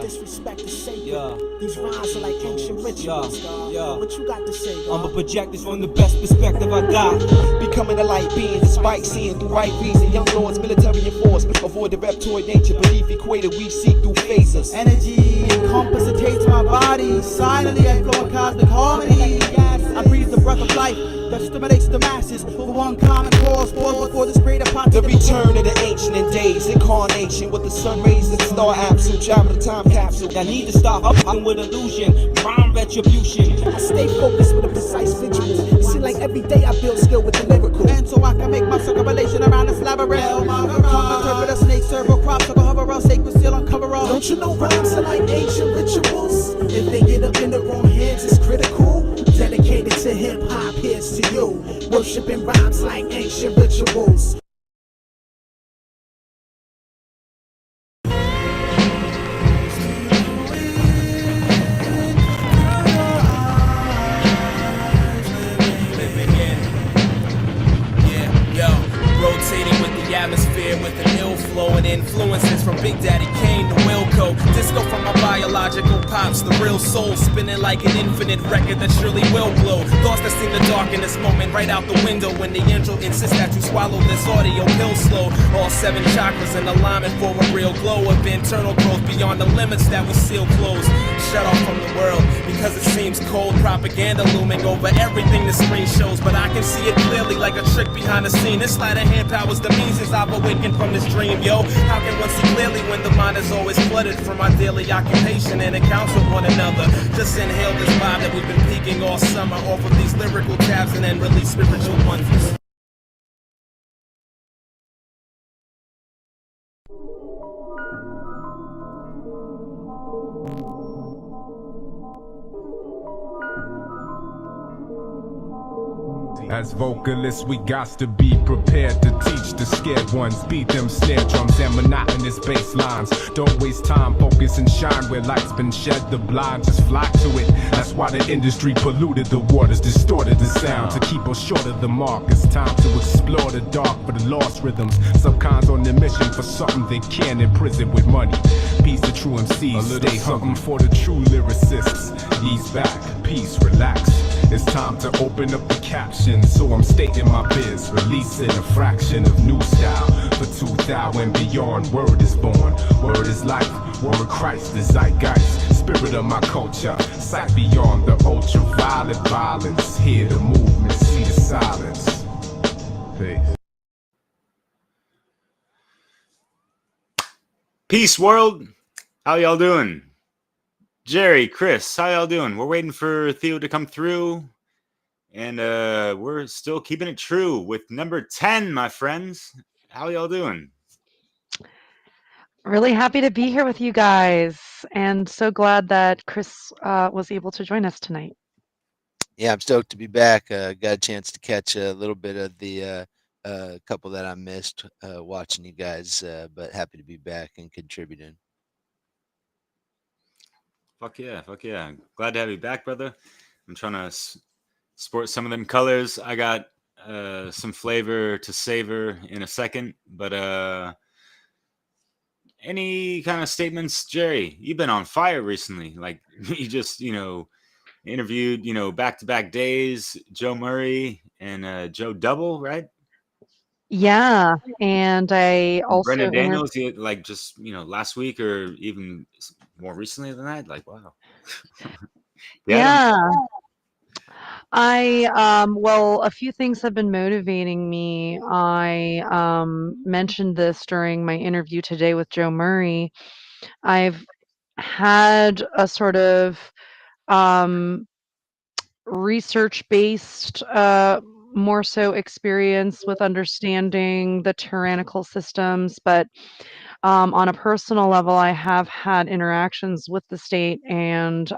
disrespect is sacred. These rhymes are like ancient rituals. What you got to say, God? I'ma project this from the best perspective I got. Becoming a light being despite seeing through right reason. Young lords, military enforcement. Avoid the reptoid nature beneath equator. We see through phasers. Energy incapacitates my body. Silently I flow in cosmic harmony. I breathe the breath of life that stimulates the masses for one common cause. Pause before this great apocalypse. The return of the ancient in days. Incarnation with the sun rays of the star absolute. Travel the time capsule. I need to stop up with illusion. Rhyme retribution. I stay focused with a precise vigilance. It seems like every day I build skill with the lyrical. And so I can make my circumambulation around this labyrinth. Tongue interpret a snake, servo crop, circle hover all, sacred seal, uncover all. Don't you know rhymes are like ancient rituals? If they get up in the wrong hands, it's critical. Dedicated to hip hop, here's to you. Worshipping rhymes like ancient rituals. Rotating with the atmosphere with an ill flow and influences from Big Daddy Kane to Wilco. Disco from my biological pops, the real soul spinning like an infinite record that surely will blow. Thoughts that seem to darken this moment right out the window when the angel insists that you swallow this audio pill slow. All 7 chakras in alignment for a real glow of internal growth beyond the limits that we seal closed. Shut off from the world because it seems cold. Propaganda looming over everything the screen shows, but I can see it clearly like a trick behind the scene. This sleight of hand powers the means as I've awakened from this dream, yo. How can one see clearly when the mind is always flooded from our daily occupation and accounts with one another? Just inhale this vibe that we've been peaking all summer off of these lyrical tabs and then release spiritual wonders. As vocalists, we got to be prepared to teach the scared ones. Beat them snare drums and monotonous bass lines. Don't waste time, focus and shine where light's been shed. The blind just flock to it. That's why the industry polluted the waters, distorted the sound to keep us short of the mark. It's time to explore the dark for the lost rhythms. Subcons on the mission for something they can't imprison with money. Peace to true MCs, stay hunting for the true lyricists. Ease back, peace, relax. It's time to open up the captions, so I'm stating my biz, releasing a fraction of new style for 2000 and beyond. Word is born, word is life, word of Christ, the zeitgeist, spirit of my culture, sight beyond the ultraviolet violence. Hear the movement, see the silence. Peace. Peace, world. How y'all doing? Jerry, Chris, how y'all doing? We're waiting for Theo to come through, and we're still keeping it true with number 10, my friends. How y'all doing? Really happy to be here with you guys, and so glad that Chris was able to join us tonight. Yeah, I'm stoked to be back. Got a chance to catch a little bit of the couple that I missed watching you guys, but happy to be back and contributing. Fuck yeah, fuck yeah. Glad to have you back, brother. I'm trying to sport some of them colors. I got some flavor to savor in a second, but any kind of statements, Jerry? You've been on fire recently. Like, you just, interviewed, back-to-back days, Joe Murray and Joe Double, right? Yeah, and I also Brendan Daniels, like, just, last week or even more recently than that. Like, wow. Yeah. Well, a few things have been motivating me. I mentioned this during my interview today with Joe Murray. I've had a sort of research-based, more so experience with understanding the tyrannical systems, but on a personal level, I have had interactions with the state, and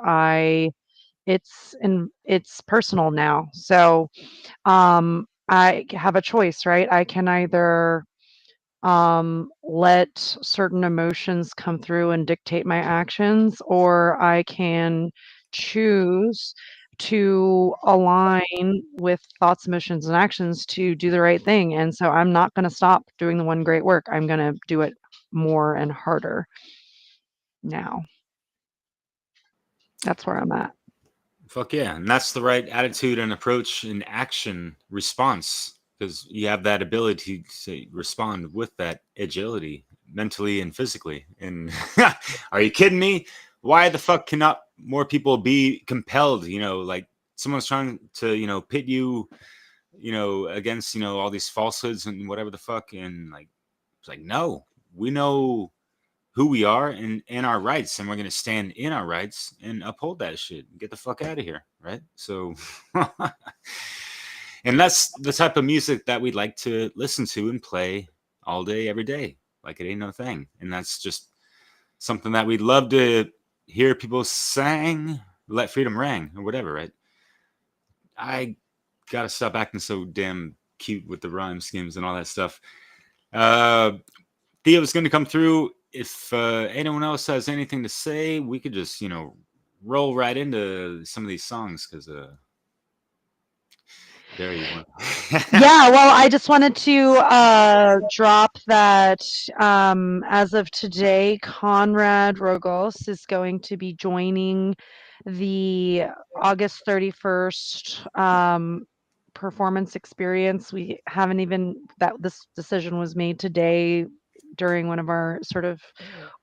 it's personal now. So I have a choice, right? I can either let certain emotions come through and dictate my actions, or I can choose to align with thoughts, emotions, and actions to do the right thing. And so I'm not going to stop doing the one great work. I'm going to do it more and harder now. That's where I'm at. Fuck yeah. And that's the right attitude and approach and action response, because you have that ability to respond with that agility mentally and physically. And are you kidding me? Why the fuck cannot more people be compelled? Like someone's trying to, pit you, against, all these falsehoods and whatever the fuck. And like, it's like, no, we know who we are and our rights, and we're going to stand in our rights and uphold that shit and get the fuck out of here. Right. So, and that's the type of music that we'd like to listen to and play all day, every day. Like it ain't no thing. And that's just something that we'd love to hear people sang, let freedom ring or whatever. Right. I got to stop acting so damn cute with the rhyme schemes and all that stuff. Theo's going to come through. If anyone else has anything to say, we could just, roll right into some of these songs, because there you go. Yeah, well, I just wanted to drop that as of today, Konrad Rogoz is going to be joining the August 31st performance experience. We haven't even, this decision was made today during one of our sort of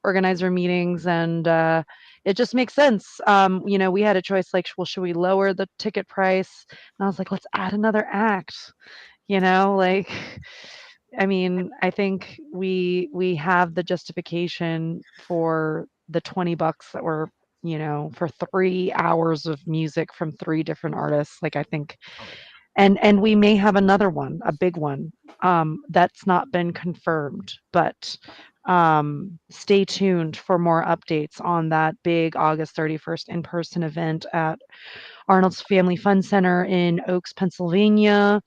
organizer meetings, and it just makes sense. We had a choice like, well, should we lower the ticket price? And I was like, let's add another act. Like, I mean, I think we have the justification for the $20 that we're, for 3 hours of music from 3 different artists. Like, I think, and we may have another one, a big one, that's not been confirmed, but stay tuned for more updates on that big August 31st in-person event at Arnold's Family Fun Center in Oaks, Pennsylvania.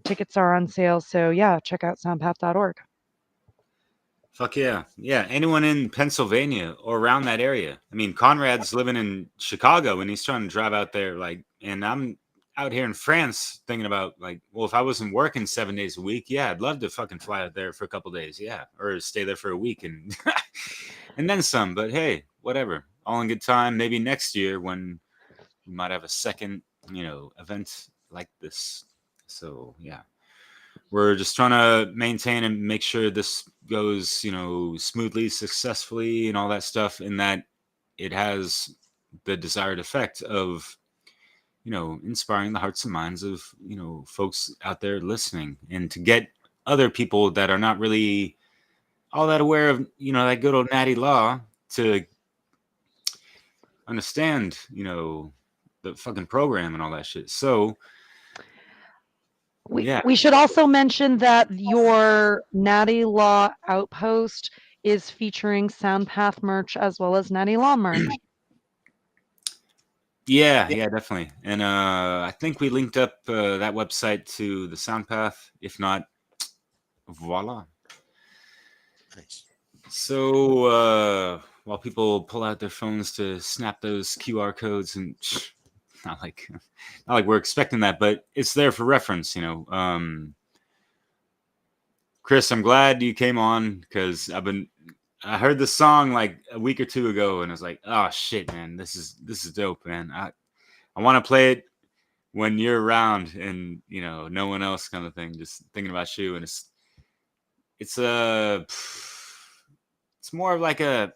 Tickets are on sale, so yeah, check out soundpath.org. Fuck yeah. Yeah, anyone in Pennsylvania or around that area. I mean, Conrad's living in Chicago and he's trying to drive out there, like, and I'm out here in France thinking about, like, well, if I wasn't working 7 days a week, yeah, I'd love to fucking fly out there for a couple days, yeah, or stay there for a week and and then some. But hey, whatever, all in good time. Maybe next year when we might have a second, event like this. So yeah, we're just trying to maintain and make sure this goes, smoothly, successfully, and all that stuff, and that it has the desired effect of, inspiring the hearts and minds of, folks out there listening, and to get other people that are not really all that aware of, that good old natty law to understand, the fucking program and all that shit. So we should also mention that your Natty Law Outpost is featuring Soundpath merch as well as Natty Law merch. Yeah, definitely. And I think we linked up that website to the Soundpath. If not, voila. Nice. So while people pull out their phones to snap those QR codes, and not like we're expecting that, but it's there for reference, Chris, I'm glad you came on, because I heard this song like a week or two ago, and I was like, oh shit, man, this is dope, man. I want to play it when you're around and, no one else, kind of thing. Just thinking about you. And it's more of like I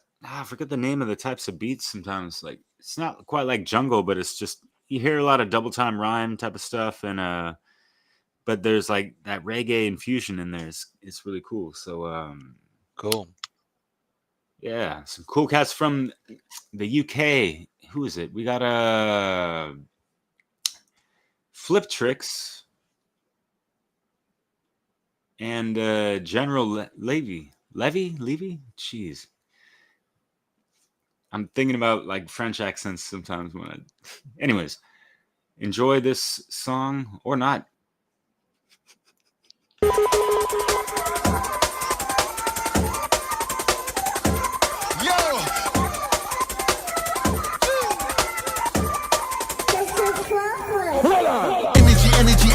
forget the name of the types of beats sometimes. Like, it's not quite like jungle, but it's just, you hear a lot of double time rhyme type of stuff. And, but there's like that reggae infusion in there. It's really cool. So, cool. Yeah, some cool cats from the UK. Who is it? We got Flip Tricks and General Levy. Jeez, I'm thinking about like French accents sometimes when anyways, enjoy this song or not.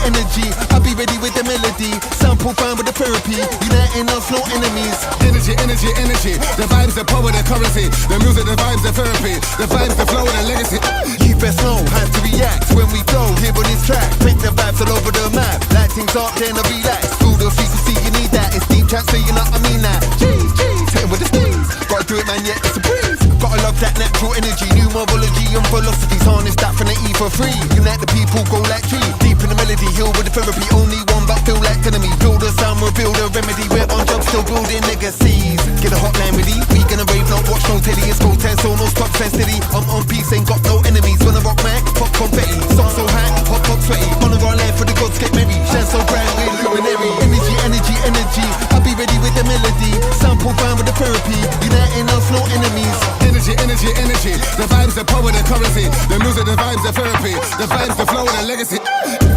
Energy, I'll be ready with them melody. Sample fine with the therapy, uniting us, no enemies. Energy, energy, energy. The vibes, the power, the currency. The music, the vibes, the therapy. The vibes, the flow, the legacy. Keep it slow, time to react when we flow. Here on this track, take the vibes all over the map. Lighting up, then I relax. Through the frequency, you need that. It's deep chat, so you know I mean that. Jeez, jeez, hitting with the steez. Gotta do it, man, yeah, it's a breeze. Gotta love that natural energy, new morphology and philosophies. Harness that from the E for free. Unite the people, go like tree. Deep in the melody, heal with the therapy. Only one, but feel like enemy. Build a sound, reveal the remedy. We're on job, still building legacies. Get a hotline ready. We gonna rave, not watch no telly. It's go 10, so no stop, stand steady. I'm on peace, ain't got no enemies. When I rock mic, pop confetti. Song so high, pop sweaty. On the right line for the gods, get merry. Shine so bright, we're luminary. Energy, energy, energy. I'll be ready with the melody. Sample fine with the therapy. Uniting us, no enemies. Energy, energy, energy. The vibes, the power, the currency. The music, the vibes, the therapy. The vibes, the flow, the legacy.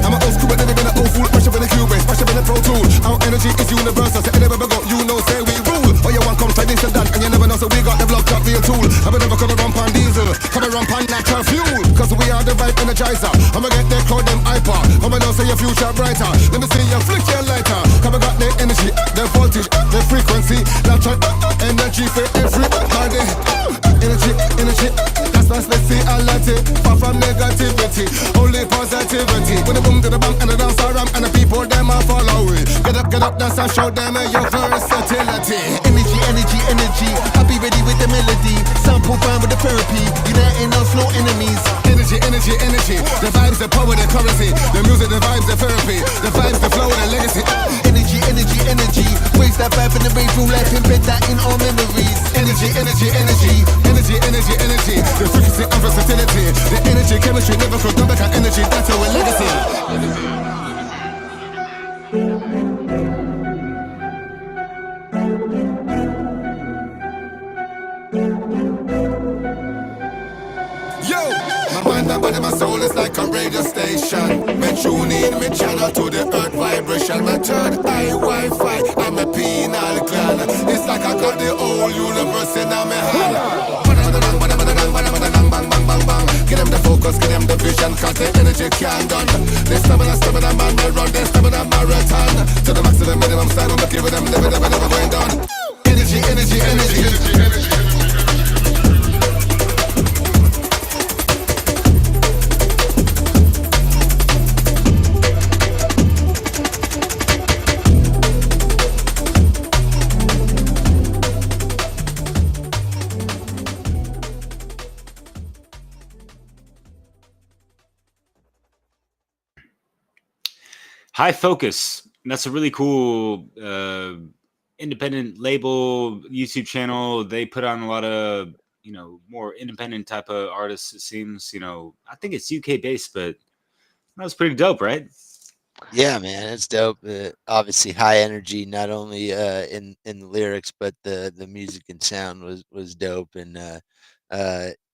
I'm an old school, but never been an old fool. Pressure in the Cubase, pressure in the Pro Tool. Our energy is universal, so anywhere we go, you know, say we rule. Oh, you want come try this and that, and you never know, so we got the block up real tool. I'm never gonna run pan diesel, come and run pan natural fuel. Cause we are the vibe energizer. I'ma get their crowd, them hyper. I'ma know, say your future brighter. Let me see you flick your lighter. Come and got the energy, the voltage, the frequency. Natural energy for everybody. Energy, energy, that's nice, let's see a lot it. Far from negativity, only positivity. When the boom to the bang and the dance around and the people them are follow it. Get up, dance and show them your versatility. Energy, energy, energy, I'll be ready with the melody. Sample fine with the therapy, uniting us, no enemies. Energy, energy, energy, the vibes, the power, the currency. The music, the vibes, the therapy. The vibes, the flow, the legacy. Energy, energy, energy, raise that vibe in the rave room life, embed that in our memories. Energy, energy, energy. Energy, energy, energy. The frequency and versatility. The energy, chemistry, never could come back. Energy, that's our legacy. Yo, my mind, my body, my soul is like a radio station. Me tune in, me channel to the earth vibration. My third eye Wi-Fi, I'm a penal gland. It's like I got the whole universe in my hand. Get them the focus, get them the vision, cause the energy can't done. They stamina, man, they run, they stamina marathon. To the maximum, minimum side, I'm looking with them, never going down. Energy, energy, energy, energy, energy. High Focus. That's a really cool independent label, YouTube channel. They put on a lot of, more independent type of artists, it seems. I think it's UK based, but that was pretty dope, right? Yeah, man, it's dope. Obviously, high energy, not only in the lyrics, but the music and sound was dope. And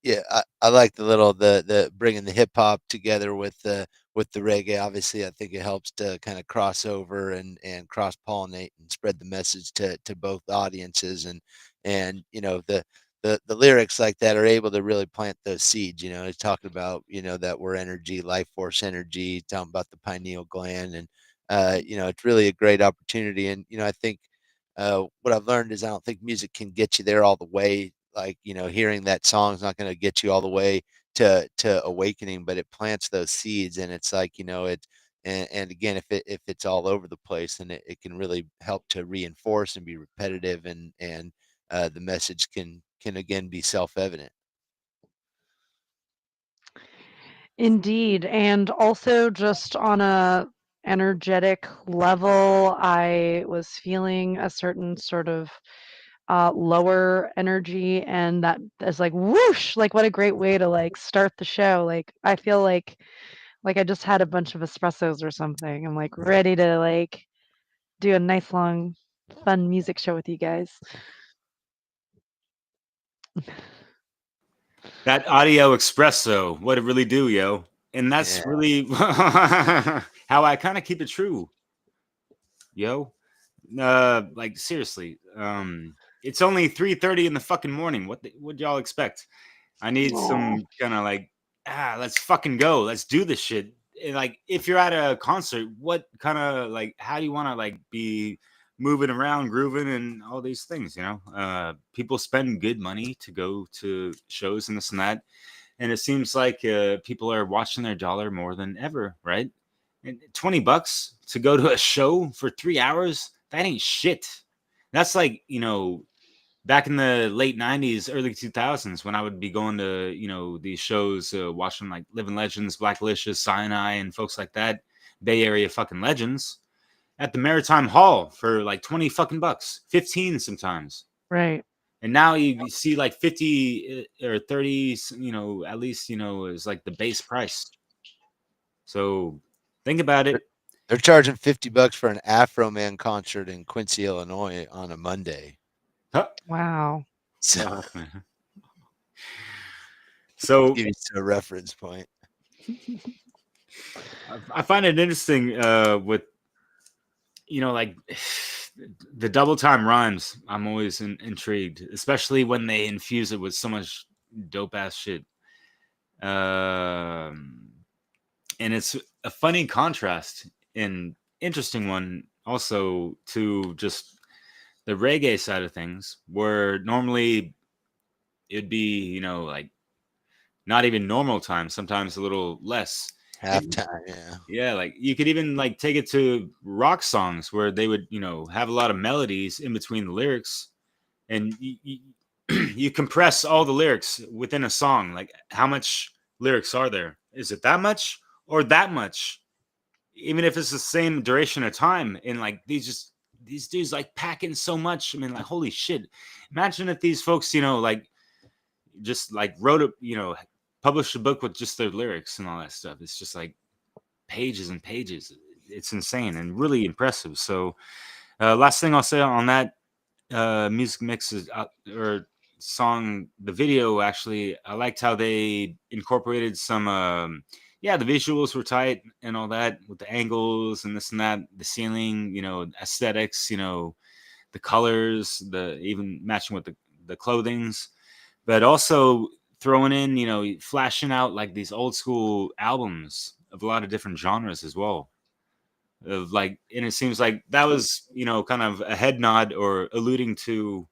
yeah, I like the bringing the hip hop together with the reggae. Obviously, I think it helps to kind of cross over and cross pollinate and spread the message to both audiences. And the lyrics like that are able to really plant those seeds. He's talking about that we're energy, life force energy, talking about the pineal gland, and it's really a great opportunity. And I think what I've learned is I don't think music can get you there all the way. Like hearing that song is not going to get you all the way to awakening, but it plants those seeds, and it's like it. And again, if it's all over the place, then it can really help to reinforce and be repetitive, and the message can again be self-evident. Indeed, and also just on a energetic level, I was feeling a certain sort of lower energy, and that is like whoosh, like what a great way to like start the show. Like I feel like I just had a bunch of espressos or something. I'm like ready to like do a nice long fun music show with you guys. That audio espresso, what it really do, yo. And that's really how I kind of keep it true, yo. Like seriously, it's only 3:30 in the fucking morning. What y'all expect? I need some kind of like, let's fucking go. Let's do this shit. like if you're at a concert, what kind of like how do you want to like be moving around, grooving, and all these things? People spend good money to go to shows and this and that, and it seems like people are watching their dollar more than ever, right? And $20 to go to a show for 3 hours, that ain't shit. That's like, back in the late 90s, early 2000s, when I would be going to, these shows, watching like Living Legends, Blacklicious, Sinai, and folks like that, Bay Area fucking legends, at the Maritime Hall for like 20 fucking bucks, 15 sometimes. Right. And now you see like 50 or 30, at least, is like the base price. So think about it. They're charging $50 for an Afro Man concert in Quincy, Illinois on a Monday. Huh? Wow. So, Fuck, man. So give you a reference point. I find it interesting with, like the double time rhymes. I'm always intrigued, especially when they infuse it with so much dope ass shit. And it's a funny contrast and interesting one also to just the reggae side of things, where normally it'd be, like not even normal time, sometimes a little less. Halftime, yeah. Yeah, like you could even like take it to rock songs where they would, have a lot of melodies in between the lyrics, and you compress all the lyrics within a song. Like, how much lyrics are there? Is it that much or that much? Even if it's the same duration of time, and like these dudes like pack in so much. I mean, like, holy shit! Imagine if these folks, like just like wrote a, published a book with just their lyrics and all that stuff. It's just like pages and pages. It's insane and really impressive. So last thing I'll say on that music mix is or song, the video, actually, I liked how they incorporated some the visuals were tight and all that with the angles and this and that, the ceiling, aesthetics, the colors, the even matching with the clothings, but also throwing in, flashing out like these old school albums of a lot of different genres as well. Of like, and it seems like that was, kind of a head nod or alluding to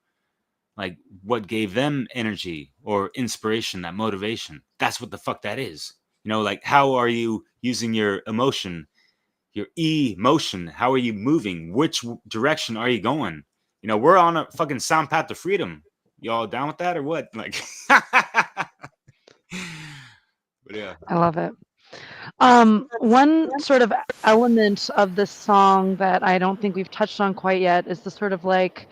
like what gave them energy or inspiration, that motivation. That's what the fuck that is. Like, how are you using your emotion, your emotion? How are you moving? Which direction are you going? We're on a fucking sound path to freedom. Y'all down with that or what? Like, but yeah. I love it. One sort of element of this song that I don't think we've touched on quite yet is the sort of like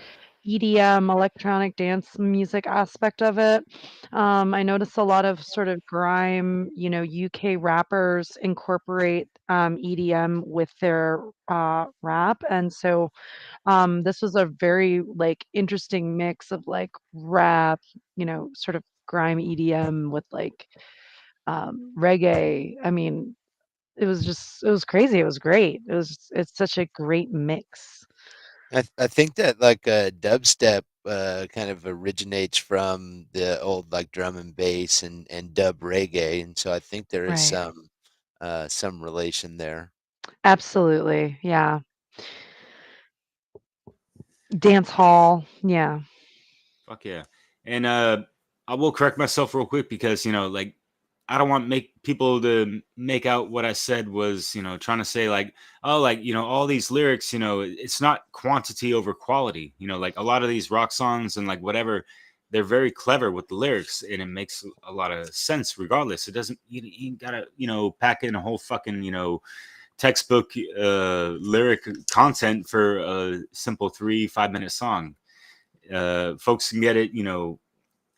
EDM, electronic dance music aspect of it. I noticed a lot of sort of grime, UK rappers incorporate EDM with their rap. And so this was a very like interesting mix of like rap, sort of grime EDM with like reggae. I mean, it was crazy. It was great. It's such a great mix. I think that like dubstep kind of originates from the old like drum and bass and dub reggae, and so I think there is Right. some relation there. Absolutely. Yeah. Dance hall. Yeah. Fuck yeah. And I will correct myself real quick because, like, I don't want make people to make out what I said was, trying to say like, oh, like, all these lyrics, it's not quantity over quality. Like a lot of these rock songs and like whatever, they're very clever with the lyrics and it makes a lot of sense regardless. It doesn't, you gotta, pack in a whole fucking, textbook lyric content for a simple 3-5 minute song. Folks can get it,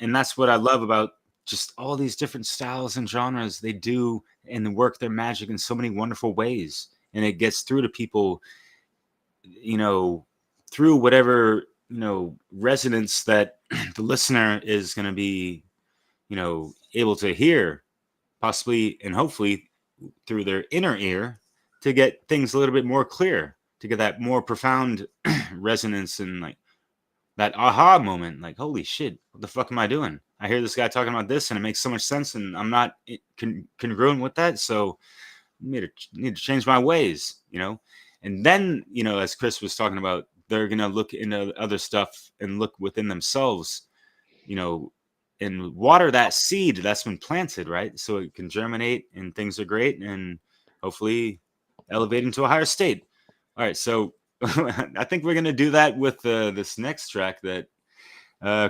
and that's what I love about just all these different styles and genres. They do and work their magic in so many wonderful ways, and it gets through to people, through whatever resonance that the listener is going to be, able to hear, possibly and hopefully through their inner ear, to get things a little bit more clear, to get that more profound resonance and like that aha moment, like, holy shit, what the fuck am I doing? I hear this guy talking about this and it makes so much sense and I'm not congruent with that. So need to change my ways, you know. And then, you know, as Chris was talking about, they're gonna look into other stuff and look within themselves, you know, and water that seed that's been planted, right? So it can germinate and things are great and hopefully elevate into a higher state. All right, so I think we're gonna do that with this next track. That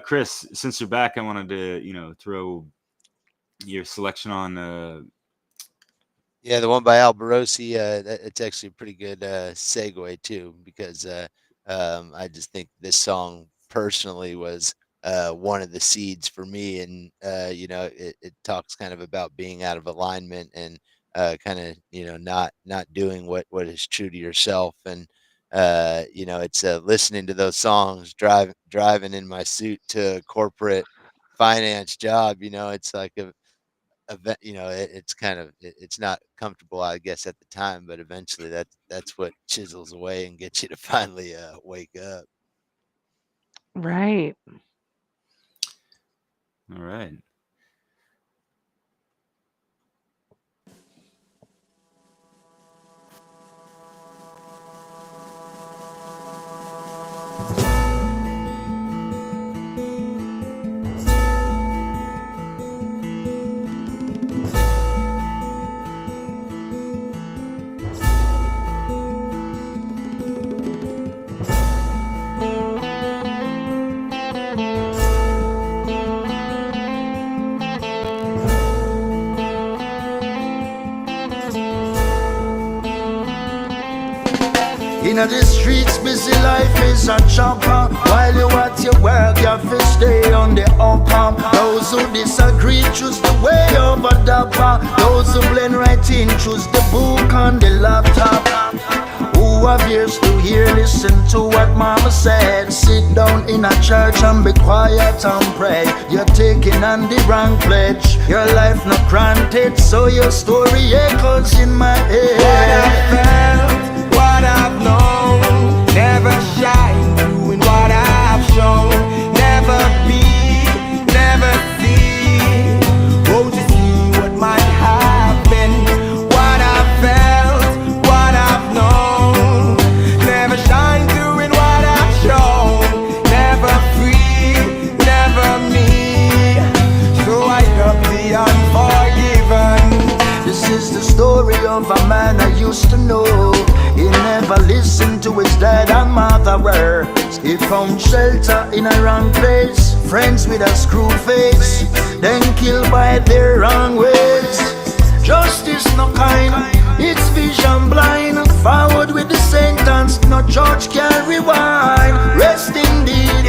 Chris, since you're back, I wanted to, you know, throw your selection on. Yeah, the one by Alborosi, it's actually a pretty good segue too, because I just think this song personally was one of the seeds for me, and you know, it talks kind of about being out of alignment and kind of, you know, not doing what is true to yourself, and you know, it's listening to those songs, driving in my suit to a corporate finance job. You know, it's like a event, you know, it's kind of it's not comfortable, I guess, at the time, but eventually that's what chisels away and gets you to finally wake up. Right. All right. In the streets, busy life is a chopper. While you at your work, you have to stay on the upper. Those who disagree choose the way over the bar. Those who blend right in choose the book on the laptop. Who have ears to hear, listen to what mama said. Sit down in a church and be quiet and pray. You're taking on the wrong pledge. Your life not granted, so your story echoes in my head. What I felt, what I've known, never shine doing what I've shown. Never be, never see. Oh, to see what might have been. What I felt, what I've known, never shine doing what I've shown. Never free, never me. So I love the unforgiven. This is the story of a man I used to know. He never listened to his dad and mother words. He found shelter in a wrong place. Friends with a screw face, then killed by their wrong ways. Justice no kind, it's vision blind. Forward with the sentence, no judge can rewind. Rest indeed,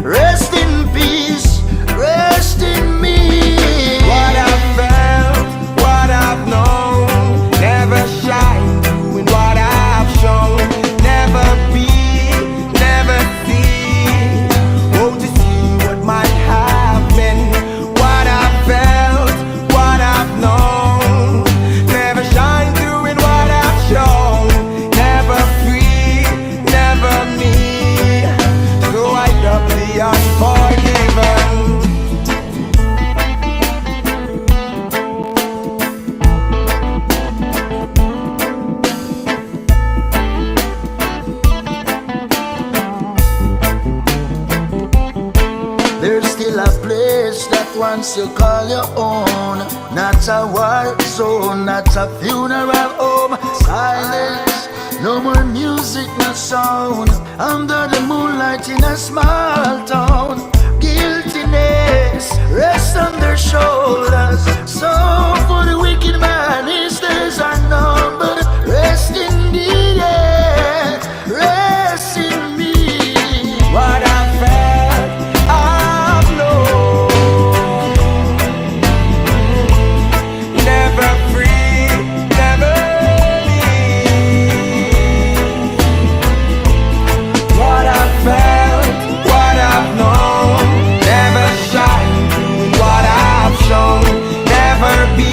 rest in peace, rest in me. What I've felt, what I've known, never shine doing what I've shown. Never be, never see. Oh, to see what might have been. What I've felt, what I've known, never shine doing what I've shown. Never free, never me. So I love the unforgiven. There's still a place that once you call your own. Not a war zone, not a funeral home. Silence, no more music, no sound. Under the moonlight in a small town. Guiltiness rests on their shoulders. So for the wicked man, his days are numbered. Rest indeed, yeah, rest in me. What I felt, I've known. Never free, never leave. What I felt, what I've known, never shine doing what I've shown. Never be,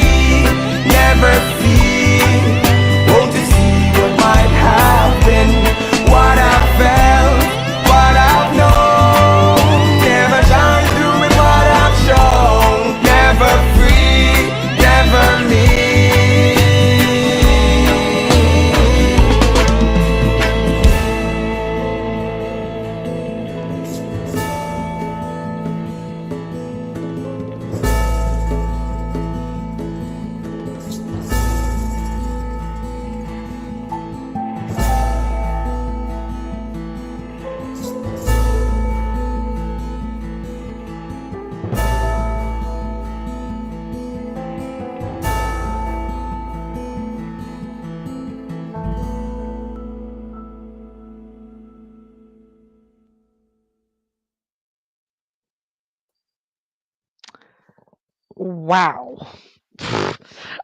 Wow.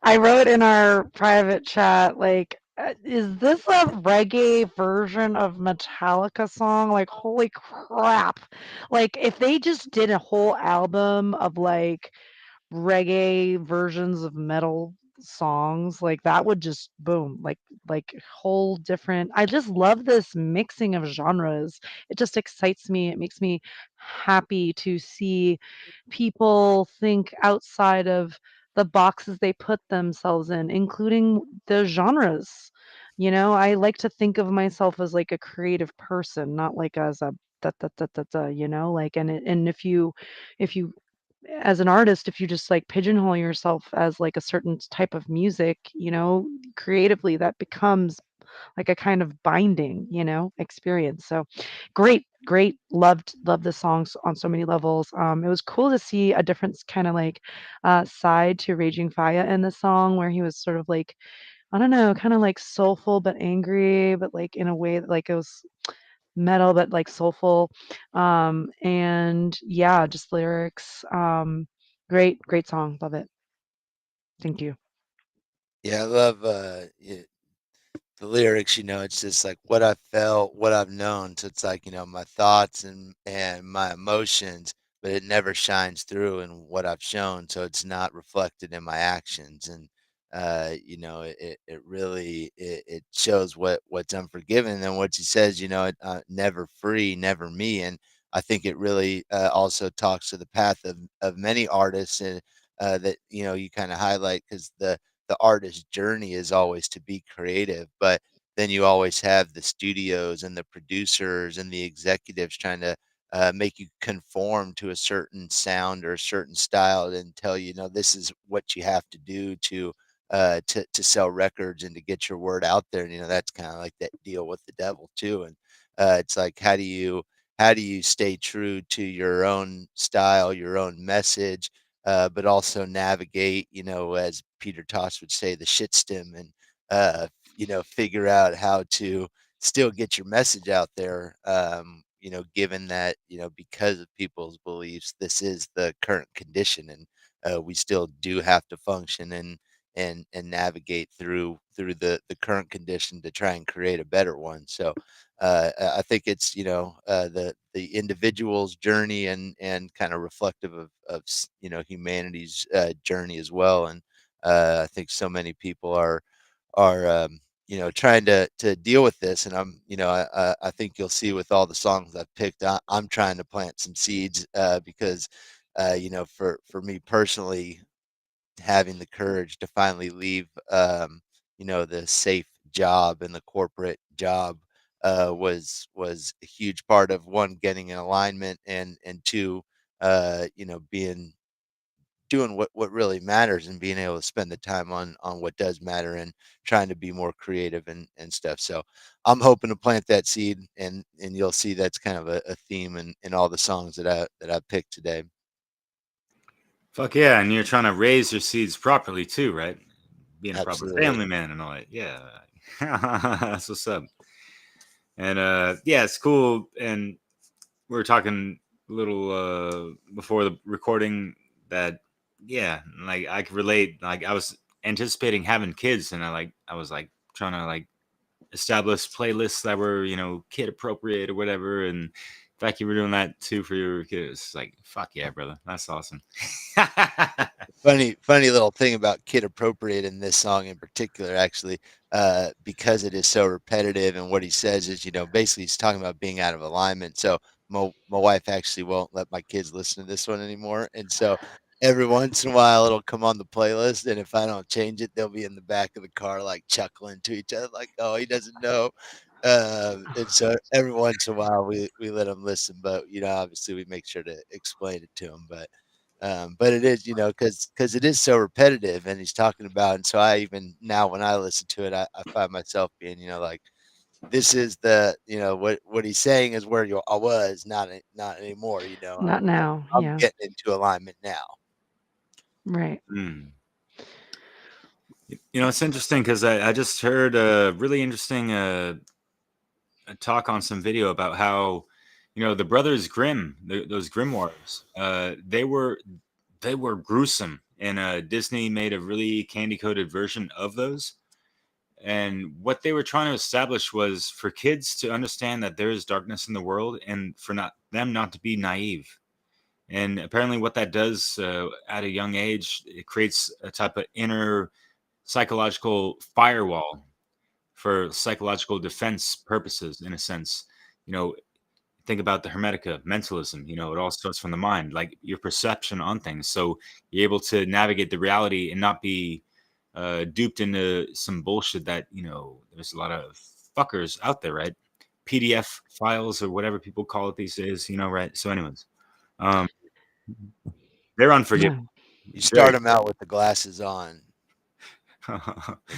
I wrote in our private chat, like, is this a reggae version of Metallica song? Like, holy crap. Like, if they just did a whole album of like reggae versions of metal songs, like that would just boom, like whole different. I just love this mixing of genres. It just excites me. It makes me happy to see people think outside of the boxes they put themselves in, including the genres. I like to think of myself as like a creative person, not like as a like and if you as an artist, if you just like pigeonhole yourself as like a certain type of music, creatively that becomes like a kind of binding, experience. So great, loved the songs on so many levels. It was cool to see a different kind of like side to Raging Fire in the song where he was sort of like, I don't know, kind of like soulful but angry, but like in a way that like it was metal but like soulful. And yeah, just lyrics. Great song. Love it. Thank you. Yeah, I love the lyrics, it's just like what I felt, what I've known. So it's like, my thoughts and my emotions, but it never shines through in what I've shown. So it's not reflected in my actions. And it really it shows what's unforgiven. And what he says, never free, never me. And I think it really also talks to the path of many artists and that you kind of highlight because the artist's journey is always to be creative, but then you always have the studios and the producers and the executives trying to make you conform to a certain sound or a certain style and tell you, this is what you have to do to sell records and to get your word out there. And that's kind of like that deal with the devil too. And it's like how do you stay true to your own style, your own message, but also navigate, as Peter Tosh would say, the shit stem and, figure out how to still get your message out there, given that, because of people's beliefs, this is the current condition and we still do have to function and navigate through the current condition to try and create a better one. So I think it's the individual's journey and kind of reflective of humanity's journey as well. And I think so many people are trying to deal with this. And I think you'll see with all the songs I've picked, I'm trying to plant some seeds because for me personally, having the courage to finally leave, the safe job and the corporate job was a huge part of one getting in alignment and two, being doing what really matters and being able to spend the time on what does matter and trying to be more creative and stuff. So I'm hoping to plant that seed and you'll see that's kind of a theme in all the songs that I picked today. Fuck yeah, and you're trying to raise your seeds properly too, right? Being a proper Absolutely. family man and all that. Yeah. That's what's up. And yeah, it's cool. And we were talking a little before the recording that yeah, like I could relate. Like I was anticipating having kids and I was like trying to like establish playlists that were, kid appropriate or whatever. And in fact, you were doing that too for your kids. Like, fuck yeah, brother. That's awesome. Funny little thing about kid appropriate in this song in particular, actually, because it is so repetitive. And what he says is, basically he's talking about being out of alignment. So my wife actually won't let my kids listen to this one anymore. And so every once in a while it'll come on the playlist. And if I don't change it, they'll be in the back of the car, like chuckling to each other, like, oh, he doesn't know. And so every once in a while we let them listen, but, obviously we make sure to explain it to them. But it is, because it is so repetitive and he's talking about, and so I even now when I listen to it, I find myself being, like, this is what he's saying is where I was, not anymore, Not now. I'm Yeah. getting into alignment now. Right. Mm. It's interesting because I just heard a really interesting a talk on some video about how, the brothers Grimm, those Grimoires, they were gruesome and Disney made a really candy coated version of those. And what they were trying to establish was for kids to understand that there is darkness in the world, and for not them not to be naive. And apparently, what that does at a young age, it creates a type of inner psychological firewall for psychological defense purposes, in a sense. You know, think about the Hermetica, mentalism. You know, it all starts from the mind, like your perception on things. So you're able to navigate the reality and not be duped into some bullshit that, you know, there's a lot of fuckers out there, right? PDF files or whatever people call it these days, you know, right? So, anyways, um, they're Yeah. unforgiving. You Very. start them out with the glasses on. They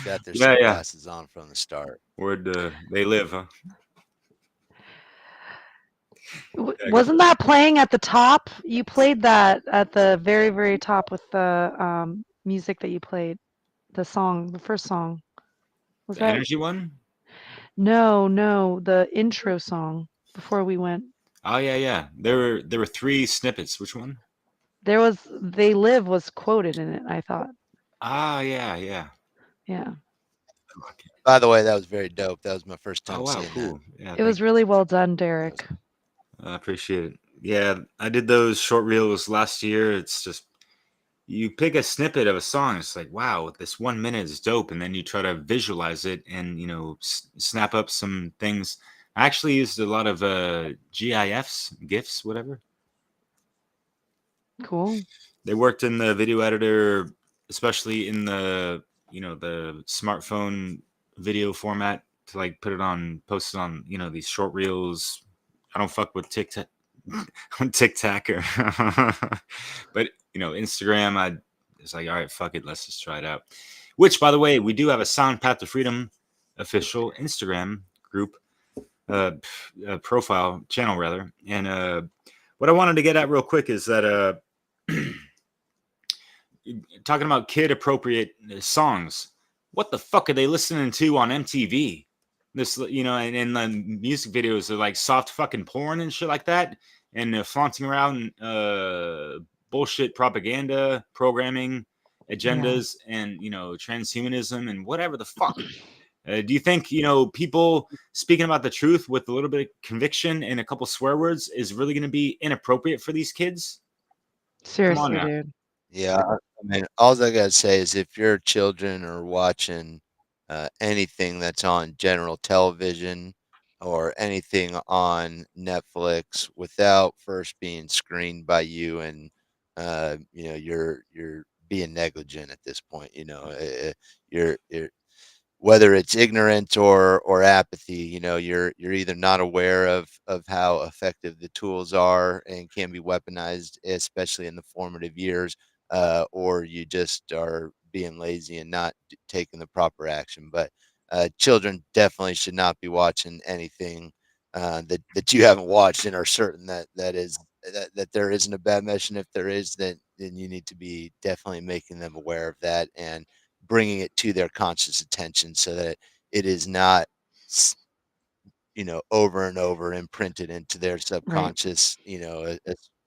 got their Yeah, yeah. sunglasses on from the start. Where'd they live, huh? Yeah, Wasn't that playing at the top? You played that at the very, very top with the music that you played, the song, the first song. Was the that? energy one. No, no, the intro song before we went. Oh yeah, yeah. There were three snippets. Which one? There was "They Live" was quoted in it, I thought. Ah, yeah, yeah. Yeah. Okay. By the way, that was very dope. That was my first Oh time wow, seeing that. cool. Yeah, It thank was really well done, That was Derrick. I appreciate it. Yeah, I did those short reels last year. It's just you pick a snippet of a song. It's like, wow, this 1 minute is dope, and then you try to visualize it and snap up some things. I actually used a lot of GIFs, GIFs, whatever. Cool. They worked in the video editor, especially in the the smartphone video format to like put it on, post it on these short reels. I don't fuck with TikTok on TikTok or but Instagram. I it's like, all right, fuck it, let's just try it out. Which, by the way, we do have a Sound Path to Freedom official Instagram group, profile channel rather. And what I wanted to get at real quick is that talking about kid appropriate songs. What the fuck are they listening to on MTV? This, and the music videos are like soft fucking porn and shit like that, and flaunting around bullshit propaganda, programming, agendas, and transhumanism and whatever the fuck. Do you think people speaking about the truth with a little bit of conviction and a couple swear words is really going to be inappropriate for these kids? Come on Seriously, now. dude. Yeah, I mean, all I gotta say is if your children are watching anything that's on general television or anything on Netflix without first being screened by you, and you're being negligent at this point. You're whether it's ignorance or apathy, you're either not aware of how effective the tools are and can be weaponized, especially in the formative years, or you just are being lazy and not taking the proper action. But children definitely should not be watching anything that you haven't watched and are certain that there isn't a bad message. And if there is, then you need to be definitely making them aware of that and bringing it to their conscious attention so that it is not over and over imprinted into their Right. subconscious,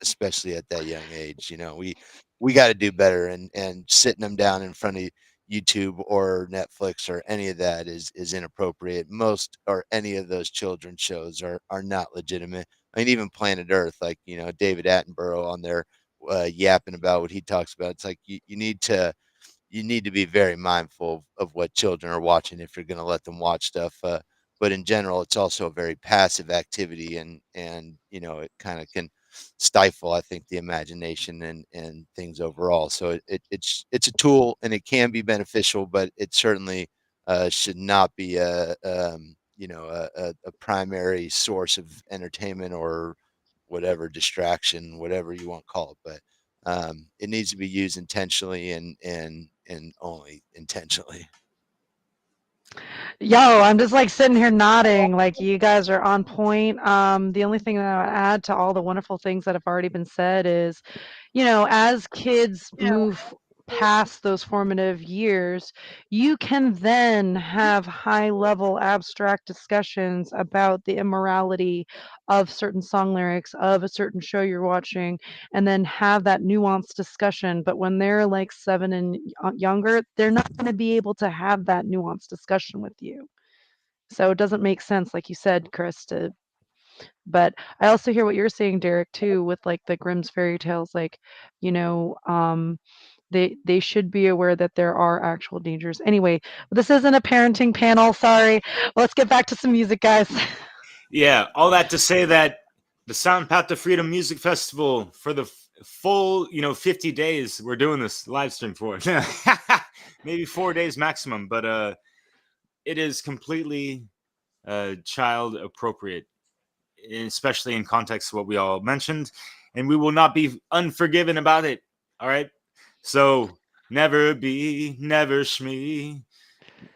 especially at that young age. We got to do better, and sitting them down in front of YouTube or Netflix or any of that is inappropriate. Most or any of those children's shows are not legitimate. I mean, even Planet Earth, like David Attenborough on there yapping about what he talks about. It's like you need to be very mindful of what children are watching if you're going to let them watch stuff. But in general, it's also a very passive activity, and it kind of can stifle, I think, the imagination and things overall. So it's a tool and it can be beneficial, but it certainly should not be a primary source of entertainment or whatever distraction, whatever you want to call it. But it needs to be used intentionally and only intentionally. Yo, I'm just like sitting here nodding, like you guys are on point. The only thing that I would add to all the wonderful things that have already been said is, as kids move past those formative years, you can then have high level abstract discussions about the immorality of certain song lyrics of a certain show you're watching, and then have that nuanced discussion. But when they're like 7 and younger, they're not going to be able to have that nuanced discussion with you. So it doesn't make sense, like you said, Chris, to but I also hear what you're saying, Derek, too, with like the Grimm's fairy tales. Like, you know, they should be aware that there are actual dangers. Anyway, this isn't a parenting panel. Sorry. Let's get back to some music, guys. Yeah, all that to say that the Soundpath to Freedom Music Festival for the full, 50 days we're doing this live stream for. Maybe 4 days maximum, but it is completely child appropriate, especially in context of what we all mentioned, and we will not be unforgiven about it. All right, so never be, never shmee,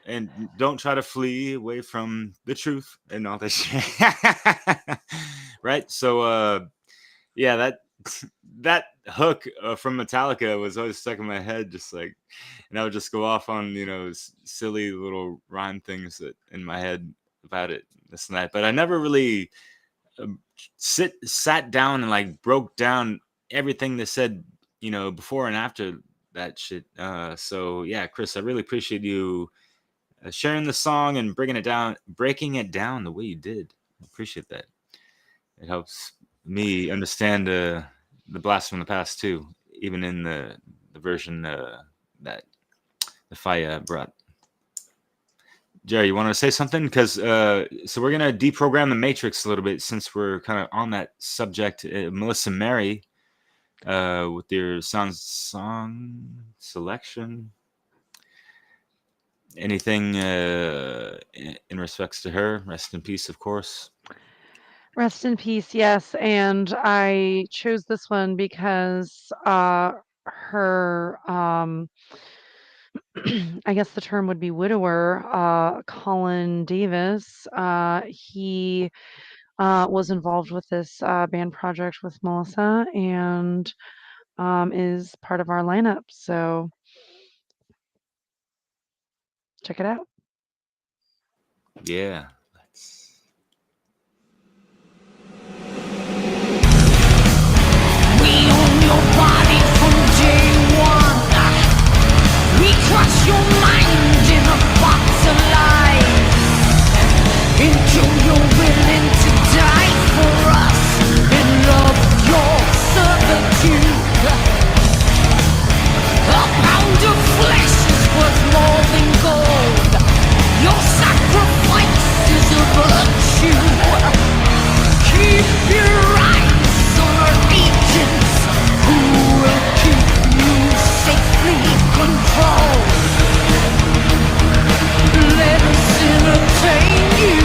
and don't try to flee away from the truth and all this shit. Right, so yeah, that hook from Metallica was always stuck in my head, just like, and I would just go off on silly little rhyme things that in my head about it, this and that, but I never really sat down and like broke down everything they said, before and after that shit. So yeah, Chris, I really appreciate you sharing the song and breaking it down the way you did. I appreciate that. It helps me understand the blast from the past too, even in the version that the Faya brought. Jerry, you want to say something? Because so we're gonna deprogram the Matrix a little bit since we're kind of on that subject. Melissa Mary, with your song selection. Anything in respects to her? Rest in peace, of course. Rest in peace, yes. And I chose this one because her, I guess the term would be widower, Colin Davis. He was involved with this band project with Melissa and is part of our lineup. So check it out. Yeah. We own your body from day one. We crush your mind in a box of lies. Until you're willing to die for us and love your servitude. A pound of flesh is worth more than gold. Your sacrifice is a virtue. Keep your eyes on our agents who will keep you safely controlled. Let us entertain you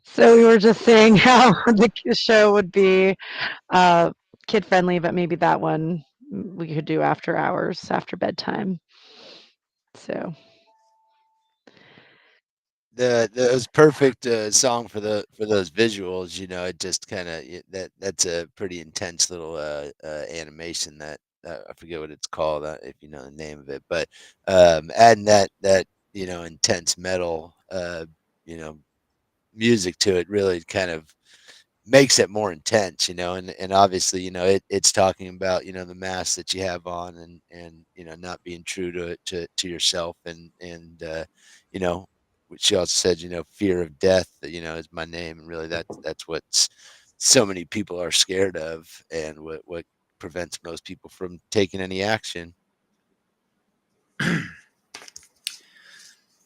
So we were just saying how the show would be uh, kid friendly, but maybe that one we could do after hours, after bedtime. So The it was perfect song for those visuals. It just kind of that's a pretty intense little animation that I forget what it's called if you know the name of it, but adding that intense metal you know music to it really kind of makes it more intense, and obviously, it's talking about, the mask that you have on and, not being true to yourself and you know, which she also said, fear of death, is my name. And really that's what so many people are scared of and what prevents most people from taking any action.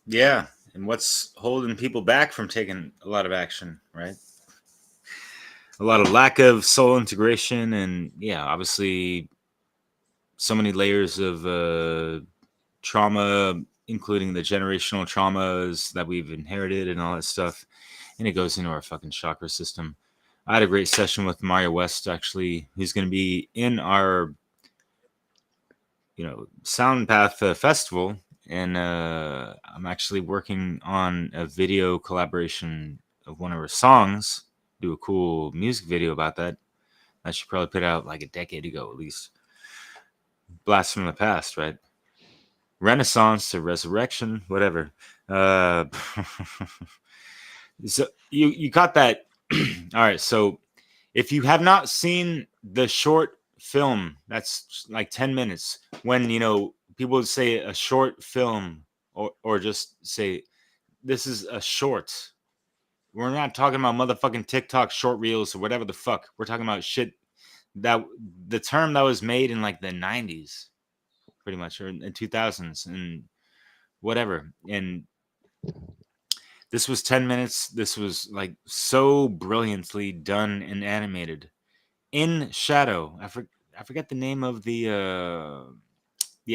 Yeah, and what's holding people back from taking a lot of action, right? A lot of lack of soul integration, and yeah, obviously, so many layers of trauma, including the generational traumas that we've inherited and all that stuff, and it goes into our fucking chakra system. I had a great session with Mario West, actually, who's going to be in our, soundpath festival, and I'm actually working on a video collaboration of one of her songs. Do a cool music video about that. That she probably put out like a decade ago, at least. Blast from the past, right? Renaissance to resurrection, whatever. Uh, so you got that. All right. So if you have not seen the short film, that's like 10 minutes. When people would say a short film, or just say this is a short. We're not talking about motherfucking TikTok short reels or whatever the fuck. We're talking about shit that the term that was made in like the 90s, pretty much, or in 2000s and whatever. And this was 10 minutes. This was like so brilliantly done and animated in shadow. I forget the name of the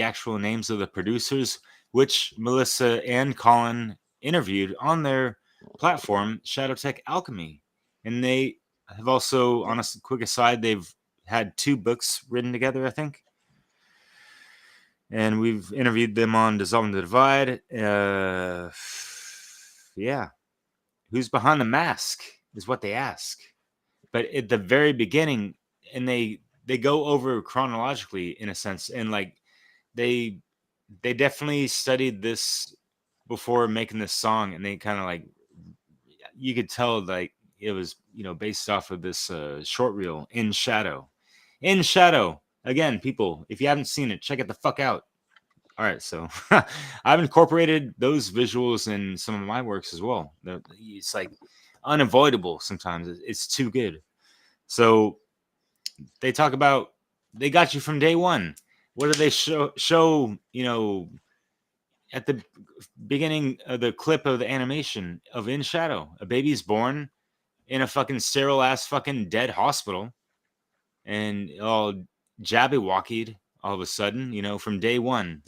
actual names of the producers, which Melissa and Colin interviewed on their platform, Shadow Tech Alchemy. And they have also, on a quick aside, they've had 2 books written together, I think. And we've interviewed them on Dissolving the Divide. Yeah. Who's behind the mask is what they ask. But at the very beginning, and they go over chronologically in a sense, and like they definitely studied this before making this song, and they kind of like, you could tell like it was based off of this short reel, In Shadow. In Shadow, again, people, if you haven't seen it, check it the fuck out. All right, so I've incorporated those visuals in some of my works as well. It's like unavoidable sometimes. It's too good. So they talk about, they got you from day one. What do they show at the beginning of the clip of the animation of In Shadow? A baby's born in a fucking sterile ass fucking dead hospital, and all jabby-wockied all of a sudden, from day one,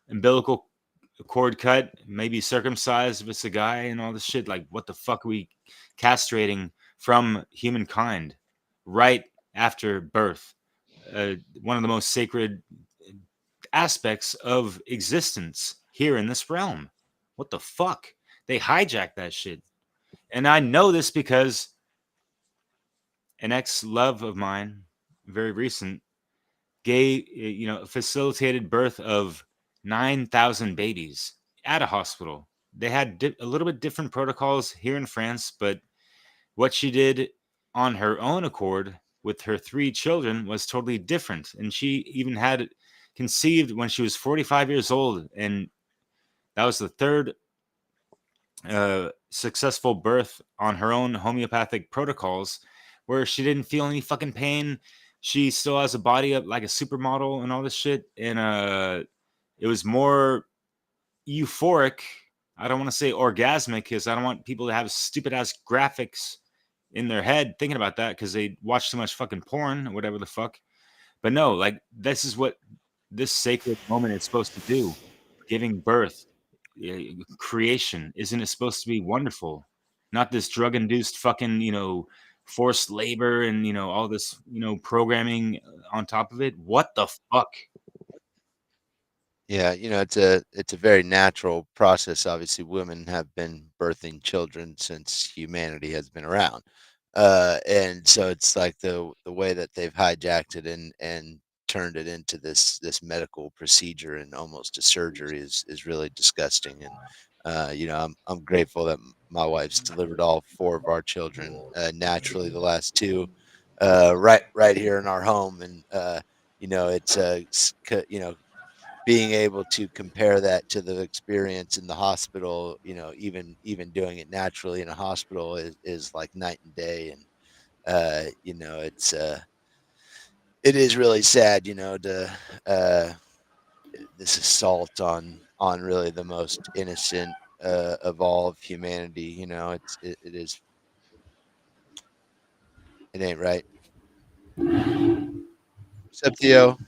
umbilical cord cut, maybe circumcised if it's a guy, and all this shit. Like, what the fuck are we castrating from humankind right after birth? One of the most sacred aspects of existence here in this realm. What the fuck? They hijacked that shit. And I know this because an ex-love of mine, very recent, facilitated birth of 9,000 babies at a hospital. They had a little bit different protocols here in France, but what she did on her own accord with her 3 children was totally different. And she even had conceived when she was 45 years old, and that was the 3rd successful birth on her own homeopathic protocols, where she didn't feel any fucking pain. She still has a body up like a supermodel and all this shit. And it was more euphoric. I don't want to say orgasmic, because I don't want people to have stupid ass graphics in their head thinking about that because they watch too much fucking porn or whatever the fuck. But no, like, this is what this sacred moment is supposed to do. Giving birth, creation. Isn't it supposed to be wonderful? not this drug-induced fucking, forced labor and, all this, programming on top of it. What the fuck? Yeah, it's a very natural process. Obviously, women have been birthing children since humanity has been around, and so it's like the way that they've hijacked it and turned it into this medical procedure and almost a surgery is really disgusting. And I'm grateful that my wife's delivered all four of our children naturally. The last two, right here in our home, and it's being able to compare that to the experience in the hospital, even doing it naturally in a hospital is like night and day. And it is really sad, to this assault on really the most innocent of all of humanity. It ain't right. What's up, Theo?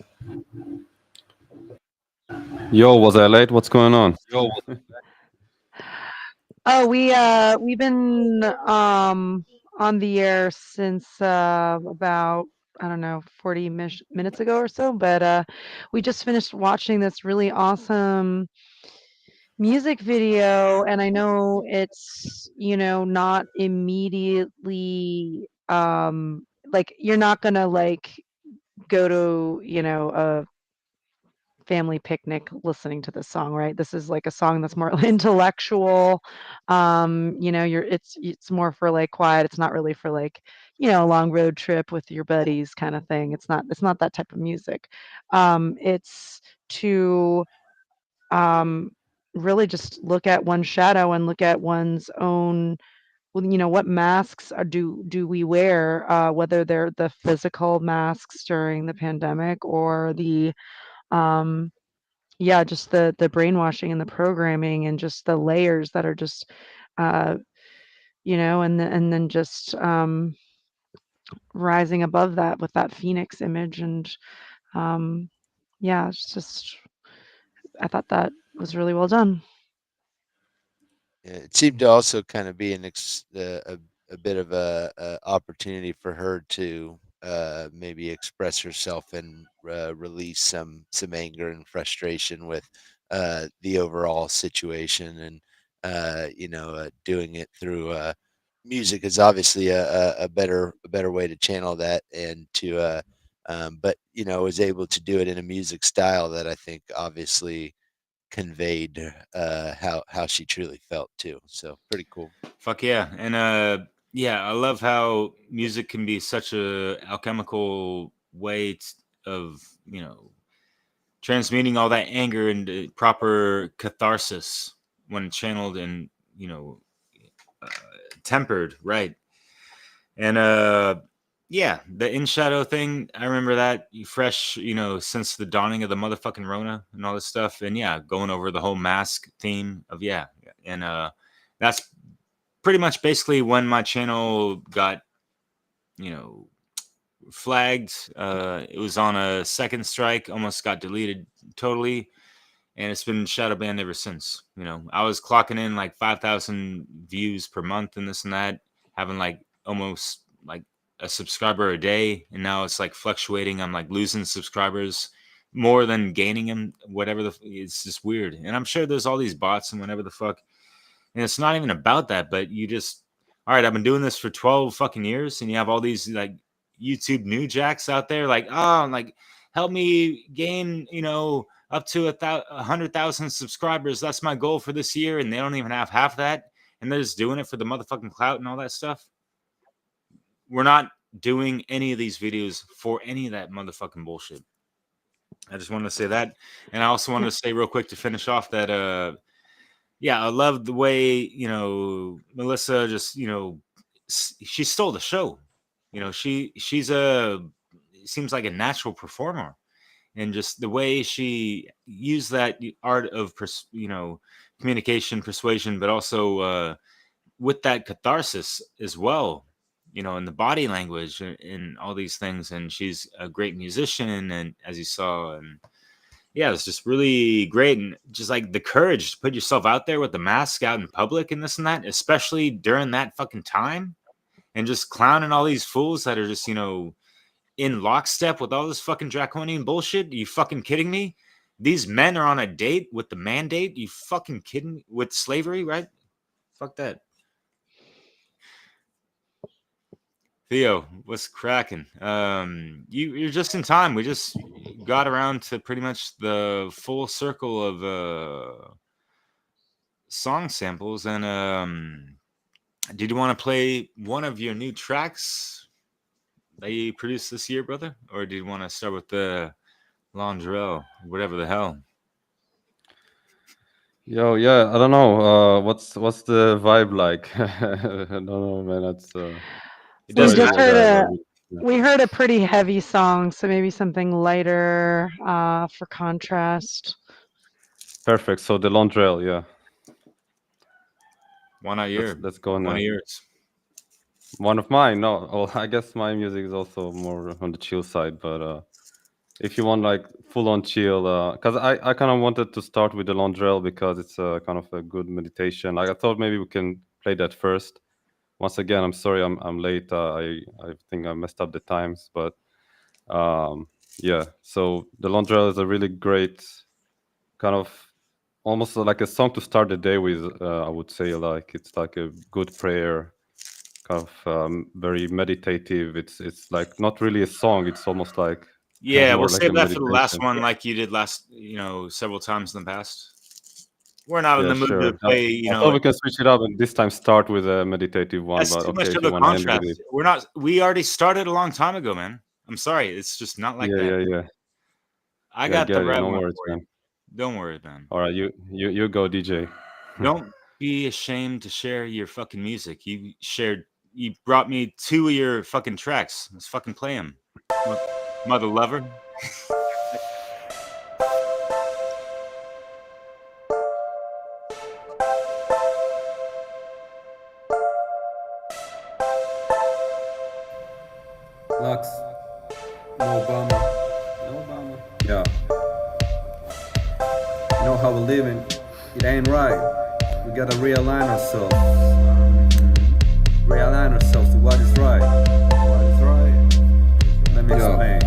Yo, was I late? What's going on? Oh, we've been on the air since about, I don't know, 40 minutes ago or so, but we just finished watching this really awesome music video, and I know it's, not immediately like you're not gonna like go to, a family picnic listening to this song, right? This is like a song that's more intellectual. It's more for like quiet. It's not really for like, a long road trip with your buddies kind of thing. It's not that type of music. It's to um really just look at one's shadow and look at one's own, well, what masks do we wear, whether they're the physical masks during the pandemic or the um yeah, just the brainwashing and the programming and just the layers that are just, uh, and then just, rising above that with that phoenix image and, um, yeah, it's just I thought that was really well done. Yeah, it seemed to also kind of be a bit of a opportunity for her to maybe express herself and release some anger and frustration with the overall situation. And doing it through music is obviously a better way to channel that and to but was able to do it in a music style that I think obviously conveyed how she truly felt too. So pretty cool. Fuck yeah. And yeah, I love how music can be such a alchemical way of, transmuting all that anger into proper catharsis when channeled and, uh, tempered, right? And yeah, the in shadow thing, I remember that fresh, since the dawning of the motherfucking Rona and all this stuff. And yeah, going over the whole mask theme of yeah. And that's pretty much basically when my channel got, you know, flagged. It was on a second strike, almost got deleted totally. And it's been shadow banned ever since. I was clocking in like 5,000 views per month and this and that, having like almost like a subscriber a day. And now it's like fluctuating. I'm like losing subscribers more than gaining them, whatever it's just weird. And I'm sure there's all these bots and whatever the fuck. And it's not even about that, but you just, all right, I've been doing this for 12 fucking years. And you have all these like YouTube new jacks out there like, oh, like help me gain, up to 100,000 subscribers. That's my goal for this year. And they don't even have half that. And they're just doing it for the motherfucking clout and all that stuff. We're not doing any of these videos for any of that motherfucking bullshit. I just wanted to say that. And I also wanted to say real quick to finish off that, yeah, I love the way, Melissa just, she stole the show. She's seems like a natural performer. And just the way she used that art of, communication, persuasion, but also with that catharsis as well, and the body language and all these things. And she's a great musician, and as you saw, and yeah, it's just really great. And just like the courage to put yourself out there with the mask out in public and this and that, especially during that fucking time, and just clowning all these fools that are just, in lockstep with all this fucking draconian bullshit. Are you fucking kidding me? These men are on a date with the mandate. You fucking kidding me? With slavery, right? Fuck that. Theo, what's cracking? You're just in time. We just got around to pretty much the full circle of song samples. And did you want to play one of your new tracks that you produced this year, brother? Or do you want to start with the Londrell, whatever the hell? Yo, yeah, I don't know. What's the vibe like? I don't know, man. That's It doesn't matter. We heard a pretty heavy song, so maybe something lighter for contrast. Perfect. So the Londrell, yeah. One of yours. Let's go now. One of yours. One of mine. No, well, I guess my music is also more on the chill side, but if you want like full on chill, because I kind of wanted to start with the Londrell because it's kind of a good meditation. Like I thought maybe we can play that first. Once again, I'm sorry I'm late. I think I messed up the times, but yeah. So the Londrell is a really great kind of almost like a song to start the day with. I would say like it's like a good prayer, kind of very meditative. It's like not really a song. It's almost like yeah. We'll like save that for the last one, like you did last, several times in the past. We're not in the mood to play, I thought we can switch it up and this time start with a meditative one. That's but too okay, much if of you a want to end contrast. with it. We already started a long time ago, man. I'm sorry. It's just not like that. Yeah. I got the right no one worries, for you. man. Don't worry, man. All right, you go, DJ. Don't be ashamed to share your fucking music. You brought me 2 of your fucking tracks. Let's fucking play them. Mother lover. Lux. No Obama. Yeah. You know how we're living. It ain't right. We gotta realign ourselves. Realign ourselves to what is right. Let me explain.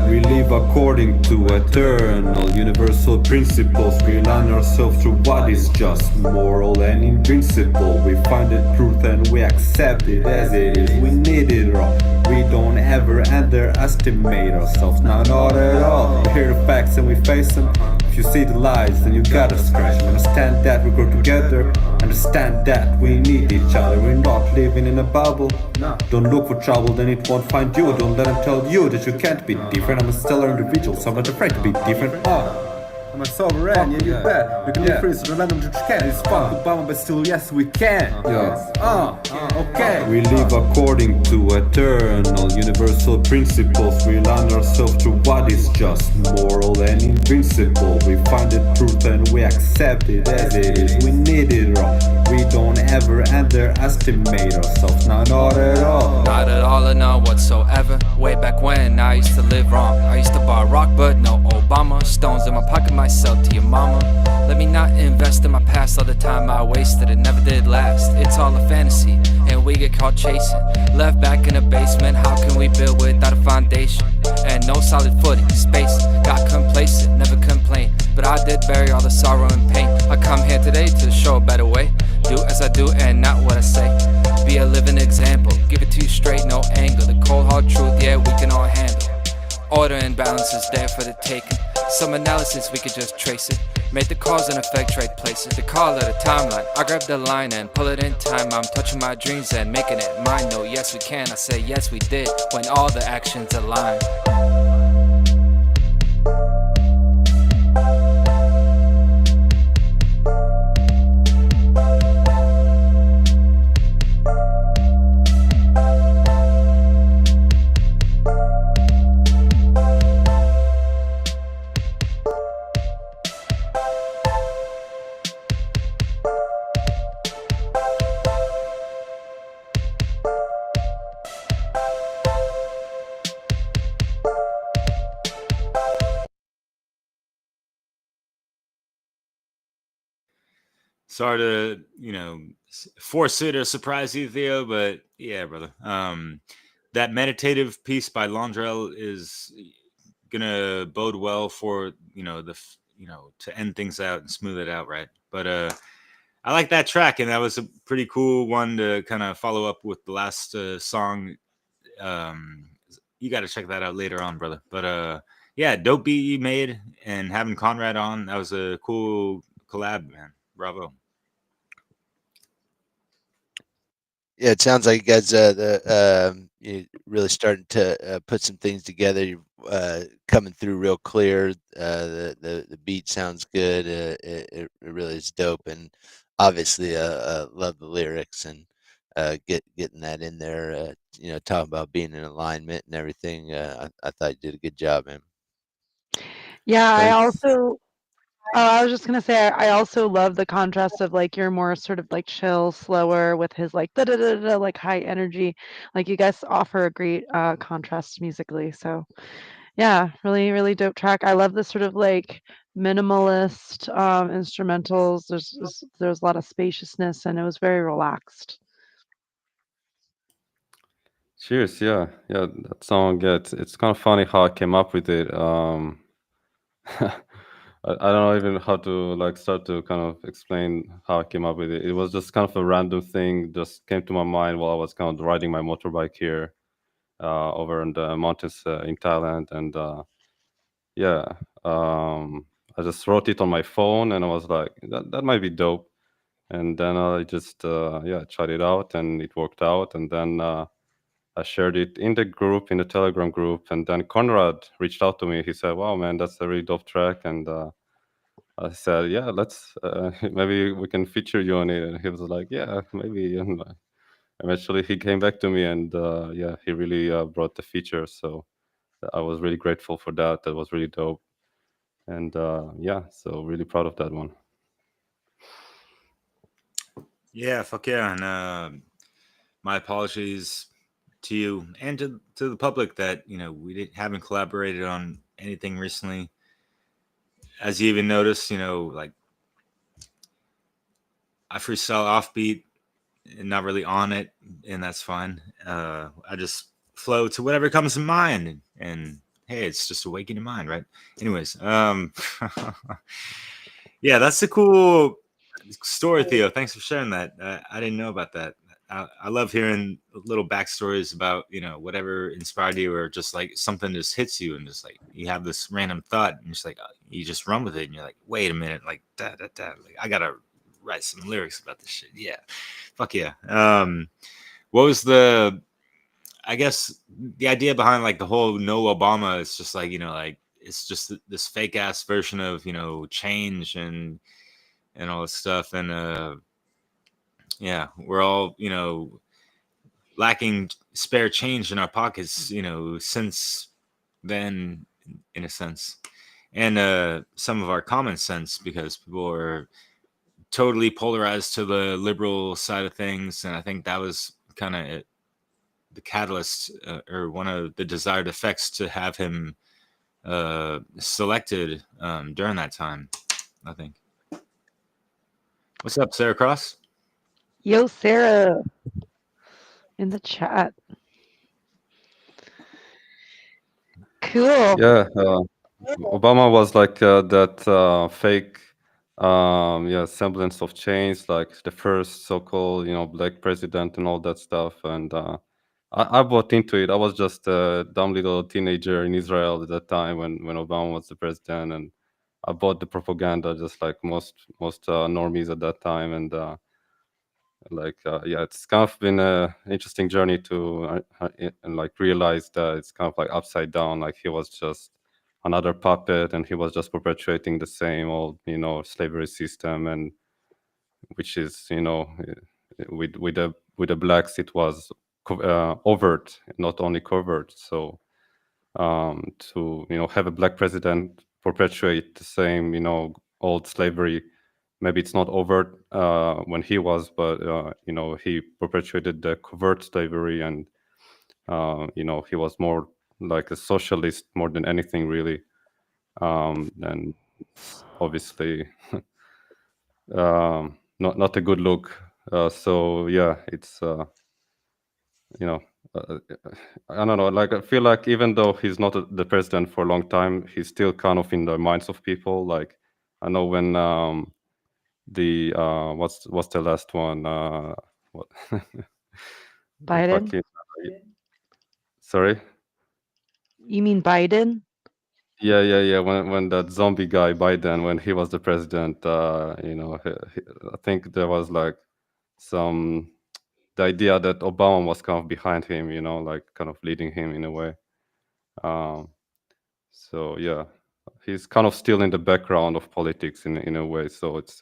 We live according to eternal universal principles. We align ourselves to what is just, moral and invincible. We find the truth and we accept it as it is. We need it all. We don't ever underestimate ourselves. No, not at all. We hear the facts and we face them. If you see the lies, then you gotta scratch them. Understand that we grow together. Understand that we need each other. We're not living in a bubble. Don't look for trouble, then it won't find you. Don't let them tell you that you can't be different. I'm a stellar individual, so I'm not afraid to be different. I'm a sovereign, yeah, you bet. We can be free, so don't let them judge can. It's fuck Obama, but still, yes, we can. Okay. We live according to eternal universal principles. We align ourselves to what is just, moral and invincible. We find the truth and we accept it as it is. We need it all. We don't ever underestimate ourselves. No, not at all. Not at all or none whatsoever. Way back when I used to live wrong. I used to buy rock, but no Obama. Stones in my pocket, myself to your mama. Let me not invest in my past. All the time I wasted, it never did last. It's all a fantasy, and we get caught chasing. Left back in the basement, how can we build without a foundation? And no solid footing, space, got complacent, never complained. But I did bury all the sorrow and pain. I come here today to show a better way. Do as I do and not what I say. Be a living example, give it to you straight, no angle. The cold hard truth, yeah, we can all handle. Order and balance is there for the taking. Some analysis, we could just trace it. Make the cause and effect right places. The call of the timeline, I grab the line and pull it in time. I'm touching my dreams and making it mine. No, yes we can, I say yes we did, when all the actions align. sorry to force it or surprise you, Theo, but yeah, brother. That meditative piece by Londrell is gonna bode well for to end things out and smooth it out, right? But I like that track, and that was a pretty cool one to kind of follow up with the last song. You got to check that out later on, brother. But yeah, dope beat you made, and having Konrad on, that was a cool collab, man. Bravo. Yeah, it sounds like you guys you're really starting to put some things together. You're coming through real clear. The beat sounds good. It really is dope, and obviously, love the lyrics and getting that in there. Talking about being in alignment and everything. I thought you did a good job, man. Yeah, I Thanks. also I was just gonna say I also love the contrast of like you're more sort of like chill, slower with his like da da da da like high energy. Like you guys offer a great contrast musically. So yeah, really, really dope track. I love the sort of like minimalist instrumentals. There's a lot of spaciousness and it was very relaxed. Cheers. Yeah, yeah. That song. Yeah, it's kind of funny how I came up with it. I don't know even how to like start to kind of explain how I came up with it. It was just kind of a random thing, just came to my mind while I was kind of riding my motorbike here over in the mountains in Thailand, and yeah, I just wrote it on my phone, and I was like, that might be dope. And then I just yeah tried it out, and it worked out, and then. I shared it in the group, in the Telegram group, and then Konrad reached out to me. He said, "Wow, man, that's a really dope track." And I said, "Yeah, let's maybe we can feature you on it." And he was like, "Yeah, maybe." And eventually, he came back to me, and yeah, he really brought the feature. So I was really grateful for that. That was really dope, and yeah, so really proud of that one. Yeah, fuck yeah, and my apologies to you and to the public that haven't collaborated on anything recently. As you even noticed, like I freestyle offbeat and not really on it, and that's fine. I just flow to whatever comes to mind, and hey, it's just awakening mind, right? Anyways, yeah, that's a cool story, Theo. Thanks for sharing that. I didn't know about that. I love hearing little backstories about whatever inspired you, or just like something just hits you, and just like you have this random thought, and just like you just run with it, and you're like, wait a minute, like da da da, like I gotta write some lyrics about this shit. Yeah, fuck yeah. What was I guess the idea behind like the whole no Obama is just like like it's just this fake ass version of change and all this stuff, and yeah, we're all lacking spare change in our pockets since then, in a sense, and some of our common sense, because people are totally polarized to the liberal side of things, and I think that was kind of the catalyst, or one of the desired effects to have him selected during that time, I think. What's up, Sarah Cross? Yo, Sarah in the chat. Cool. Yeah, Obama was like that fake, yeah, semblance of change, like the first so-called, black president and all that stuff. And I bought into it. I was just a dumb little teenager in Israel at that time when Obama was the president, and I bought the propaganda just like most normies at that time. And like yeah, it's kind of been a interesting journey to and like realize that it's kind of like upside down. Like he was just another puppet, and he was just perpetuating the same old slavery system, and which is with the blacks it was overt, not only covert. So to have a black president perpetuate the same old slavery, maybe it's not overt when he was, but he perpetuated the covert slavery, and he was more like a socialist more than anything, really. And obviously not a good look. So yeah, it's you know. I don't know. Like I feel like even though he's not the president for a long time, he's still kind of in the minds of people. Like I know when the what's the last one? What the Biden? fucking sorry. You mean Biden? Yeah. When that zombie guy Biden, when he was the president, I think there was like some the idea that Obama was kind of behind him, like kind of leading him in a way. Um, so yeah, he's kind of still in the background of politics in a way. So it's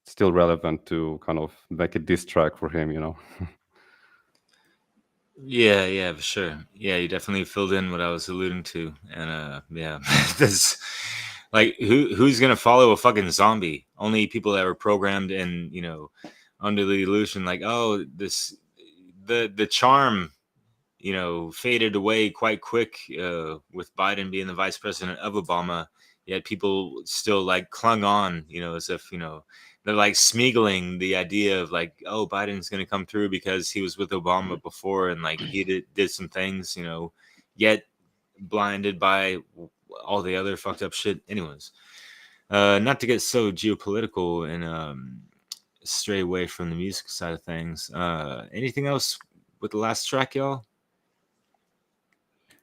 still relevant to kind of make a diss track for him. Yeah, for sure. Yeah, you definitely filled in what I was alluding to, and yeah, this like who's gonna follow a fucking zombie? Only people that were programmed and under the illusion, like, oh, the charm, faded away quite quick with Biden being the vice president of Obama. Yet people still like clung on, as if they're like smeagling the idea of like, oh, Biden's going to come through because he was with Obama before and like he did some things, yet blinded by all the other fucked up shit. Anyways, not to get so geopolitical and stray away from the music side of things. Anything else with the last track, y'all?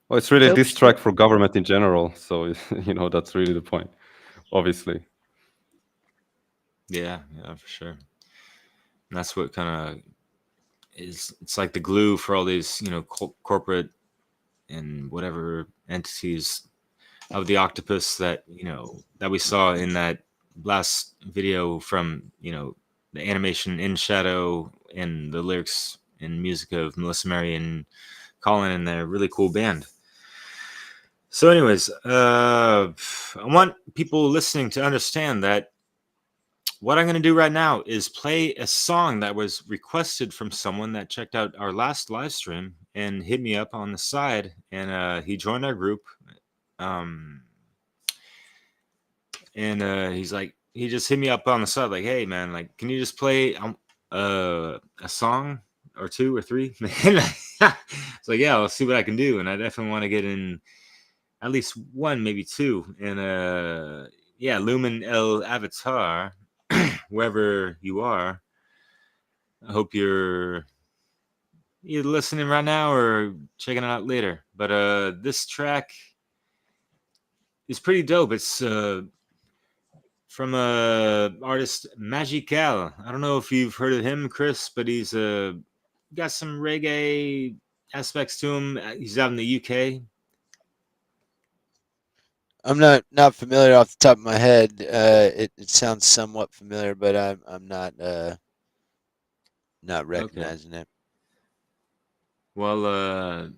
Well, it's really a Nope. diss track for government in general. So that's really the point, obviously. Yeah, for sure. And that's what kind of is. It's like the glue for all these, corporate and whatever entities of the octopus that that we saw in that last video from the animation In Shadow and the lyrics and music of Melissa Mary and Colin and their really cool band. So, anyways, I want people listening to understand that what I'm going to do right now is play a song that was requested from someone that checked out our last live stream and hit me up on the side, and he joined our group. And he's like, he just hit me up on the side, like, hey, man, like, can you just play a song or two or three? It's like, yeah, I'll see what I can do. And I definitely want to get in at least one, maybe two. And yeah, Lumen El Avatar, wherever you are, I hope you're either listening right now or checking it out later. But this track is pretty dope. It's from artist Magical. I don't know if you've heard of him, Chris, but he's got some reggae aspects to him. He's out in the UK. I'm not familiar off the top of my head. It sounds somewhat familiar, but I'm not recognizing it. Well,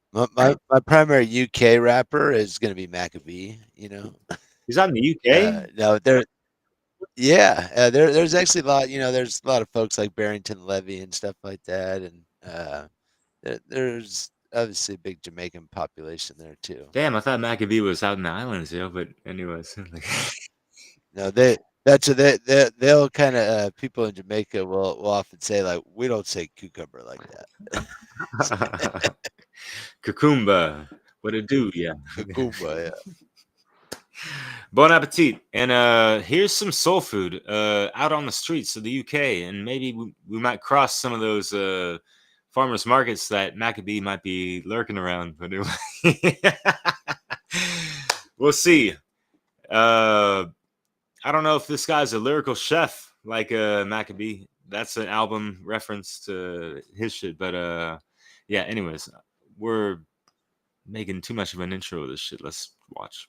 my primary UK rapper is gonna be Maccabee. He's out in the UK. No, there's actually a lot. There's a lot of folks like Barrington Levy and stuff like that, and there's obviously a big Jamaican population there too. Damn, I thought Maccabee was out in the islands, but anyways. No, they'll kind of people in Jamaica will often say like, we don't say cucumber like that. Cucumba, what it do? Yeah, cucumba. Yeah. Bon appetit. And here's some soul food out on the streets of the UK, and maybe we might cross some of those farmers markets that Maccabee might be lurking around. But anyway, we'll see. I don't know if this guy's a lyrical chef like Maccabee. That's an album reference to his shit. But yeah, anyways, we're making too much of an intro of this shit. Let's watch.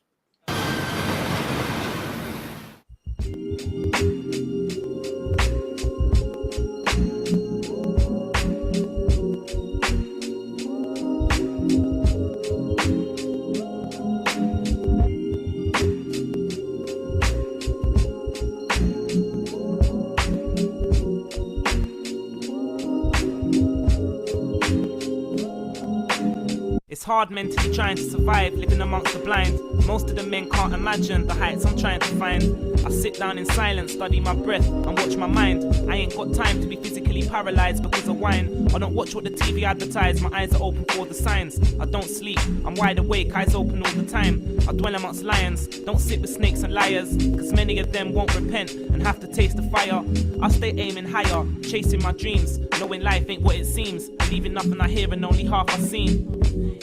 It's hard mentally trying to survive, living amongst the blind. Most of the men can't imagine the heights I'm trying to find. I sit down in silence, study my breath, and watch my mind. I ain't got time to be physically paralyzed because of wine. I don't watch what the TV advertise, my eyes are open for the signs. I don't sleep, I'm wide awake, eyes open all the time. I dwell amongst lions, don't sit with snakes and liars, cause many of them won't repent and have to taste the fire. I stay aiming higher, chasing my dreams, knowing life ain't what it seems, believing nothing I hear and only half I seen.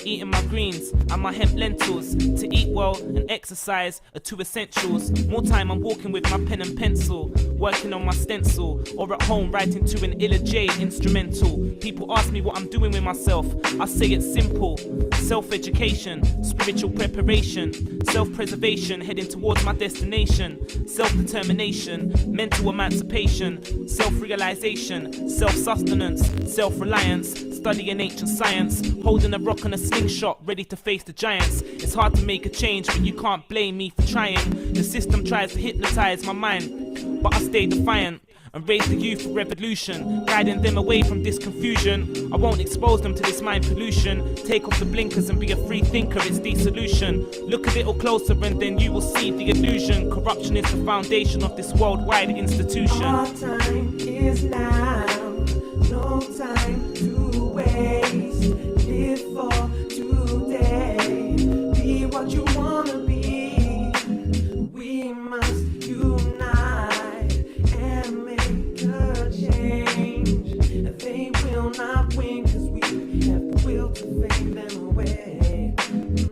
Eating my greens and my hemp lentils. To eat well and exercise are two essentials. More time I'm walking with my pen and pencil, working on my stencil, or at home writing to an Illa J instrumental. People ask me what I'm doing with myself, I say it's simple. Self-education, spiritual preparation, self-preservation, heading towards my destination. Self-determination, mental emancipation, self-realization, self-sustenance, self-reliance, studying ancient science, holding a rock and a slingshot, ready to face the giants. It's hard to make a change, but you can't blame me for trying. The system tries to hypnotize my mind, but I stay defiant and raise the youth for revolution, guiding them away from this confusion. I won't expose them to this mind pollution. Take off the blinkers and be a free thinker, it's the solution. Look a little closer and then you will see the illusion. Corruption is the foundation of this worldwide institution. Our time is now, no time to waste. Live for today, be what you wanna be. We must unite and make a change. They will not win cause we have the will to fade them away.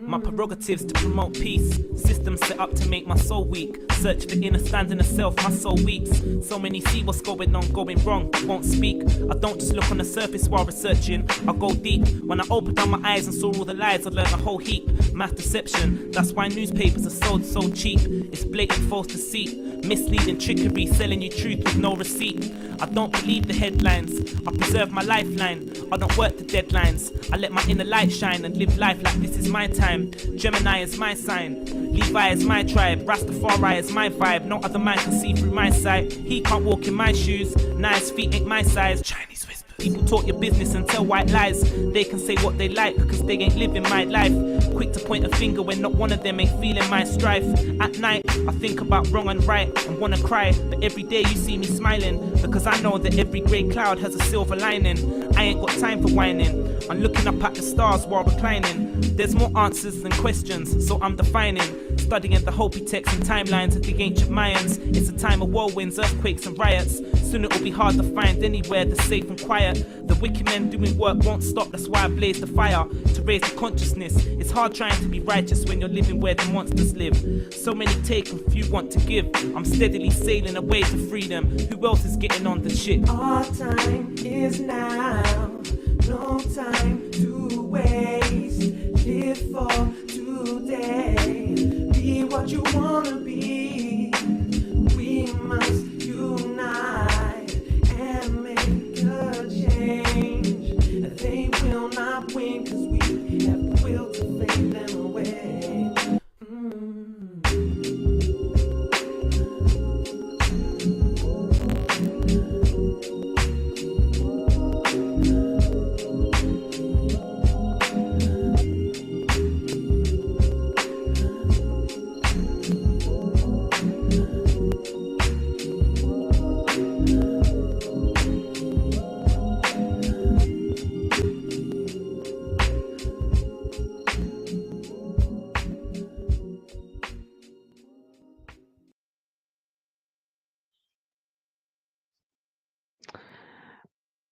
My prerogatives to promote peace, systems set up to make my soul weak. Search for inner standing of self, my soul weeps. So many see what's going on, going wrong, but won't speak. I don't just look on the surface while researching, I go deep. When I opened up my eyes and saw all the lies, I learned a whole heap. Math deception, that's why newspapers are sold so cheap. It's blatant false deceit, misleading trickery, selling you truth with no receipt. I don't believe the headlines, I preserve my lifeline. I don't work the deadlines, I let my inner light shine and live life like this is my time. Gemini is my sign, Levi is my tribe, Rastafari is my vibe. No other man can see through my sight. He can't walk in my shoes, nice feet ain't my size. Chinese whispers. People talk your business and tell white lies. They can say what they like because they ain't living my life. Quick to point a finger when not one of them ain't feeling my strife. At night I think about wrong and right and wanna cry, but every day you see me smiling because I know that every grey cloud has a silver lining. I ain't got time for whining, I'm looking up at the stars while reclining. There's more answers than questions, so I'm defining, studying the Hopi texts and timelines of the ancient Mayans. It's a time of whirlwinds, earthquakes and riots. Soon it will be hard to find anywhere that's safe and quiet. The wicked men doing work won't stop, that's why I blaze the fire to raise the consciousness. It's hard trying to be righteous when you're living where the monsters live. So many take and few want to give. I'm steadily sailing away to freedom. Who else is getting on the ship? Our time is now, no time to waste. Live for today, be what you wanna be. We must unite and make a change. They will not win cause we have the will to fade them away.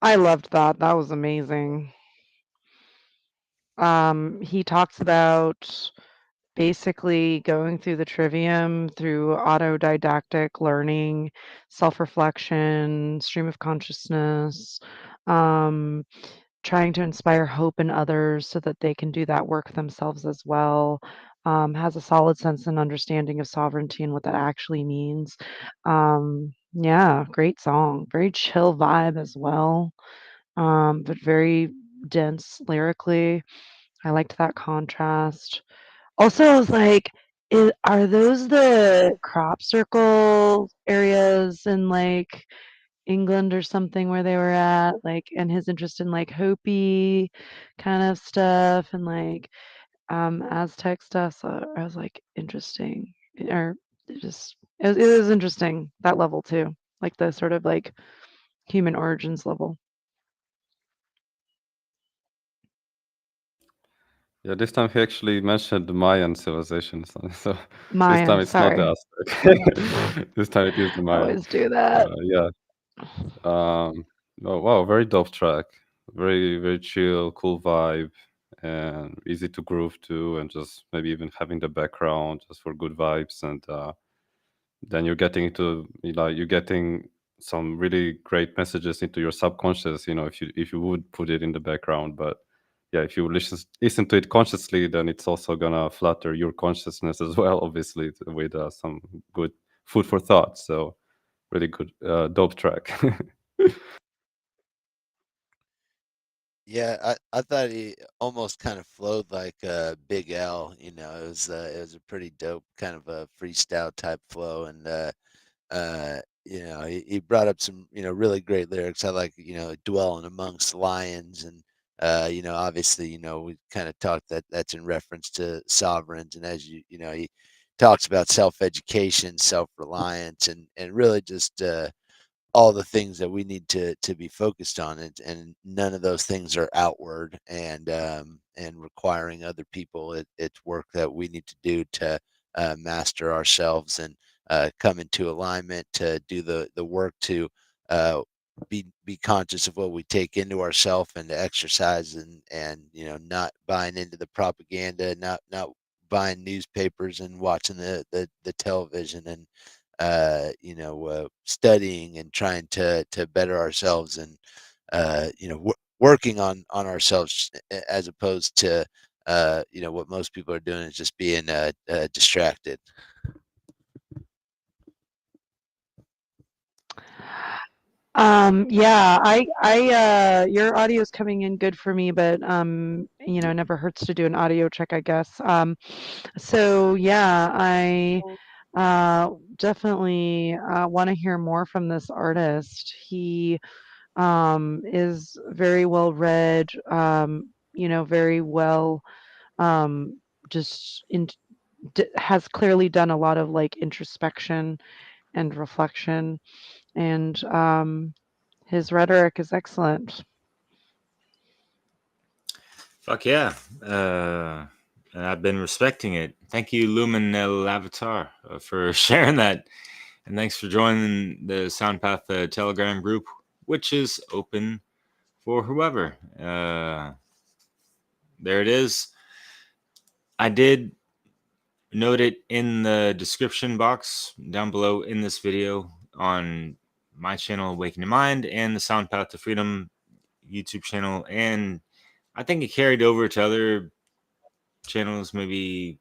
I loved that. That was amazing. He talks about basically going through the trivium through autodidactic learning, self-reflection, stream of consciousness, um, trying to inspire hope in others so that they can do that work themselves as well. Has a solid sense and understanding of sovereignty and what that actually means. Yeah, great song. Very chill vibe as well, but very dense lyrically. I liked that contrast. Also, I was like, are those the crop circle areas in like England or something where they were at, like, and his interest in like Hopi kind of stuff and like Aztec stuff. So I was like, interesting. Or it was interesting that level too, like the sort of like human origins level. Yeah, this time he actually mentioned the Mayan civilization. So this time Mayan, it's not sorry. the Aztec. This time it is the Mayan. Always do that. Yeah. Oh wow, very dope track. Very very chill, cool vibe, and easy to groove to, and just maybe even having the background just for good vibes. And then you're getting into you're getting some really great messages into your subconscious. If you would put it in the background, but yeah, if you listen to it consciously, then it's also gonna flutter your consciousness as well, obviously, with some good food for thought. So really good, dope track. Yeah, I thought he almost kind of flowed like Big L. It was a pretty dope kind of a freestyle type flow, and he brought up some really great lyrics. I like dwelling amongst lions, and obviously we kind of talked that's in reference to sovereigns, and as he talks about self education, self reliance, and really just all the things that we need to be focused on, and none of those things are outward and requiring other people. It's work that we need to do to master ourselves and come into alignment, to do the work to be conscious of what we take into ourselves, and to exercise, and not buying into the propaganda, not buying newspapers and watching the television, and studying and trying to better ourselves, and working on ourselves, as opposed to what most people are doing is just being distracted. Yeah, your audio is coming in good for me, but it never hurts to do an audio check, I guess. So yeah, I definitely want to hear more from this artist. He is very well read, very well just has clearly done a lot of like introspection and reflection, and his rhetoric is excellent. Fuck yeah. And I've been respecting it. Thank you, Lumen El Avatar, for sharing that. And thanks for joining the Soundpath Telegram group, which is open for whoever. There it is. I did note it in the description box down below in this video on my channel, Awaken Your Mind, and the Soundpath to Freedom YouTube channel. And I think it carried over to other channels, maybe,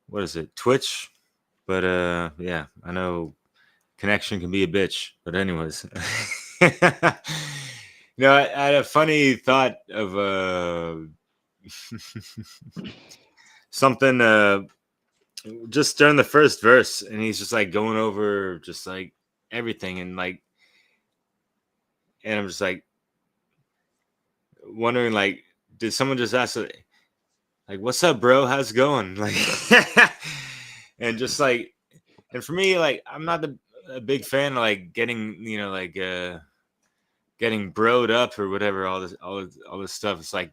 what is it, Twitch? But yeah, I know connection can be a bitch. But anyways, I had a funny thought of something just during the first verse, and he's just like going over just like everything, and I'm just like wondering, like, did someone just ask like, what's up, bro, how's it going, like, and just like, and for me, like, I'm not a big fan of like getting getting broed up or whatever, all this stuff. It's like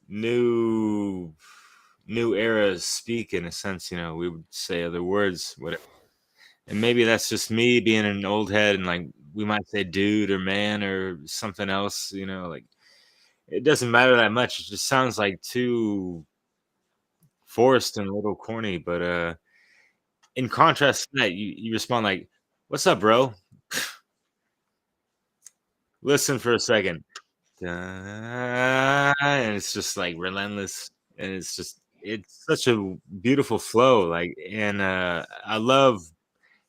new era speak, in a sense. We would say other words, whatever. And maybe that's just me being an old head, and like we might say dude or man or something else, like it doesn't matter that much. It just sounds like too forced and a little corny. But in contrast to that, you respond like, what's up, bro? Listen for a second. And it's just like relentless, and it's such a beautiful flow, like, and I love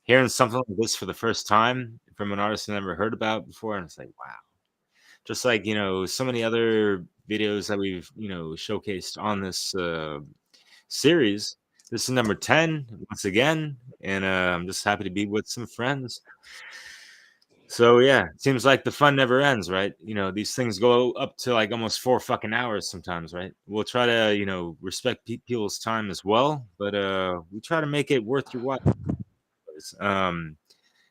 hearing something like this for the first time from an artist I never heard about before, and it's like, wow. Just like, so many other videos that we've showcased on this series. This is number 10 once again, and I'm just happy to be with some friends. So yeah, seems like the fun never ends, right? These things go up to like almost 4 fucking hours sometimes, right? We'll try to, respect people's time as well, but we try to make it worth your while.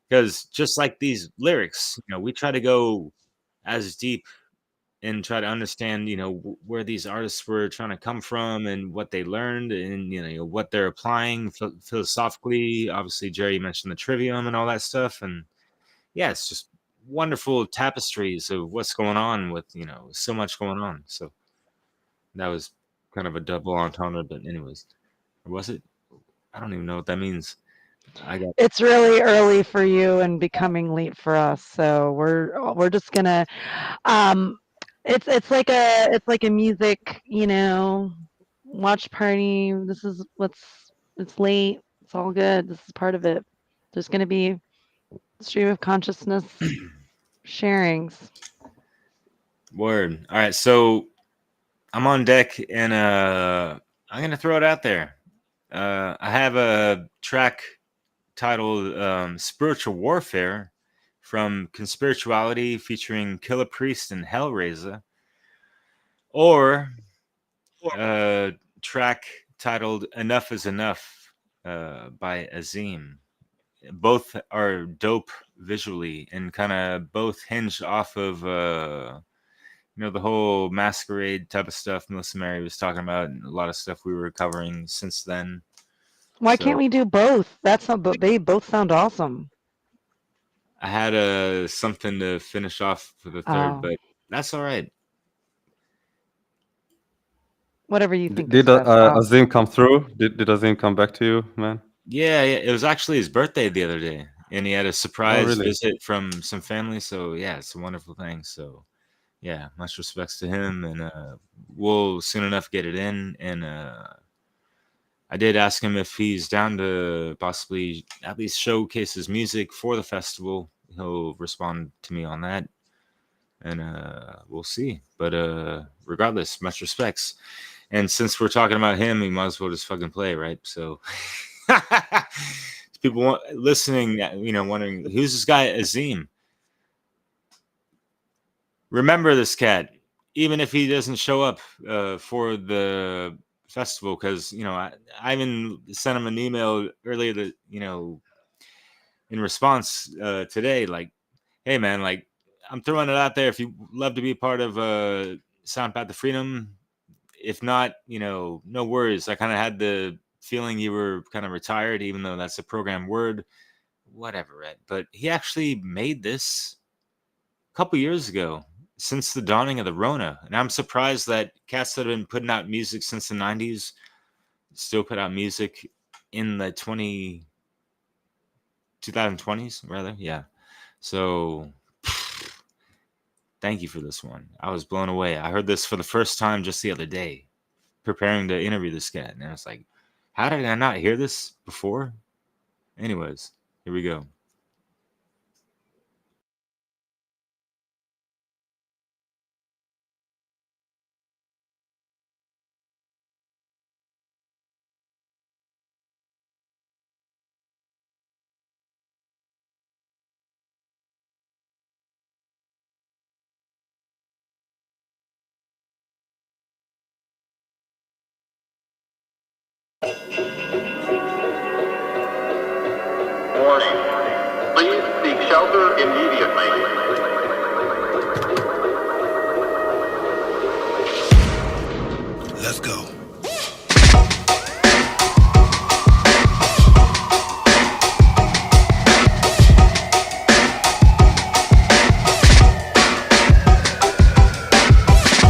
Because just like these lyrics, we try to go as deep and try to understand, where these artists were trying to come from and what they learned and what they're applying philosophically. Obviously, Jerry mentioned the trivium and all that stuff, and yeah, it's just wonderful tapestries of what's going on with so much going on. So that was kind of a double entendre, but anyways, or was it? I don't even know what that means. I got It's really early for you and becoming late for us, so we're just gonna um it's like a music, watch party. This is it's late. It's all good. This is part of it. There's gonna be stream of consciousness sharings. word. All right, so I'm on deck, and I'm gonna throw it out there. I have a track titled "Spiritual Warfare" from Conspirituality, featuring Killer Priest and Hellraiser, or a track titled "Enough Is Enough" by Azim. Both are dope visually and kind of both hinge off of the whole masquerade type of stuff Melissa Mary was talking about, and a lot of stuff we were covering since then. Why So can't we do both? They both sound awesome. I had something to finish off for the third, Oh, but that's all right. whatever you think is Did best. Azim come through? Did Azim come back to you, man? Yeah, it was actually his birthday the other day, and he had a Oh, surprise really? visit from some family. So yeah, it's a wonderful thing. So yeah, much respects to him, and we'll soon enough get it in. And I did ask him if he's down to possibly at least showcase his music for the festival. He'll respond to me on that, and we'll see. But regardless, much respects. And since we're talking about him, we might as well just fucking play, right? So people listening, wondering who's this guy Azim. Remember this cat, even if he doesn't show up for the festival, because I even sent him an email earlier that in response today, like, hey man, like I'm throwing it out there. If you love to be part of Soundpath of Freedom, if not, no worries. I kind of had the feeling you were kind of retired, even though that's a program word, whatever, right? But he actually made this a couple years ago, since the dawning of the Rona. And I'm surprised that cats that have been putting out music since the 90s still put out music in the 2020s, rather. Yeah. So thank you for this one. I was blown away. I heard this for the first time just the other day, preparing to interview this cat. And I was like, how did I not hear this before? Anyways, here we go. Warning. Please seek shelter immediately. Let's go.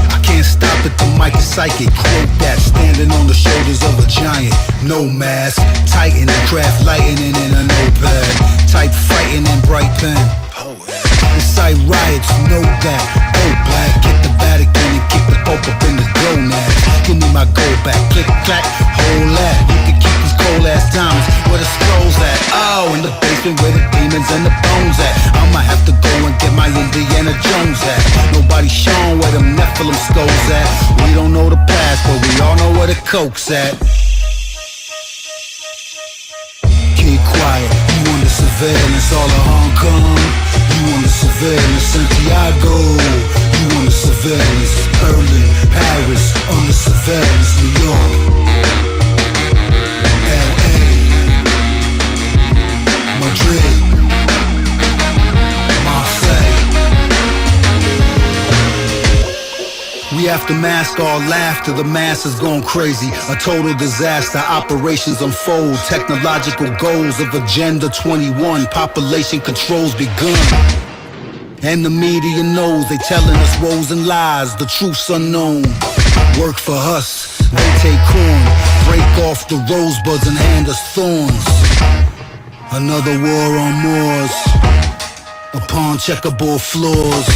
I can't stop it, the mic is psychic. Quote that, standing on the shoulders of a giant. No mask, tighten and craft lightning in a notepad. Type fighting in bright pen. Incite riots, you know that. Go black, get the Vatican and kick the Pope up in the gonads. Give me my gold back, click clack, hold that. You can keep these cold ass diamonds, where the scrolls at? Oh, in the basement where the demons and the bones at. I'ma have to go and get my Indiana Jones at. Nobody shown where them Nephilim skulls at. We don't know the past, but we all know where the coke's at. Keep quiet, you under surveillance all of Hong Kong. You on aftermath, all laughter, the masses gone crazy. A total disaster, operations unfold. Technological goals of Agenda 21, population controls begun. And the media knows they telling us woes and lies, the truth's unknown. Work for us, they take corn, break off the rosebuds and hand us thorns. Another war on Moors, upon checkerboard floors.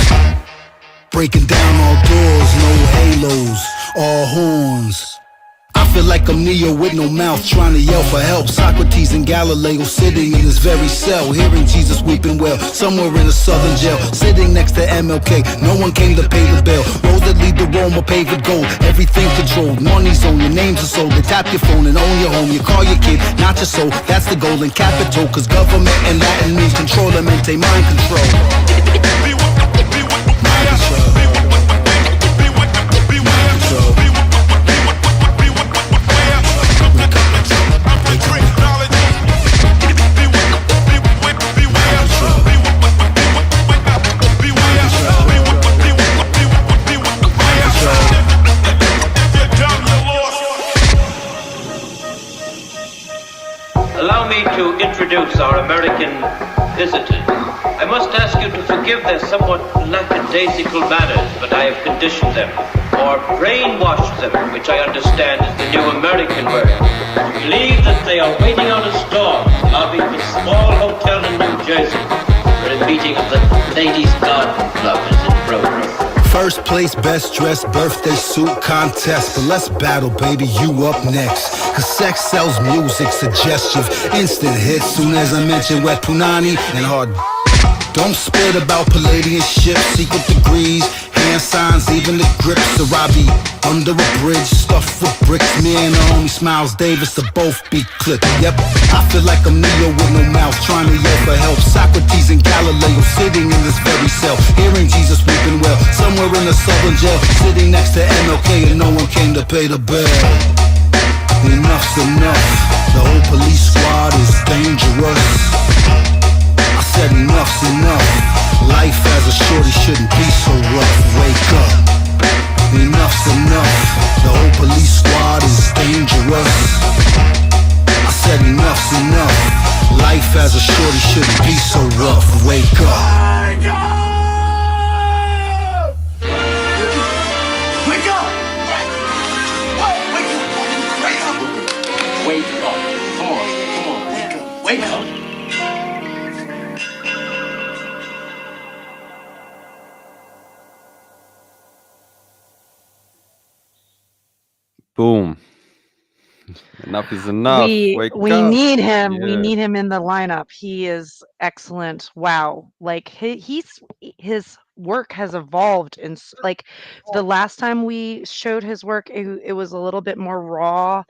Breaking down all doors, no halos, all horns. I feel like I'm Neo with no mouth, trying to yell for help. Socrates and Galileo sitting in this very cell, hearing Jesus weeping well, somewhere in a southern jail, sitting next to MLK. No one came to pay the bill. Roads that lead to Rome are paved with gold. Everything controlled, money's on your names are sold. They tap your phone and own your home. You call your kid, not your soul. That's the goal in capital, cause government and Latin means control and maintain mind control. Allow me to introduce our American visitors. I must ask you to forgive their somewhat lackadaisical manners, but I have conditioned them, or brainwashed them, which I understand is the new American word, to believe that they are waiting out a storm lobby of a small hotel in New Jersey, where a meeting of the Ladies' Garden Club is in progress. First place, best dressed, birthday suit contest. But let's battle, baby, you up next. Cause sex sells music, suggestive, instant hits. Soon as I mention wet punani and hard. Don't spit about Palladian ships, secret degrees, hand signs, even the grips. So I be under a bridge, stuffed with bricks. Me and the homie Smiles Davis to both be clipped. Yep, I feel like I'm Neo with no mouth, trying to yell for help. Socrates and Galileo sitting in this very cell, hearing Jesus weeping well, somewhere in a southern jail, sitting next to MLK and no one came to pay the bill. Enough's enough, the whole police squad is dangerous. I said enough's enough. Life as a shorty shouldn't be so rough. Wake up. Enough's enough. The whole police squad is dangerous. I said enough's enough. Life as a shorty shouldn't be so rough. Wake up. Wake up! Wake up! Come on, wake up! Wake up! Boom. Enough is enough. We Wake we up. need him. We Yeah. need him in the lineup. He is excellent. Wow. Like his work has evolved and like the last time we showed his work it was a little bit more raw.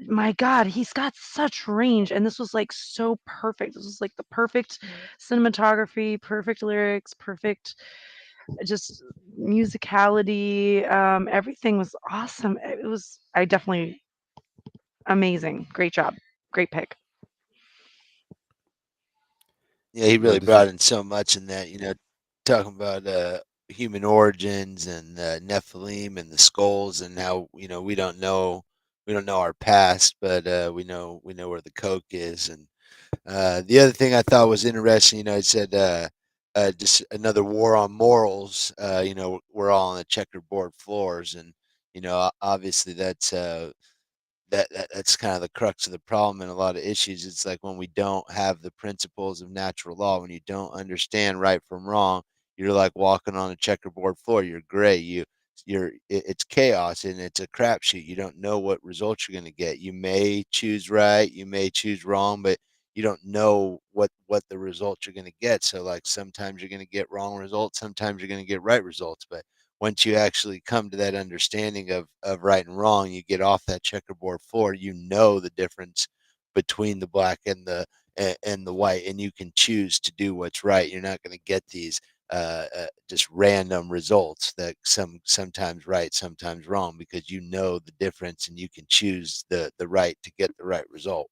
My God, he's got such range and this was like so perfect. This was like the perfect cinematography, perfect lyrics, perfect just musicality. Everything was awesome. It was I definitely amazing. Great job. Great pick. Yeah, he really brought in so much in that, talking about human origins and Nephilim and the skulls and how we don't know our past, but we know where the coke is. And the other thing I thought was interesting, it said just another war on morals. We're all on the checkerboard floors, and obviously that's kind of the crux of the problem in a lot of issues. It's like when we don't have the principles of natural law, when you don't understand right from wrong, you're like walking on a checkerboard floor. You're gray. It's chaos and it's a crapshoot. You don't know what results you're going to get. You may choose right, you may choose wrong, but you don't know what the results you're going to get. So like sometimes you're going to get wrong results, sometimes you're going to get right results, but once you actually come to that understanding of right and wrong, you get off that checkerboard floor, you know the difference between the black and the white, and you can choose to do what's right. You're not going to get these just random results that sometimes right, sometimes wrong, because you know the difference and you can choose the right to get the right result.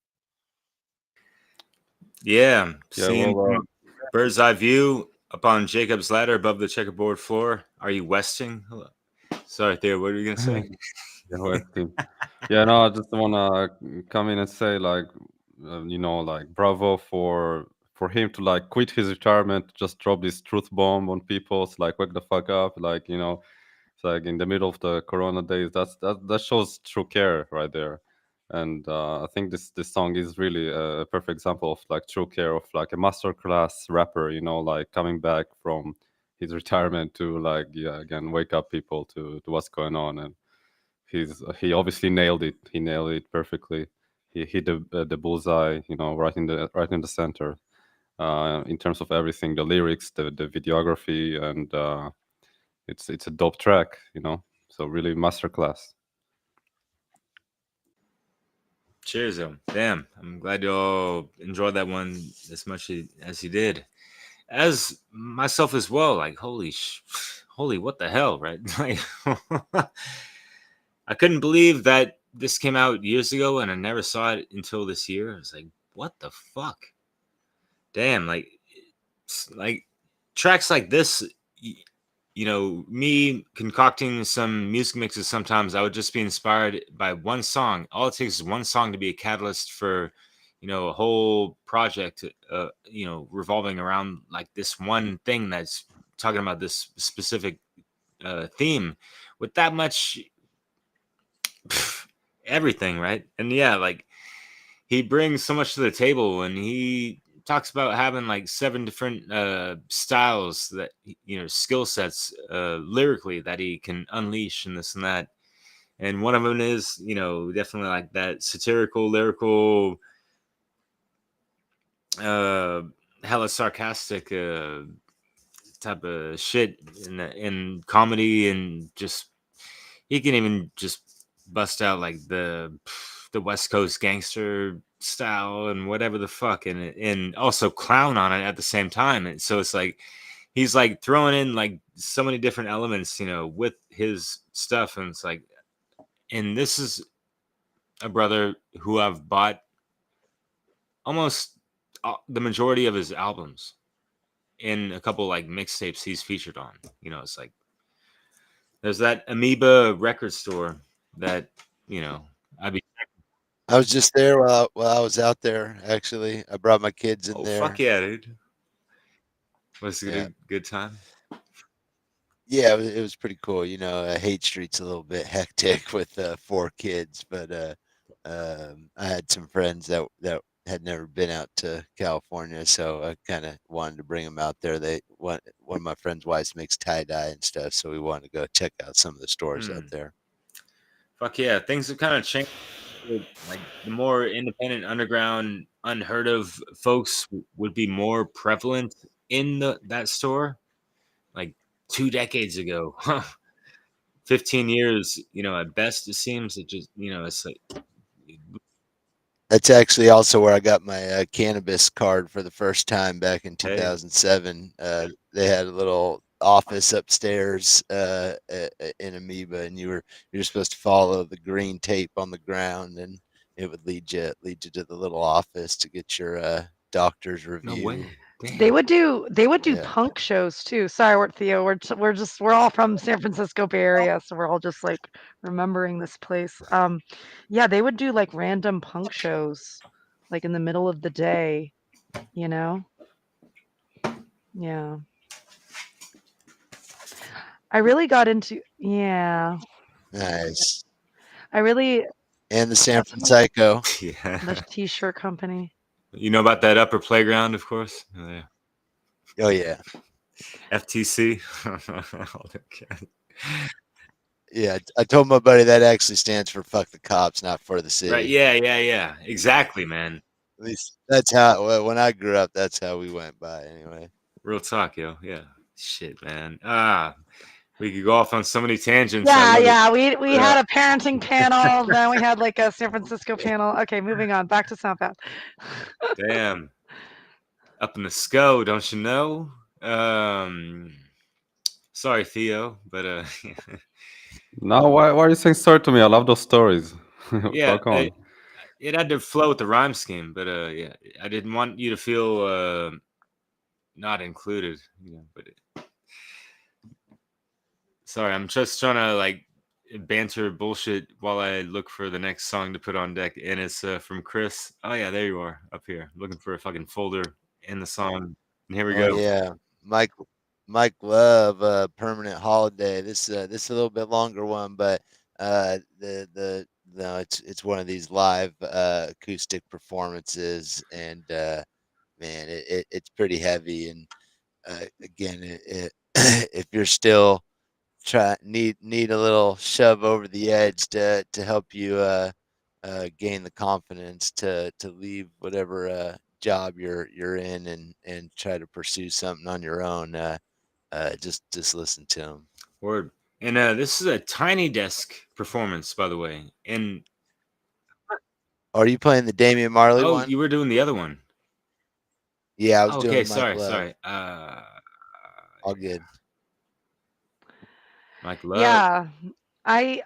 Yeah, Yeah, seeing well, from a bird's eye view up on Jacob's ladder above the checkerboard floor. Are you westing? Sorry, Theo. What were you gonna say? Yeah, West Team. Yeah, no, I just wanna come in and say like, like bravo for him to like quit his retirement, just drop this truth bomb on people. It's like wake the fuck up, like it's like in the middle of the Corona days. That shows true care right there. And I think this song is really a perfect example of like true care of like a masterclass rapper. Like coming back from his retirement to like yeah again wake up people to what's going on. And he obviously nailed it. He nailed it perfectly. He hit the bullseye, right in the center. In terms of everything, the lyrics, the videography, and it's a dope track. So really masterclass. Cheers, though. Damn, I'm glad you all enjoyed that one as much as you did, as myself as well. Like, holy, what the hell, right? Like, I couldn't believe that this came out years ago, and I never saw it until this year. I was like, what the fuck? Damn, like tracks like this. Me concocting some music mixes, sometimes I would just be inspired by one song. All it takes is one song to be a catalyst for, a whole project, revolving around like this one thing that's talking about this specific theme with that much everything, right? And yeah, like he brings so much to the table, and he talks about having like 7 different styles that skill sets lyrically that he can unleash and this and that. And one of them is definitely like that satirical lyrical hella sarcastic type of shit in comedy, and just he can even just bust out like the West Coast gangster style and whatever the fuck, and also clown on it at the same time. And so it's like he's like throwing in like so many different elements, with his stuff. And it's like, and this is a brother who I've bought almost the majority of his albums in a couple like mixtapes he's featured on. It's like there's that Amoeba record store that I'd be. I was just there while I was out there. Actually, I brought my kids in there. Fuck yeah, dude! Was it a good time? Yeah, it was pretty cool. Hate Street's a little bit hectic with 4 kids, but I had some friends that had never been out to California, so I kind of wanted to bring them out there. One of my friends' wives makes tie-dye and stuff, so we wanted to go check out some of the stores out there. Fuck yeah, things have kind of changed. Like the more independent, underground, unheard of folks would be more prevalent in that store. Like 2 decades ago, 15 years, at best, it seems. It just, it's like. That's actually also where I got my cannabis card for the first time back in 2007. They had a little office upstairs in Amoeba, and you're supposed to follow the green tape on the ground, and it would lead you to the little office to get your doctor's review. No way. They would do punk shows too. Sorry, Theo. We're all from San Francisco Bay Area, so we're all just like remembering this place. Yeah, they would do like random punk shows, like in the middle of the day. Yeah. I really got into Nice. And the San Francisco. Yeah. The T-shirt company. You know about that upper playground, of course. Oh yeah. Oh yeah. FTC. Yeah, I told my buddy that actually stands for "fuck the cops," not for the city. Right? Yeah. Exactly, man. At least that's how. When I grew up, that's how we went by. Anyway. Real talk, yo. Yeah. Shit, man. We could go off on so many tangents. Yeah. We had a parenting panel, then we had like a San Francisco panel. Okay, moving on. Back to soundpath. Damn. Up in the SCO, don't you know? Sorry, Theo, but No, why are you saying sorry to me? I love those stories. yeah, Fuck on. it had to flow with the rhyme scheme, but yeah, I didn't want you to feel not included, but Sorry, I'm just trying to like banter bullshit while I look for the next song to put on deck, and it's from Chris. Oh yeah, there you are up here, looking for a fucking folder in the song. And here we Oh go. yeah, Mike Love, Permanent Holiday. This a little bit longer one, but the no, it's one of these live acoustic performances, and man, it's pretty heavy. And again, if you're still need a little shove over the edge to help you gain the confidence to leave whatever job you're in and try to pursue something on your own, just listen to them. Word. And this is a Tiny Desk performance, by the way. And are you playing the Damian Marley one? You were doing the other one. Yeah, I was okay, doing Mike sorry, Love. sorry. All good. Mike Love. Yeah. I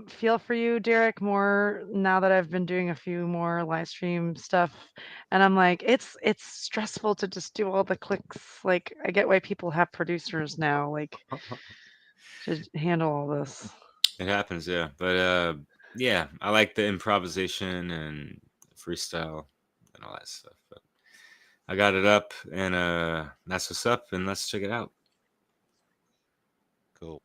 feel for you, Derrick, more now that I've been doing a few more live stream stuff, and I'm like, it's stressful to just do all the clicks. Like, I get why people have producers now, like, to handle all this. It happens, yeah. But yeah, I like the improvisation and freestyle and all that stuff. But I got it up, and that's what's up, and let's check it out. Cool.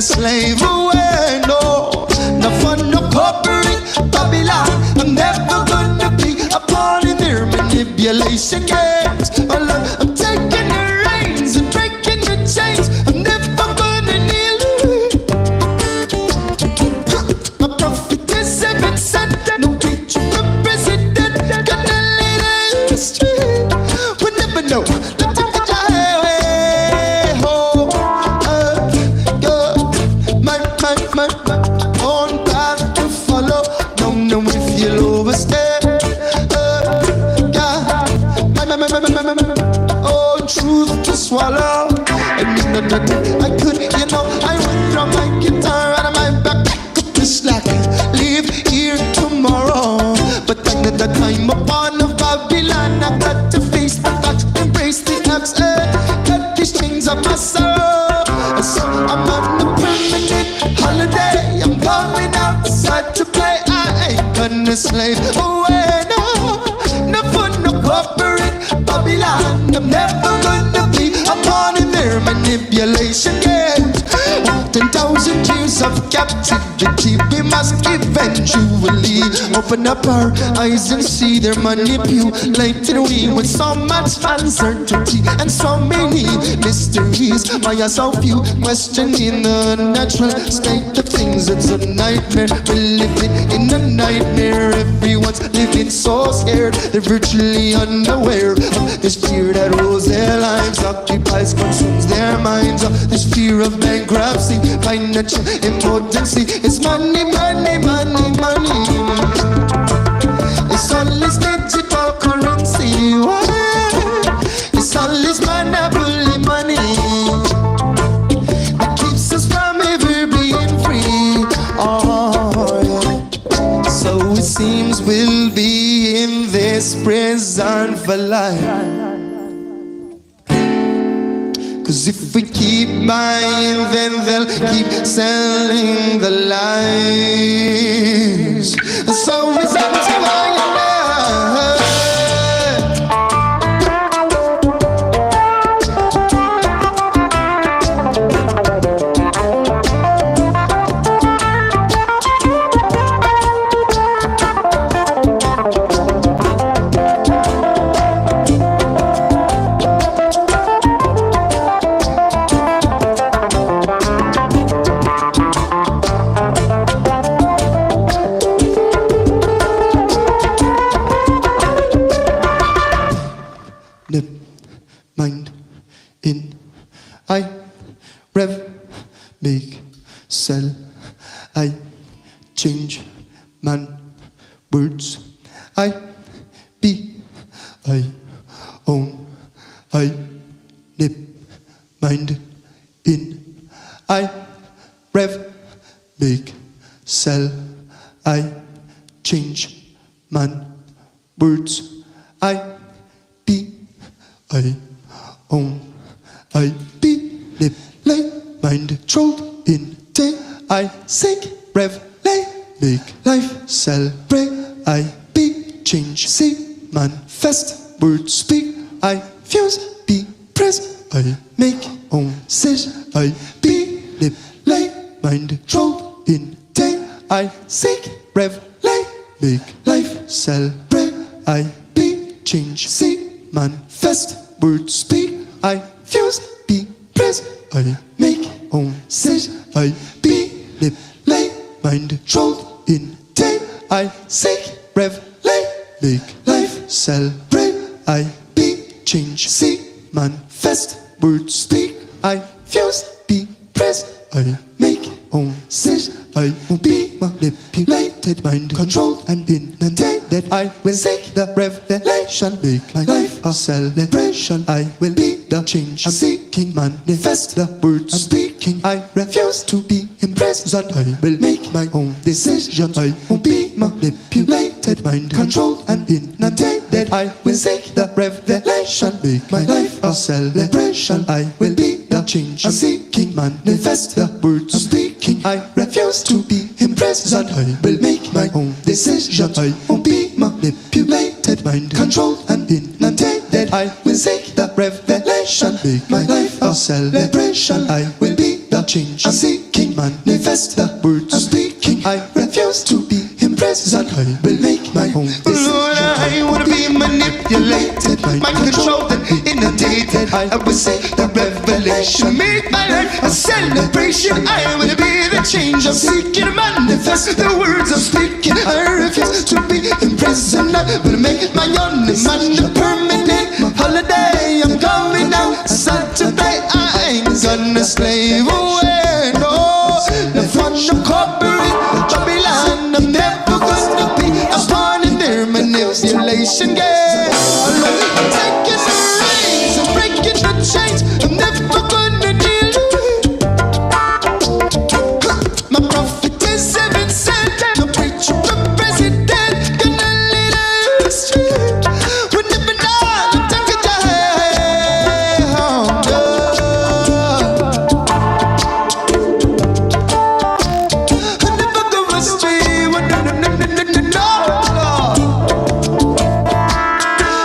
Slave away, no, no fun, no corporate Babylon. I'm never gonna be a part of their manipulation games. I'm taking the reins and breaking the chains. I'm never gonna kneel. My prophet is heaven sent. No preacher, no president, gonna lead the street. We never know. My own path to follow. Don't know if you'll overstay. My own truth to swallow. And I could, I would drop my guitar out of my back, pick up the slack, leave here tomorrow. But at the time upon of Babylon, I got to face the facts, embrace the facts, cut these chains of my sorrow. So I'm on a permanent holiday. I'm going outside to play. I ain't gonna slave away. No fun, no corporate Babylon. I'm never gonna be a part of their manipulation games. 10,000 years of captivity, we must eventually open up our eyes and see their manipulating we with so much uncertainty and so many mysteries. Why are so few questioning the natural state of things? It's a nightmare, we're living in a nightmare. Everyone's living so scared, they're virtually unaware of this fear that rules their lives, occupies, consumes their minds. This fear of bankruptcy, financial impotency. It's money, money, money, money. It's all this digital currency. It's all this monopoly money that keeps us from ever being free. is on for life. Cause if we keep buying, then they'll keep selling the lies. So it's up to my make, sell, I change, man, words, I be, I own, I nip, mind, in, I rev, make, sell, I change, man, words, I be, I own, I be, nip, lay, mind, trolled, in, day, I sink, rev, lay, make, life, celebrate, I be, change, see, manifest, words, speak, I fuse, be, press, I make, own, sit, I be, lip, lay, mind, trolled, in, day, I sink, rev, lay, make, life, celebrate, I be, change, see, manifest, words, speak, I fuse, be, press, I make, own, sit, I be, lip, lay, mind, trolled, in, day, I sink, rev, lay, make, life, celebrate, I be, change, see, manifest, words, speak, I fuse, be, press, I make, own, sit, I will be manipulated, mind, controlled, and inundated, I will seek the revelation, make my life a celebration, I will be the change I'm seeking, manifest the words I'm speaking, I refuse to be imprisoned, I will make my own decisions, I won't be manipulated, mind, controlled, and inundated, I will seek the revelation, make my life a celebration, I will be the change I'm seeking, manifest the words I'm speaking, I refuse to be imprisoned, I will make my own decisions, I won't be manipulated, mind, controlled, and inundated, I will seek the revelation, make my life a celebration, I will be the change I'm seeking, manifest the words I'm speaking, I refuse to be imprisoned, I will make my own decisions. Lord, I wanna be manipulated, mind controlled and inundated, I will seek the revelation, make my life a celebration, I will be the change I'm seeking, manifest the words I'm speaking, I refuse to be imprisoned, I will make my own demand a permanent holiday, I'm going out Saturday, I ain't gonna slave away, no, the fun of corporate Babylon, I'm never gonna be a pawn in their manipulation game, I'm taking the reins, I'm breaking the chains, I'm never gonna deal with my prophet is heaven sent, no preacher or president, gonna lead us straight, we'll never know the time to die, I'll never go astray, no.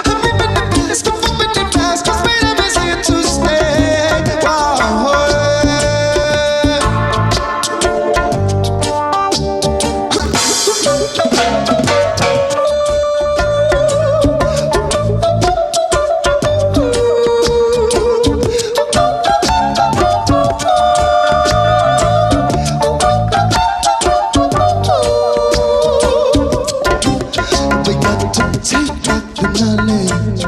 I'm living the best, don't forget the past, 'cause freedom is here to stay, wow. We got to take back the knowledge,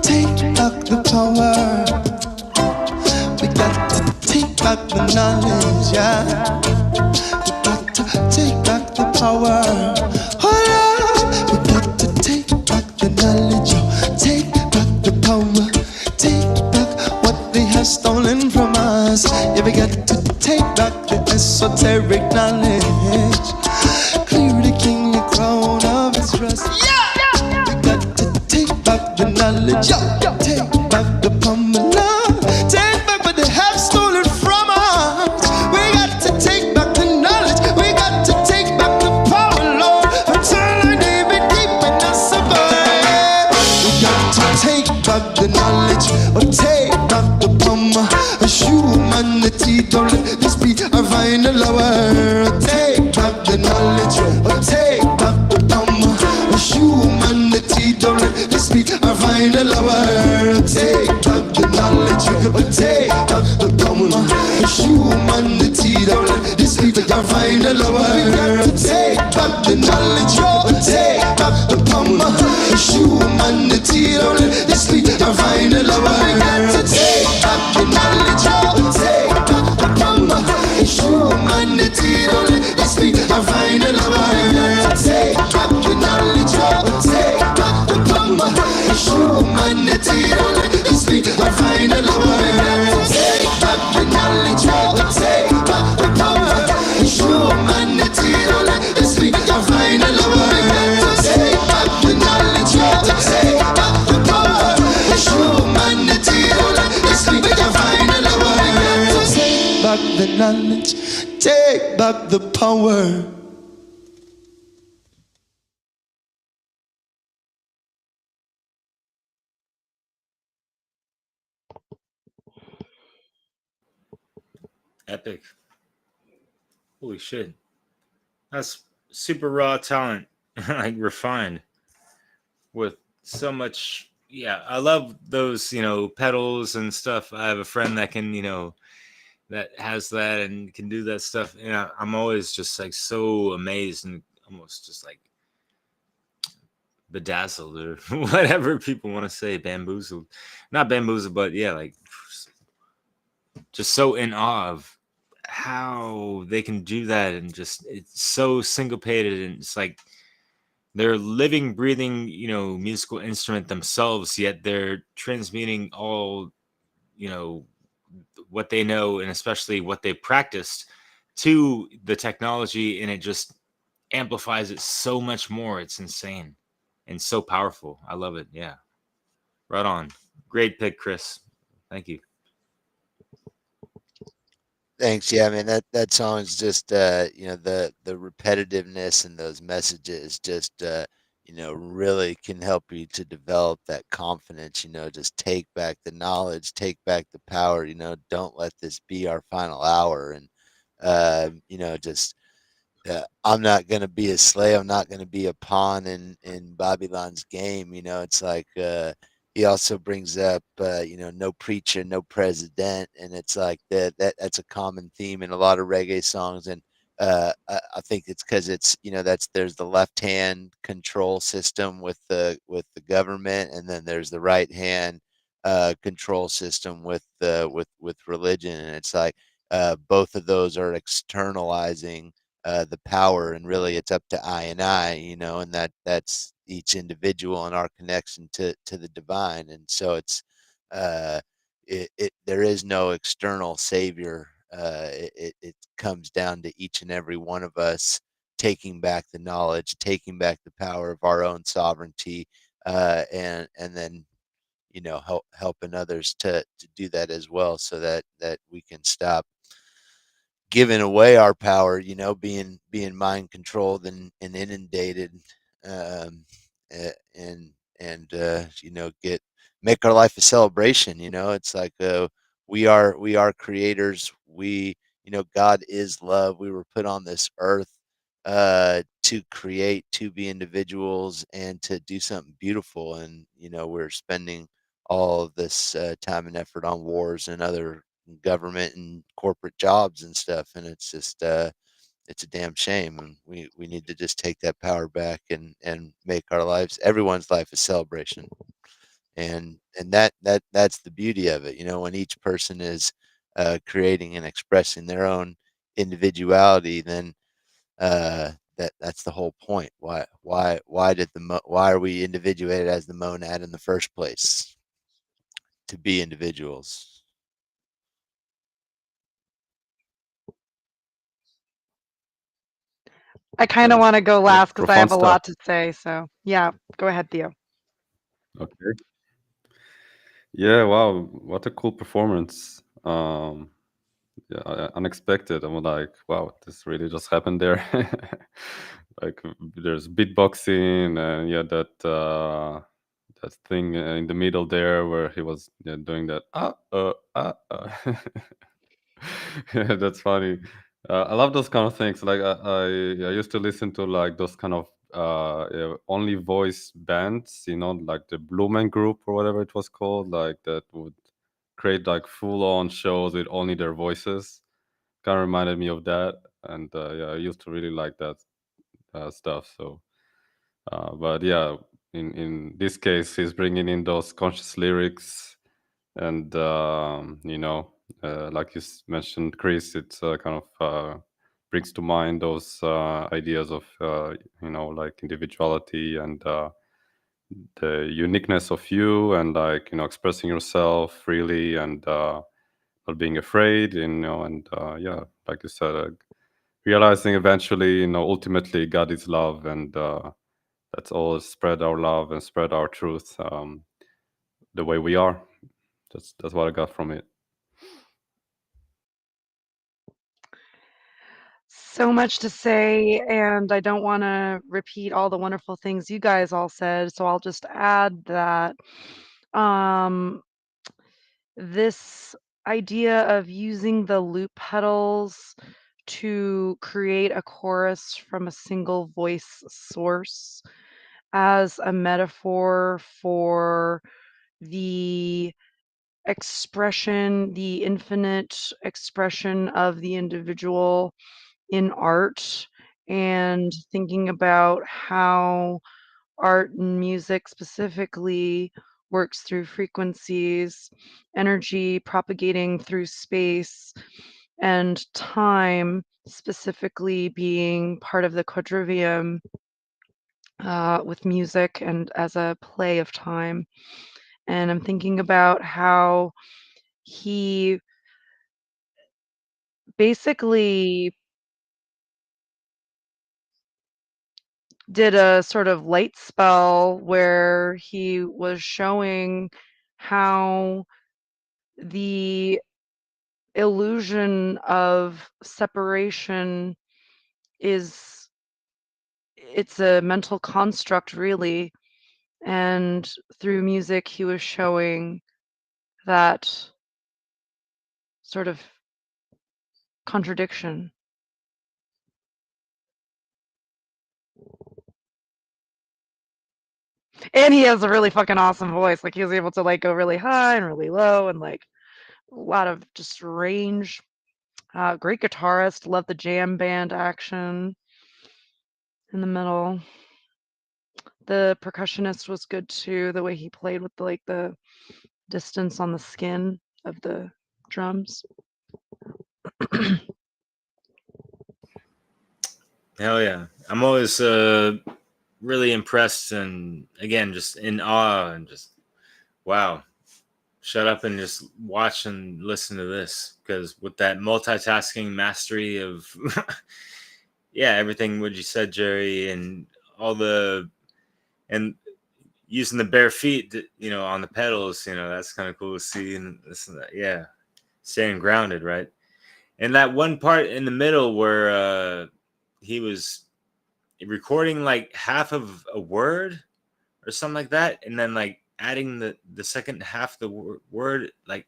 take back the power. We got to take back the knowledge, yeah. We got to take back the power. Hold on, we got to take back the knowledge, yo. Take back the power, take back what they have stolen from us. Yeah, we got to take back the esoteric knowledge. Clear the kingly crown of its trust. Yeah! the bomber. Humanity, don't let this be our final hour. Take back the knowledge, take back the bomber. Humanity, don't let this be our final hour. Take back the knowledge, take back the bomber. Humanity, don't let this be our final hour. Take back the knowledge, take back the bomber. Humanity, don't let this be our final hour. Take back the knowledge, take back the bomber. Humanity, don't let this be our final hour. Take back the knowledge, take back the bomber. Humanity, don't let this be our final hour. Take back the knowledge, take back the bomber. Humanity, don't let this be our final hour. Take back the knowledge, take back the bomber. Humanity, don't let this be our final hour. Take back the knowledge, take back the power. Epic. Holy shit. That's super raw talent, like refined with so much. Yeah, I love those, pedals and stuff. I have a friend that can, that has that and can do that stuff. I'm always just like so amazed and almost just like bedazzled or whatever people want to say, bamboozled. Not bamboozled, but yeah, like just so in awe of how they can do that, and just it's so syncopated, and it's like they're living, breathing, musical instrument themselves, yet they're transmuting all, what they know and especially what they practiced to the technology, and it just amplifies it so much more. It's insane and so powerful. I love it. Yeah. Right on. Great pick, Chris. Thank you. Thanks. Yeah, I mean that song is just the repetitiveness and those messages just really can help you to develop that confidence. Just take back the knowledge, take back the power. Don't let this be our final hour. And just I'm not gonna be a slave. I'm not gonna be a pawn in Babylon's game. It's like he also brings up no preacher, no president, and it's like that's a common theme in a lot of reggae songs. And I think it's because it's there's the left hand control system with the government, and then there's the right hand control system with religion, and it's like both of those are externalizing the power, and really it's up to I, and that's each individual and our connection to the divine. And so it's there is no external savior. It comes down to each and every one of us taking back the knowledge, taking back the power of our own sovereignty, and then helping others to do that as well, so that we can stop giving away our power, being mind controlled and inundated, and make our life a celebration. It's like we are creators. God is love. We were put on this earth to create, to be individuals, and to do something beautiful. And we're spending all of this time and effort on wars and other government and corporate jobs and stuff, and it's just it's a damn shame. And we need to just take that power back and make our lives, everyone's life, a celebration. And that's the beauty of it, when each person is creating and expressing their own individuality, then that's the whole point. Why are we individuated as the monad in the first place? To be individuals. I kind of want to go last because I have a Profound lot stuff. to say. So yeah, go ahead, Theo. Okay. Yeah, wow, what a cool performance. Yeah, unexpected. I'm like, wow, this really just happened there. Like there's beatboxing, and yeah, that that thing in the middle there where he was doing that. Yeah, that's funny. I love those kind of things. Like I used to listen to like those kind of only voice bands, like the Blue Man Group or whatever it was called, like that would create like full on shows with only their voices. Kind of reminded me of that, and yeah, I used to really like that stuff. So, but yeah, in this case, he's bringing in those conscious lyrics, and like you mentioned, Chris, it's kind of brings to mind those ideas of like individuality and the uniqueness of you, and like expressing yourself freely and not being afraid, and yeah, like you said, realizing eventually, ultimately God is love, and let's all spread our love and spread our truth the way we are. That's what I got from it. So much to say, and I don't want to repeat all the wonderful things you guys all said, so I'll just add that um, this idea of using the loop pedals to create a chorus from a single voice source as a metaphor for the expression, the infinite expression of the individual in art, and thinking about how art and music specifically works through frequencies, energy propagating through space, and time specifically being part of the quadrivium with music and as a play of time. And I'm thinking about how he basically did a sort of light spell where he was showing how the illusion of separation is it's a mental construct really, and through music he was showing that sort of contradiction. And he has a really fucking awesome voice. Like he was able to like go really high and really low and like a lot of just range. Great guitarist. Love the jam band action in the middle. The percussionist was good too. The way he played with the distance on the skin of the drums. Hell yeah. I'm always really impressed and again just in awe and just wow. Shut up and just watch and listen to this, because with that multitasking mastery of yeah, everything what you said, Jerry, and all the and using the bare feet, on the pedals, that's kind of cool to see, and this and that. Yeah, staying grounded, right? And that one part in the middle where he was recording like half of a word or something like that, and then like adding the second half of the word, like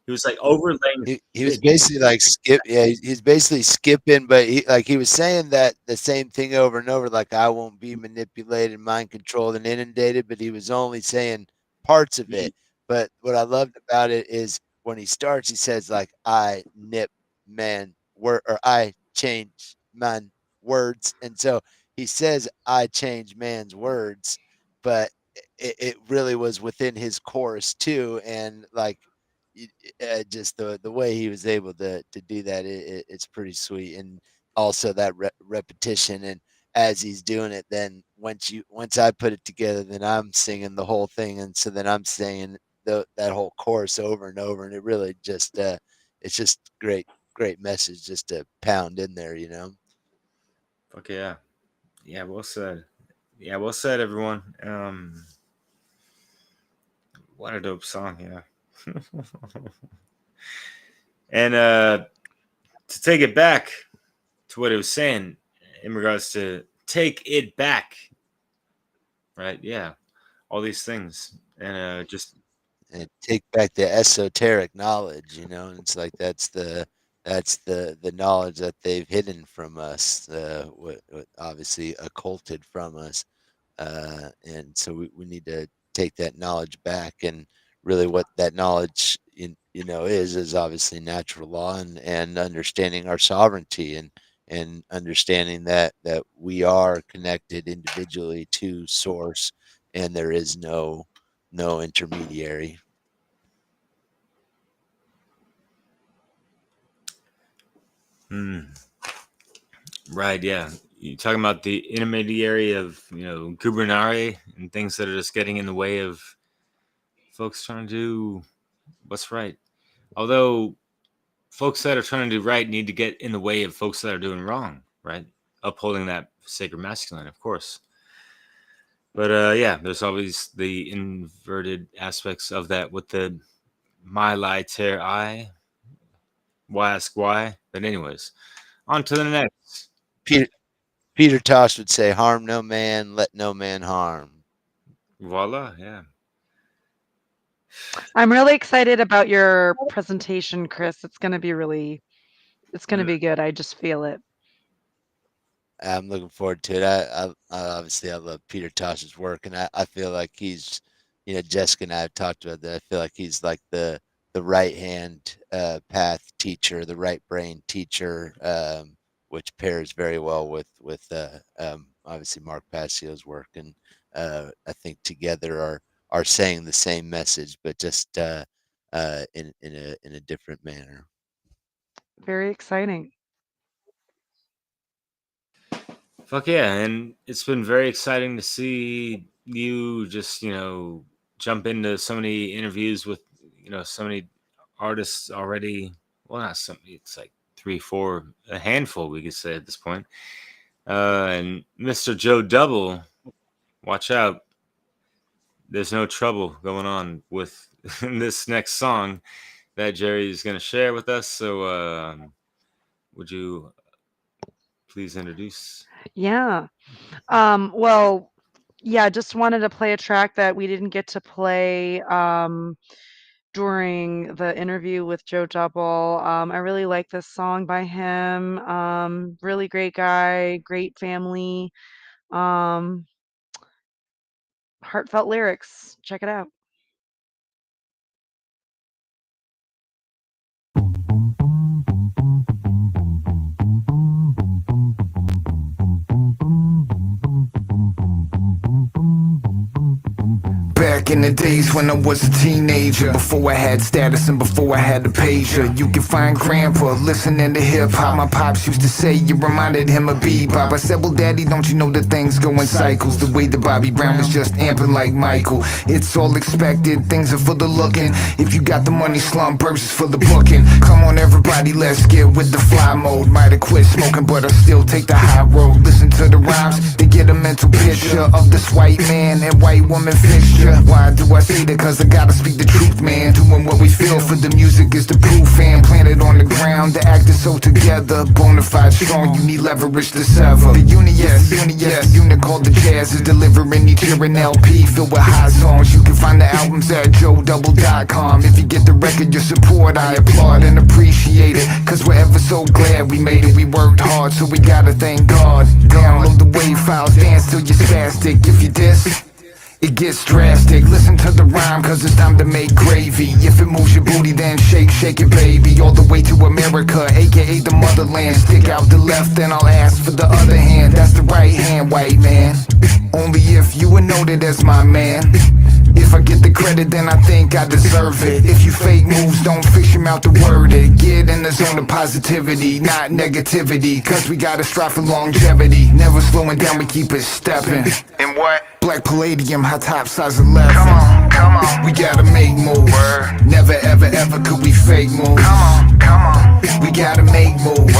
he was like overlaying. He was basically like he's basically skipping, but he was saying that the same thing over and over, like I won't be manipulated, mind controlled, and inundated, but he was only saying parts of it. But what I loved about it is when he starts, he says like I nip man word, or I change man words, and so he says I change man's words, but it really was within his chorus too, and like just the way he was able to do that, it's pretty sweet. And also that repetition, and as he's doing it, then once I put it together, then I'm singing the whole thing, and so then I'm saying that whole chorus over and over, and it really just it's just great message just to pound in there, Fuck yeah. Yeah, well said. Yeah, well said, everyone. What a dope song, yeah. And to take it back to what it was saying in regards to take it back, right? Yeah. all these things, and just and take back the esoteric knowledge, you know. And it's like that's the knowledge that they've hidden from us, what obviously occulted from us, and so we need to take that knowledge back. And really, what that knowledge is obviously natural law and understanding our sovereignty and understanding that we are connected individually to source, and there is no intermediary. Right, yeah. You talking about the intermediary of gubernare and things that are just getting in the way of folks trying to do what's right. Although folks that are trying to do right need to get in the way of folks that are doing wrong, right? Upholding that sacred masculine, of course. But yeah, there's always the inverted aspects of that with the my lie tear I. Why ask why? But anyways, on to the next. Peter Tosh would say, "Harm no man, let no man harm." Voila, yeah. I'm really excited about your presentation, Chris. It's going to be be good. I just feel it. I'm looking forward to it. I obviously I love Peter Tosh's work, and I feel like he's, Jessica and I have talked about that. I feel like he's like the right hand path teacher, the right brain teacher, which pairs very well with obviously Mark Passio's work, and I think together are saying the same message, but just in a different manner. Very exciting. Fuck yeah, and it's been very exciting to see you just, jump into so many interviews with, so many artists already. Well, not so many, it's like 3, 4, a handful, we could say at this point. And Mr. Joe Double, watch out. There's no trouble going on with this next song that Jerry is going to share with us. So would you please introduce? Yeah. Well, yeah, just wanted to play a track that we didn't get to play during the interview with Joe Double. I really like this song by him. Really great guy, great family. Heartfelt lyrics. Check it out. Back in the days when I was a teenager, before I had status and before I had a pager, you can find grandpa listening to hip-hop. My pops used to say you reminded him of bebop. I said, well daddy, don't you know that things go in cycles? The way that Bobby Brown was just amping like Michael. It's all expected, things are for the looking. If you got the money, slum purses for the booking. Come on everybody, let's get with the fly mode. Might have quit smoking, but I still take the high road. Listen to the rhymes, they get a mental picture of this white man and white woman fixture. Why do I say that? Cause I gotta speak the truth, man. Doing what we feel for the music is the proof, and planted on the ground, the act is so together. Bonafide strong, you need leverage to sever. The the unit called the Jazz is delivering each year an LP filled with hot songs. You can find the albums at joedouble.com. If you get the record, your support, I applaud and appreciate it. Cause we're ever so glad we made it. We worked hard, so we gotta thank God. Download the wave files, dance till you're spastic. If you diss, it gets drastic. Listen to the rhyme, cause it's time to make gravy. If it moves your booty, then shake, shake it, baby. All the way to America, aka the motherland. Stick out the left, then I'll ask for the other hand. That's the right hand, white man. Only if you were noted as my man. If I get the credit, then I think I deserve it. If you fake moves, don't fish your mouth to word it. Get in the zone of positivity, not negativity. Cause we gotta strive for longevity. Never slowing down, we keep it stepping. And what? Black Palladium, high top size 11. Come on, we gotta make moves. Never ever ever could we fake moves. Come on, we gotta make moves.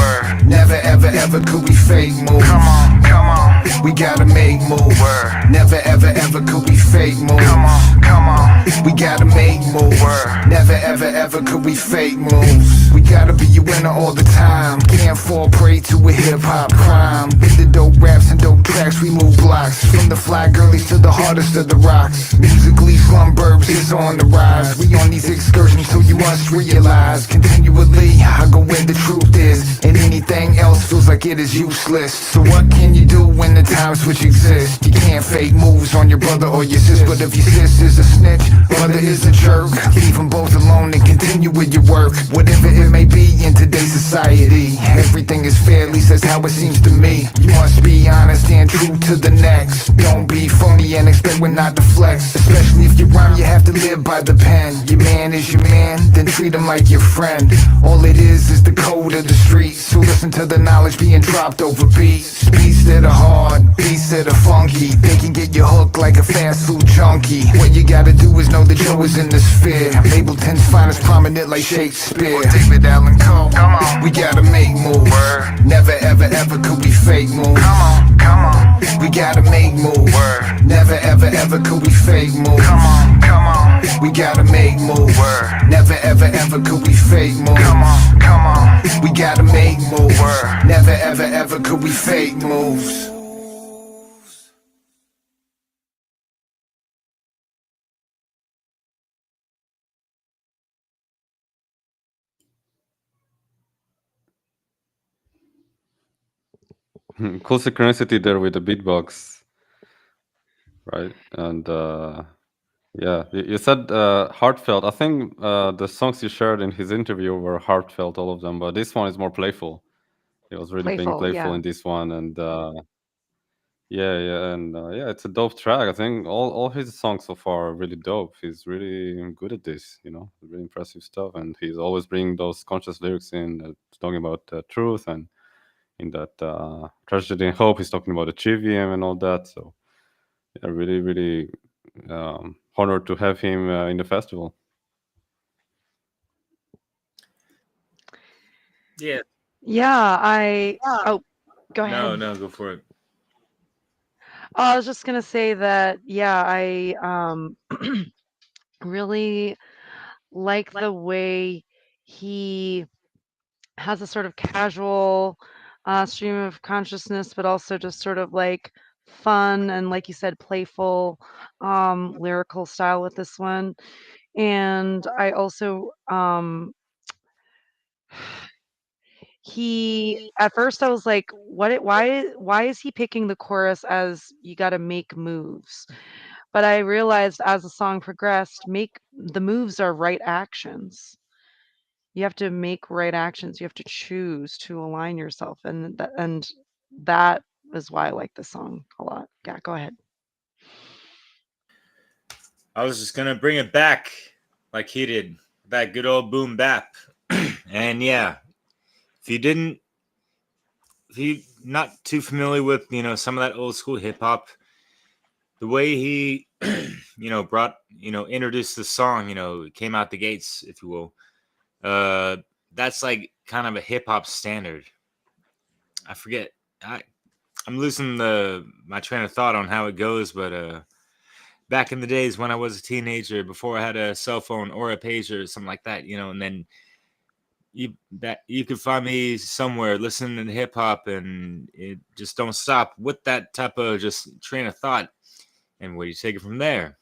Never ever ever could we fake moves. Come on, we gotta make moves. Never ever ever could we fake moves. Come on, we gotta make moves. moves. Never ever ever could we fake moves. We gotta be a winner all the time. Can't fall prey to a hip hop crime. In the dope raps and dope tracks, we move blocks. From the fly girlies to the hardest of the rocks. Musically, slumburbs is on the rise. We on these excursions, so you must realize. Continually, I go where the truth is, and anything else feels like it is useless. So what can you do when the times which exist? You can't fake moves on your brother or your sis, but if your sis is a snitch, brother is a jerk, leave them both alone and continue with your work. Whatever it may be in today's society, everything is fair, at least that's how it seems to me. You must be honest and true to the next. Don't be phony and expect we're not to flex. Especially if you rhyme, you have to live by the pen. Your man is your man, then treat him like your friend. All it is the code of the streets. So listen to the knowledge being dropped over beats. Beats that are hard, beats that are funky. They can get you hooked like a fast food junkie. What you gotta do is know that Joe is in the sphere. Mableton's finest prominent like Shakespeare. David Allen Coe, come on. We gotta make moves. Never ever ever could we fake moves. Come on, come on. We gotta make moves. Never ever ever could we fake moves. Come on, come on. We gotta make moves. Never ever ever could we fake moves. Come on, come on. We gotta make moves. Never ever ever could we fake moves. Cool synchronicity there with the beatbox, right? And yeah, you said heartfelt. I think the songs you shared in his interview were heartfelt, all of them, but this one is more playful. He was really being Playful, playful yeah. in this one, and yeah, it's a dope track. I think all his songs so far are really dope. He's really good at this, really impressive stuff, and he's always bringing those conscious lyrics in, talking about truth, and in that tragedy and hope, he's talking about the trivium and all that. So yeah, really, really honored to have him in the festival. Yeah. Yeah, oh, go ahead. No, go for it. I was just gonna say that, yeah, I really like the way he has a sort of casual stream of consciousness, but also just sort of like fun and, like you said, playful lyrical style with this one. And I also he at first I was like, why is he picking the chorus as you got to make moves? But I realized as the song progressed, make the moves are right actions. You have to make right actions. You have to choose to align yourself, and that is why I like this song a lot. Yeah, go ahead. I was just gonna bring it back like he did, that good old boom bap. And yeah, if you're not too familiar with some of that old school hip hop, the way he introduced the song, came out the gates, if you will, that's like kind of a hip hop standard. I forget, I'm losing my train of thought on how it goes, but back in the days when I was a teenager, before I had a cell phone or a pager or something like that, and then you could find me somewhere listening to hip hop, and it just don't stop with that type of just train of thought. And where do you take it from there?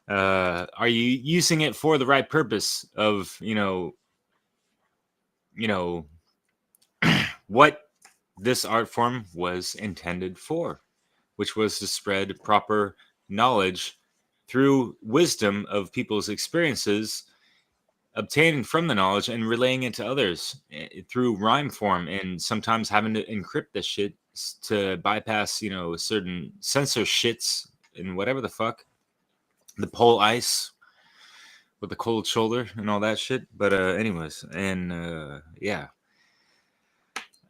Are you using it for the right purpose of what this art form was intended for, which was to spread proper knowledge through wisdom of people's experiences, obtaining from the knowledge and relaying it to others through rhyme form, and sometimes having to encrypt this shit to bypass certain censorshits and whatever the fuck, the pole ice with the cold shoulder and all that shit. But anyways, and yeah,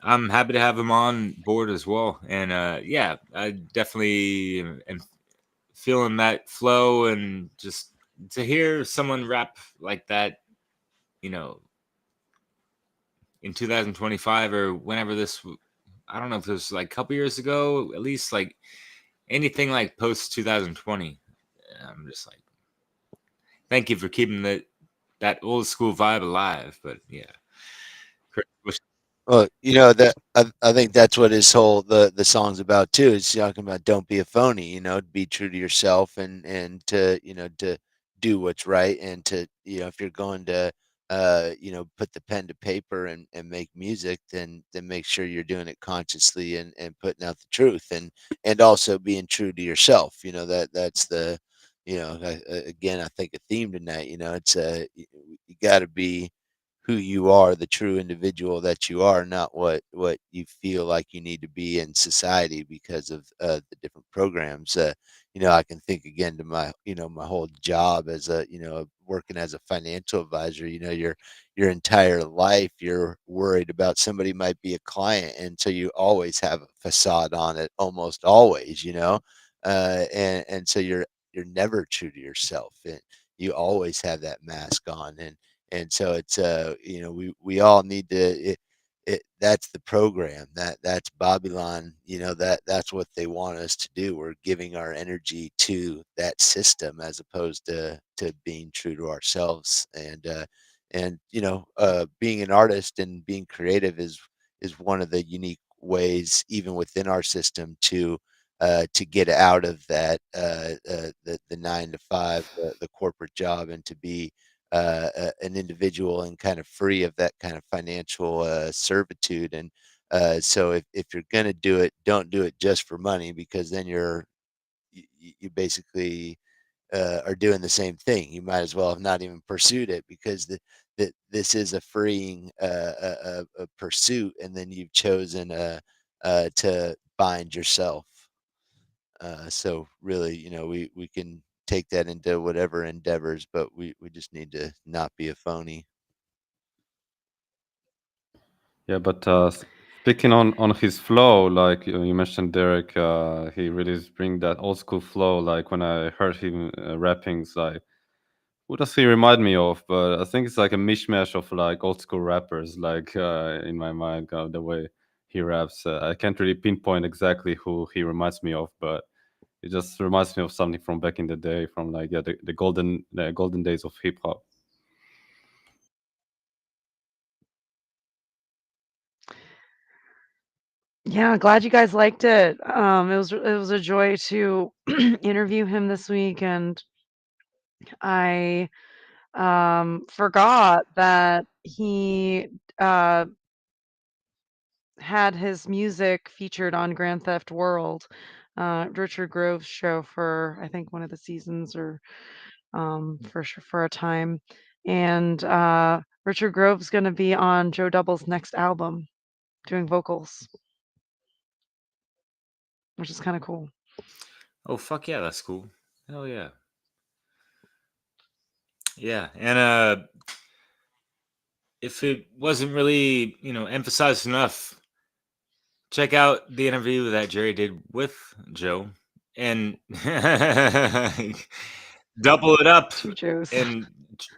I'm happy to have him on board as well. And yeah, I definitely am feeling that flow, and just to hear someone rap like that, in 2025 or whenever this, I don't know if it was like a couple years ago, at least like anything like post 2020. I'm just like, thank you for keeping that old school vibe alive. But yeah, Well, that I think that's what his whole the song's about too. It's talking about don't be a phony, be true to yourself and to do what's right and to if you're going to put the pen to paper and make music, then make sure you're doing it consciously and putting out the truth and also being true to yourself. That's the again, I think a theme tonight. It's you got to be who you are, the true individual that you are, not what you feel like you need to be in society because of the different programs. I can think again to my my whole job as a working as a financial advisor. Your entire life you're worried about somebody might be a client, and so you always have a facade on it, almost always. And so you're never true to yourself, and you always have that mask on, and so it's we all need to that's the program, that's Babylon, that's what they want us to do. We're giving our energy to that system as opposed to being true to ourselves. And being an artist and being creative is one of the unique ways even within our system to get out of that the 9 to 5 the corporate job and to be an individual and kind of free of that kind of financial servitude. And so if you're going to do it, don't do it just for money, because then you basically are doing the same thing. You might as well have not even pursued it, because this is a freeing a pursuit, and then you've chosen to bind yourself. So really, we can take that into whatever endeavors, but we just need to not be a phony. Yeah, but speaking on his flow, like you mentioned, Derek, he really bring that old school flow. Like when I heard him rapping, it's like, who does he remind me of? But I think it's like a mishmash of like old school rappers, like in my mind, the way he raps. I can't really pinpoint exactly who he reminds me of, but it just reminds me of something from back in the day, from like the golden days of hip hop. Yeah, glad you guys liked it. It was a joy to interview him this week, and I forgot that he had his music featured on Grand Theft World, Richard Grove's show for I think one of the seasons, or for a time. And Richard Grove's going to be on Joe Double's next album doing vocals, which is kind of cool. Oh fuck yeah, that's cool. Hell yeah. Yeah, and if it wasn't really, emphasized enough, check out the interview that Jerry did with Joe, and double it up and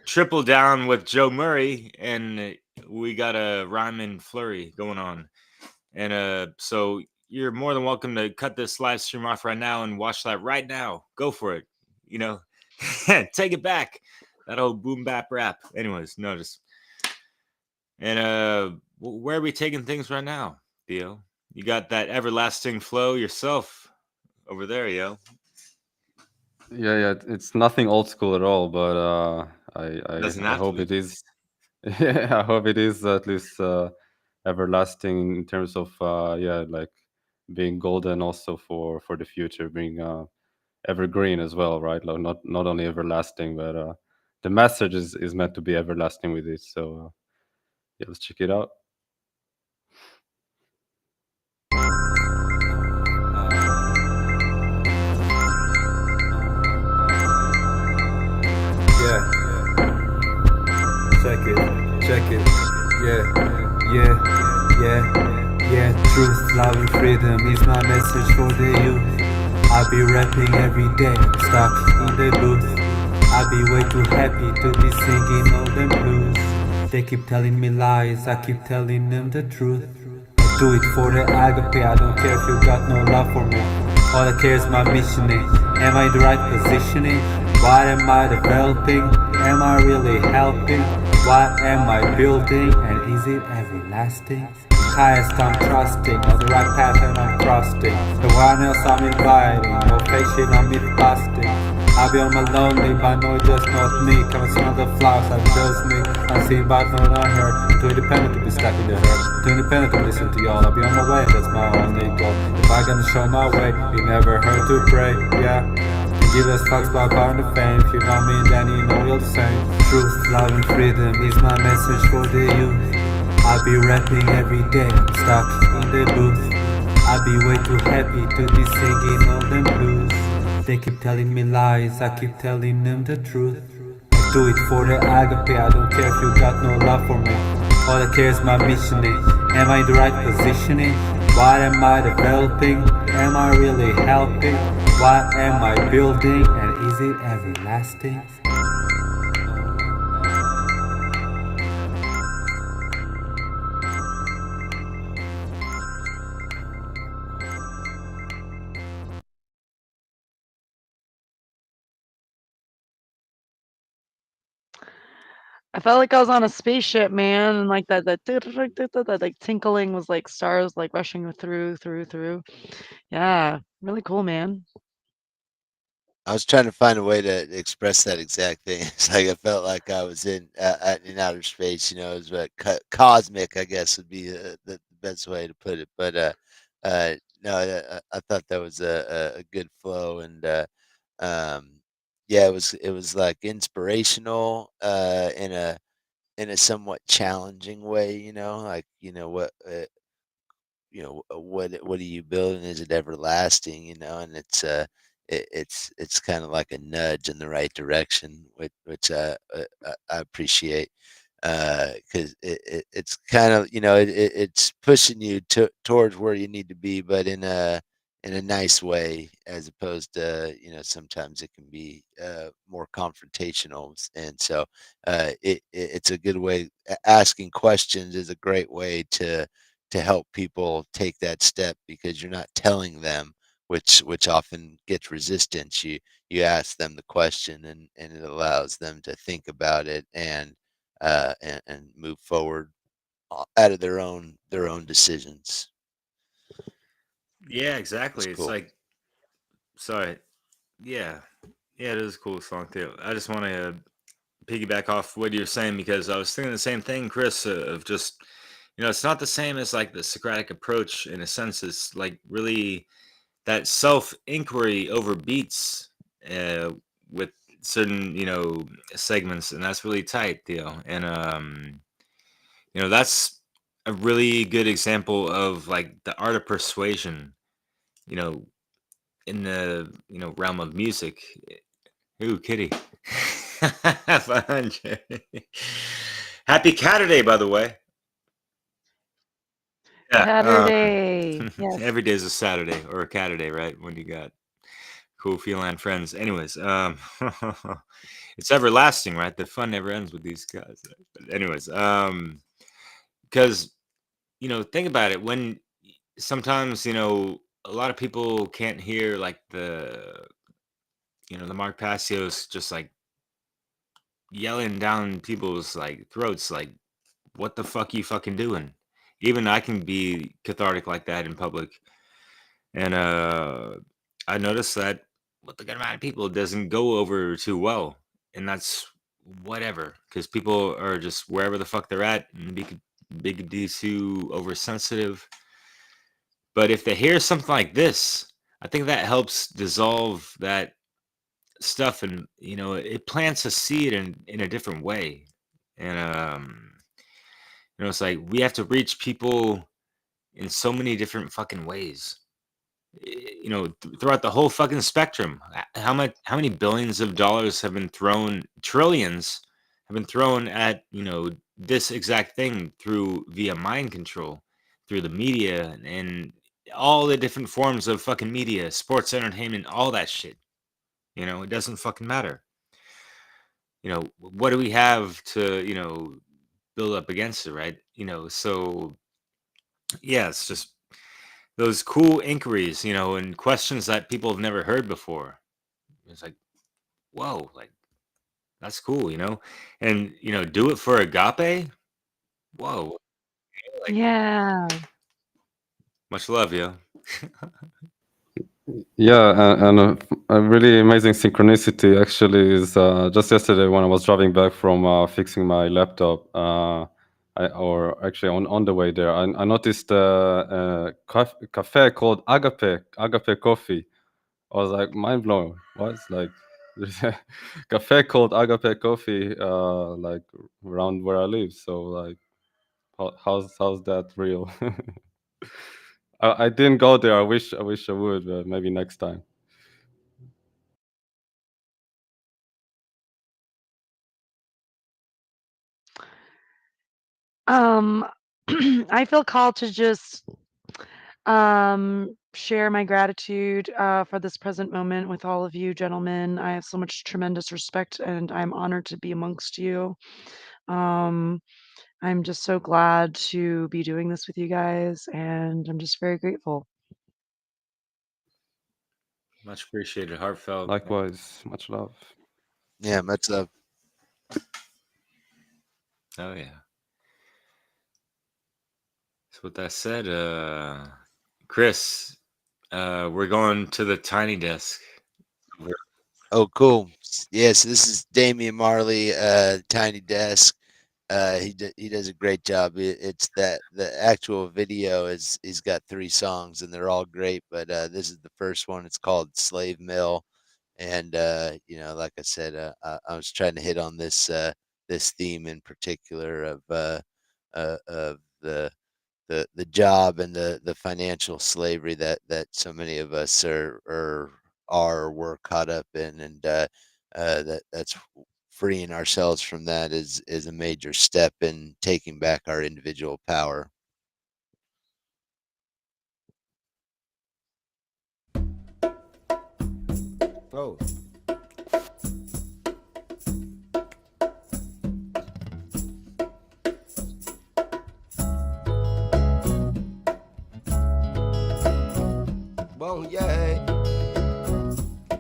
triple down with Joe Murray, and we got a rhyme and flurry going on. And so you're more than welcome to cut this live stream off right now and watch that right now. Go for it. Take it back. That old boom bap rap. Anyways, notice. And where are we taking things right now, Theo? You got that everlasting flow yourself over there, yo. Yeah, it's nothing old school at all, but I hope it is. Yeah, I hope it is at least everlasting in terms of like being golden also for the future, being evergreen as well, right? Like not only everlasting, but the message is meant to be everlasting with it. So yeah, let's check it out. Yeah. Check it. Yeah. Truth, love, and freedom is my message for the youth. I be rapping every day, stuck in the booth. I be way too happy to be singing all them blues. They keep telling me lies, I keep telling them the truth. I do it for the agape, I don't care if you got no love for me. All I care is my mission, am I in the right positioning? What am I developing? Am I really helping? What am I building? And is it everlasting? Highest I'm trusting, on the right path and I'm trusting. The one else I'm inviting, no patient I'm myth busting. I'll be on my lonely, but no, it's just not me. Come and smell the flowers, I'm just me. Unseen but not unheard. Too independent to be stuck in the herd. Too independent to listen to y'all. I'll be on my way, that's my only goal. If I gonna show my way, it never hurt to pray, yeah. And give us fucks about power and fame. If you know me, then you know you're the same. Truth, love and freedom is my message for the youth. I'll be rapping every day, I'm stuck in the booth. I'll be way too happy to be singing all them blues. They keep telling me lies, I keep telling them the truth. I do it for the agape, I don't care if you got no love for me. All I care is my missioning. Am I in the right positioning? What am I developing? Am I really helping? What am I building? And is it everlasting? I felt like I was on a spaceship, man, and like that like tinkling was like stars like rushing through. Yeah, really cool, man. I was trying to find a way to express that exact thing. It's like I felt like I was in outer space. You know, it was cosmic, I guess, would be the best way to put it. But no, I thought that was a good flow, and um, yeah, it was like inspirational in a somewhat challenging way. You know, like what are you building? Is it everlasting? You know, and it's kind of like a nudge in the right direction, which I appreciate because it's kind of it's pushing you towards where you need to be, but in a nice way, as opposed to sometimes it can be more confrontational, and so it's a good way. Asking questions is a great way to help people take that step because you're not telling them, which often gets resistance. You ask them the question, and it allows them to think about it and move forward out of their own decisions. Yeah, It's exactly. It's cool. like, sorry. Yeah. Yeah, it is a cool song too. I just want to piggyback off what you're saying because I was thinking the same thing, Chris, of just, it's not the same as like the Socratic approach in a sense. It's like really that self inquiry over beats with certain, segments, and that's really tight, Theo. And, that's a really good example of like the art of persuasion, you know, in the, realm of music. Ooh, kitty. 500. Happy Catterday, by the way. Yeah. Saturday. Yes. Every day is a Saturday or a Catterday, right? When you got cool feline friends. Anyways, it's everlasting, right? The fun never ends with these guys. But anyways, because think about it. When sometimes a lot of people can't hear like the Mark Passios just like yelling down people's like throats, like, what the fuck you fucking doing? Even I can be cathartic like that in public. And I noticed that with a good amount of people it doesn't go over too well. And that's whatever, because people are just wherever the fuck they're at and big D too oversensitive. But if they hear something like this, I think that helps dissolve that stuff, and it plants a seed in a different way. And it's like we have to reach people in so many different fucking ways, throughout the whole fucking spectrum. How many billions of dollars have been thrown, trillions have been thrown at this exact thing through via mind control, through the media and all the different forms of fucking media, sports, entertainment, all that shit. It doesn't fucking matter. What do we have to build up against it, right? So yeah, it's just those cool inquiries, and questions that people have never heard before. It's like, whoa, like that's cool, and do it for Agape. Whoa, like Yeah. much love, yo. Yeah, and a really amazing synchronicity actually is just yesterday when I was driving back from fixing my laptop, or actually on the way there, I noticed a cafe called Agape Coffee. I was like mind blown. What's like there's a cafe called Agape Coffee like around where I live. So like how's that real? I didn't go there. I wish I would, but maybe next time. Um, I feel called to just share my gratitude for this present moment with all of you gentlemen. I have so much tremendous respect and I'm honored to be amongst you. Um, I'm just so glad to be doing this with you guys and I'm just very grateful. Much appreciated, heartfelt. Likewise, much love. Yeah, much love. Oh yeah. So with that said, Chris, we're going to the tiny desk. Oh, cool. Yes, this is Damian Marley, Tiny Desk. He does a great job. It's that the actual video is he's got 3 songs and they're all great, but this is the first one. It's called Slave Mill, and like I said, I was trying to hit on this theme in particular of the job and the financial slavery that so many of us are or were caught up in, and that's freeing ourselves from that is a major step in taking back our individual power. Oh. Oh yeah.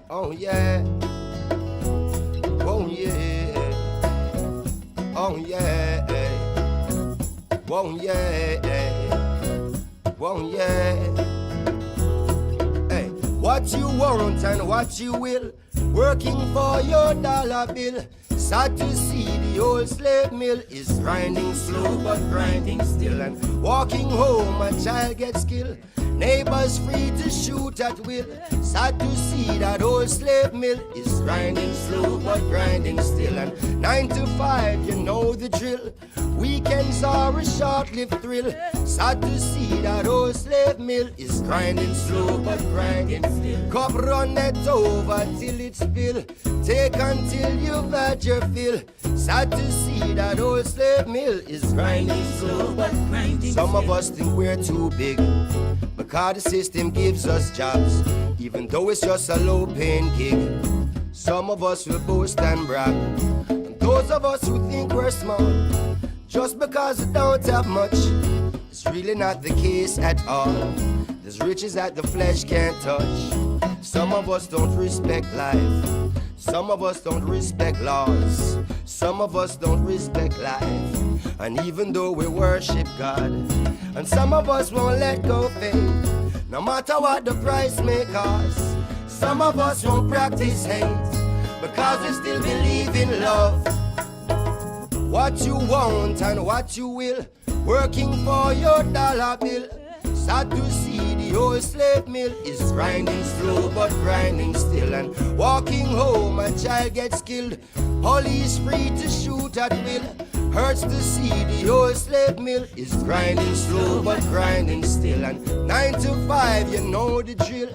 Oh yeah. Oh yeah. Oh yeah. Oh yeah. Oh yeah. Hey, what you want and what you will, working for your dollar bill. Sad to see the old slave mill is grinding slow but grinding still, and walking home a child gets killed. Neighbors free to shoot at will. Sad to see that old slave mill is grinding slow but grinding still, and 9 to 5, you know the drill. Weekends are a short-lived thrill. Sad to see that old slave mill is grinding slow but grinding still. Cup run it over till it's spill. Take until you've had your fill. Sad to see that old slave mill is grinding slow but grinding. Some of us think we're too big because the system gives us jobs, even though it's just a low-paying gig. Some of us will boast and brag, and those of us who think we're small, just because we don't have much, it's really not the case at all. There's riches that the flesh can't touch. Some of us don't respect life. Some of us don't respect laws. Some of us don't respect life. And even though we worship God, and some of us won't let go faith, no matter what the price may cost. Some of us won't practice hate, because we still believe in love. What you want and what you will, working for your dollar bill. Sad to see the old slave mill is grinding slow but grinding still, and walking home a child gets killed. Police free to shoot at will. Hurts to see the old slave mill is grinding slow but grinding still, and 9 to 5, you know the drill.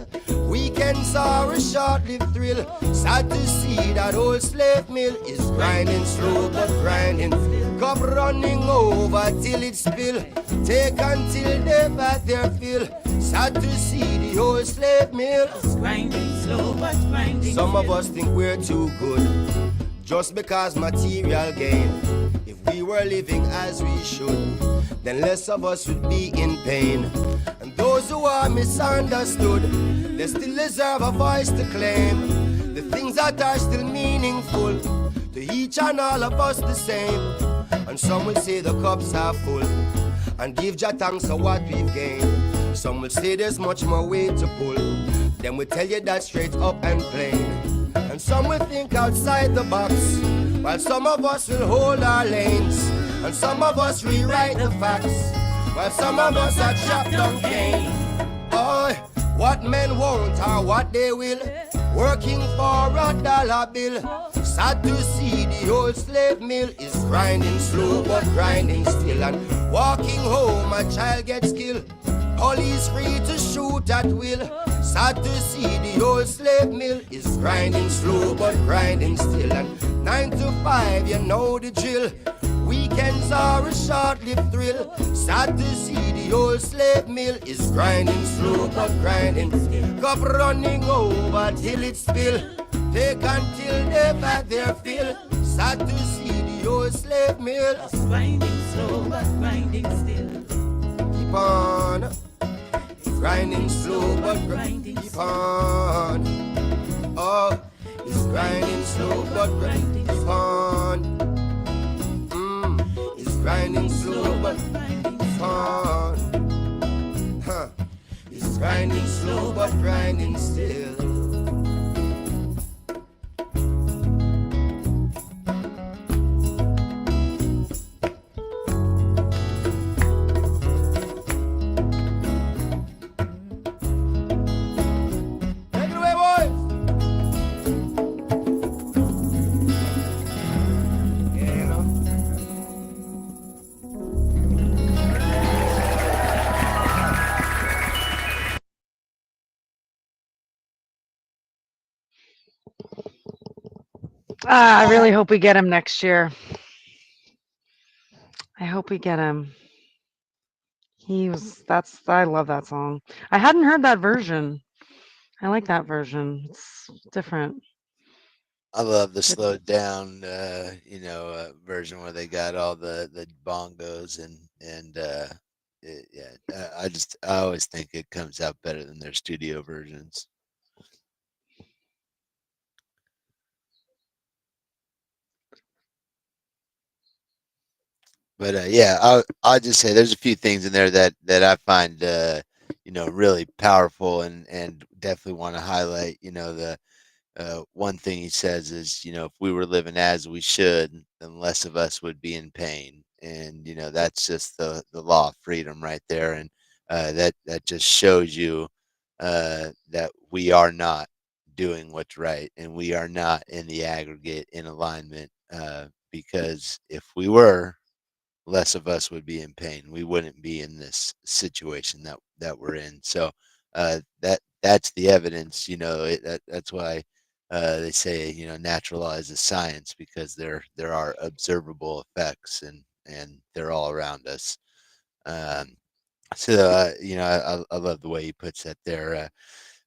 Weekends are a short-lived thrill. Sad to see that old slave mill is grinding slow but grinding. Cup running over till it spill. Take until they've had their fill. Sad to see the old slave mill is grinding slow but grinding. Some of us think we're too good just because material gain. If we were living as we should, then less of us would be in pain. And those who are misunderstood, they still deserve a voice to claim. the things that are still meaningful to each and all of us the same. And some will say the cups are full and give Jah thanks for what we've gained. Some will say there's much more weight to pull. Then we tell you that straight up and plain. And some will think outside the box, while some of us will hold our lanes. And some of us rewrite the facts, while some of us are chopped on cane. Oh, what men won't or what they will, working for a dollar bill. Sad to see the old slave mill is grinding slow but grinding still. And walking home a child gets killed, police free to shoot at will. Sad to see the old slave mill is grinding slow but grinding still. And 9 to 5 you know the drill, weekends are a short-lived thrill. Sad to see the old slave mill is grinding slow but grinding still. Cup running over till it spill, take until they've had their fill. Sad to see the old slave mill is grinding slow but grinding still. Keep on, grinding slow but grinding. Keep on, oh, it's grinding slow but grinding. Keep on. Grinding slow but grinding on. Huh. It's grinding slow but grinding still. Take it away, boys. I really hope we get him next year. I hope we get him. I love that song. I hadn't heard that version. I like that version. It's different. I love the slowed down, version where they got all the bongos and I always think it comes out better than their studio versions. But I'll just say there's a few things in there that I find really powerful and definitely want to highlight. The one thing he says is, if we were living as we should, then less of us would be in pain. And, that's just the law of freedom right there. And that just shows you that we are not doing what's right and we are not in the aggregate in alignment, because if we were, less of us would be in pain. We wouldn't be in this situation that we're in. So that's the evidence. That's why they say natural law is a science, because there are observable effects and they're all around us. I love the way he puts that there.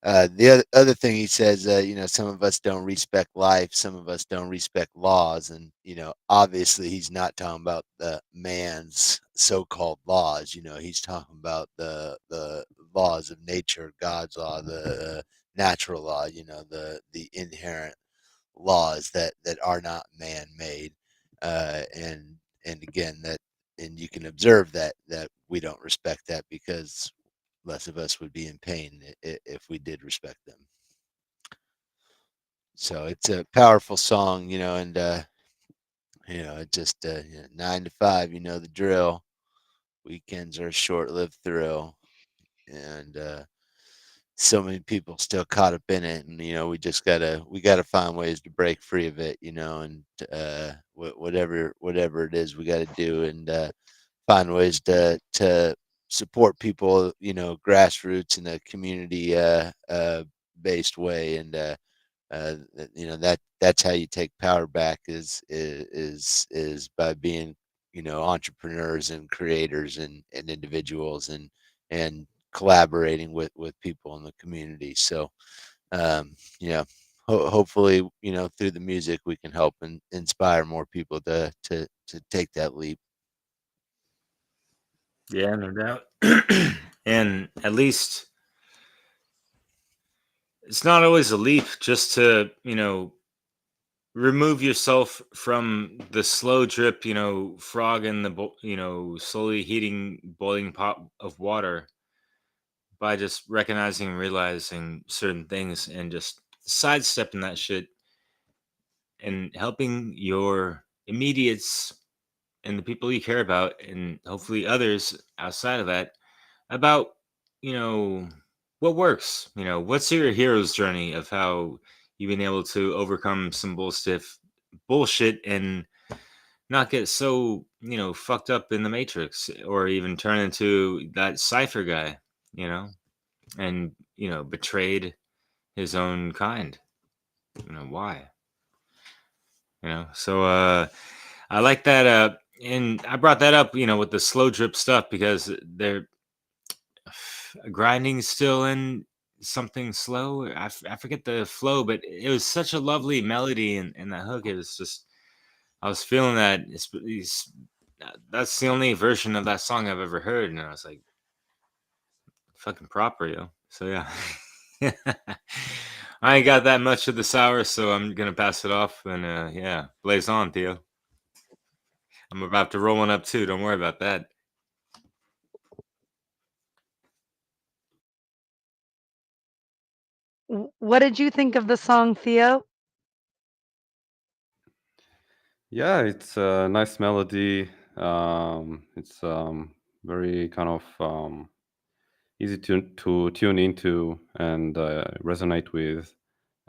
The other thing he says, some of us don't respect life, some of us don't respect laws, and obviously he's not talking about the man's so-called laws. He's talking about the laws of nature, God's law, the natural law. The inherent laws that are not man-made, and again and you can observe that we don't respect that, because less of us would be in pain if we did respect them. So it's a powerful song, and it just 9 to 5, the drill. Weekends are a short-lived thrill, and so many people still caught up in it, and we just gotta find ways to break free of it, and whatever it is we gotta do, and find ways to support people, grassroots in a community based way, and that's how you take power back is by being entrepreneurs and creators and individuals and collaborating with people in the community. So hopefully through the music we can help and inspire more people to take that leap. Yeah, no doubt. And at least it's not always a leap just to, remove yourself from the slow drip, frog in the, slowly heating, boiling pot of water by just recognizing and realizing certain things and just sidestepping that shit and helping your immediates and the people you care about and hopefully others outside of that about, you know, what works. What's your hero's journey of how you've been able to overcome some bullshit and not get so, fucked up in the matrix or even turn into that cipher guy, you know, and, betrayed his own kind. Why? So I like that and I brought that up, with the slow drip stuff because they're grinding still in something slow. I forget the flow, but it was such a lovely melody and that hook. It was just I was feeling that that's the only version of that song I've ever heard, and I was like, fucking proper, yo. So yeah. I ain't got that much of the sour, so I'm gonna pass it off and yeah, blaze on, Theo. I'm about to roll one up too. Don't worry about that. What did you think of the song, Theo? Yeah, it's a nice melody. It's very kind of easy to tune into and resonate with.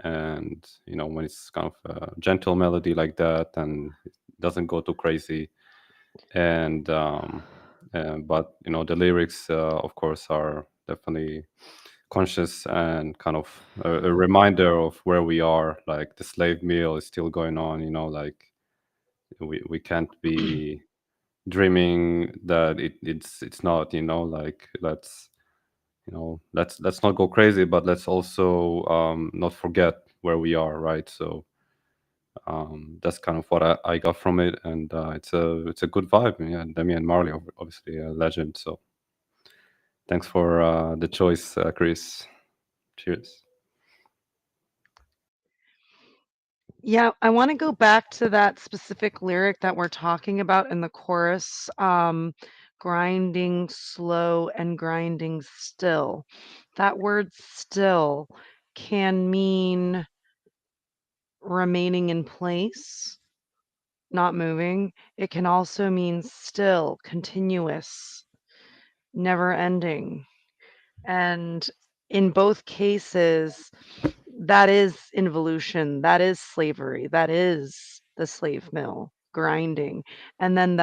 And when it's kind of a gentle melody like that, and it doesn't go too crazy. And but the lyrics, of course, are definitely conscious and kind of a reminder of where we are. Like the slave meal is still going on. Like we can't be dreaming that it's not. Like let's not go crazy, but let's also not forget where we are, right? So that's kind of what I got from it, and it's a good vibe. Yeah, Demi and Marley, obviously a legend. So thanks for the choice, Chris. Cheers. Yeah, I want to go back to that specific lyric that we're talking about in the chorus, grinding slow and grinding still. That word still can mean remaining in place, not moving. It can also mean still, continuous, never ending. And in both cases, that is involution, that is slavery, that is the slave mill grinding. And then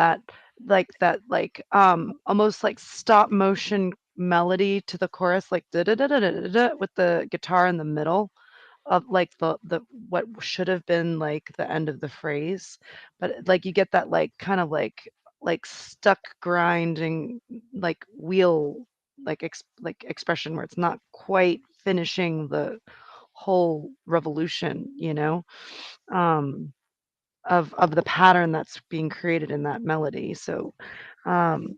almost like stop motion melody to the chorus, like da da da da da da da, with the guitar in the middle of like the what should have been like the end of the phrase, but like you get that like kind of like stuck grinding like wheel like expression where it's not quite finishing the whole revolution, um, of the pattern that's being created in that melody. So, um,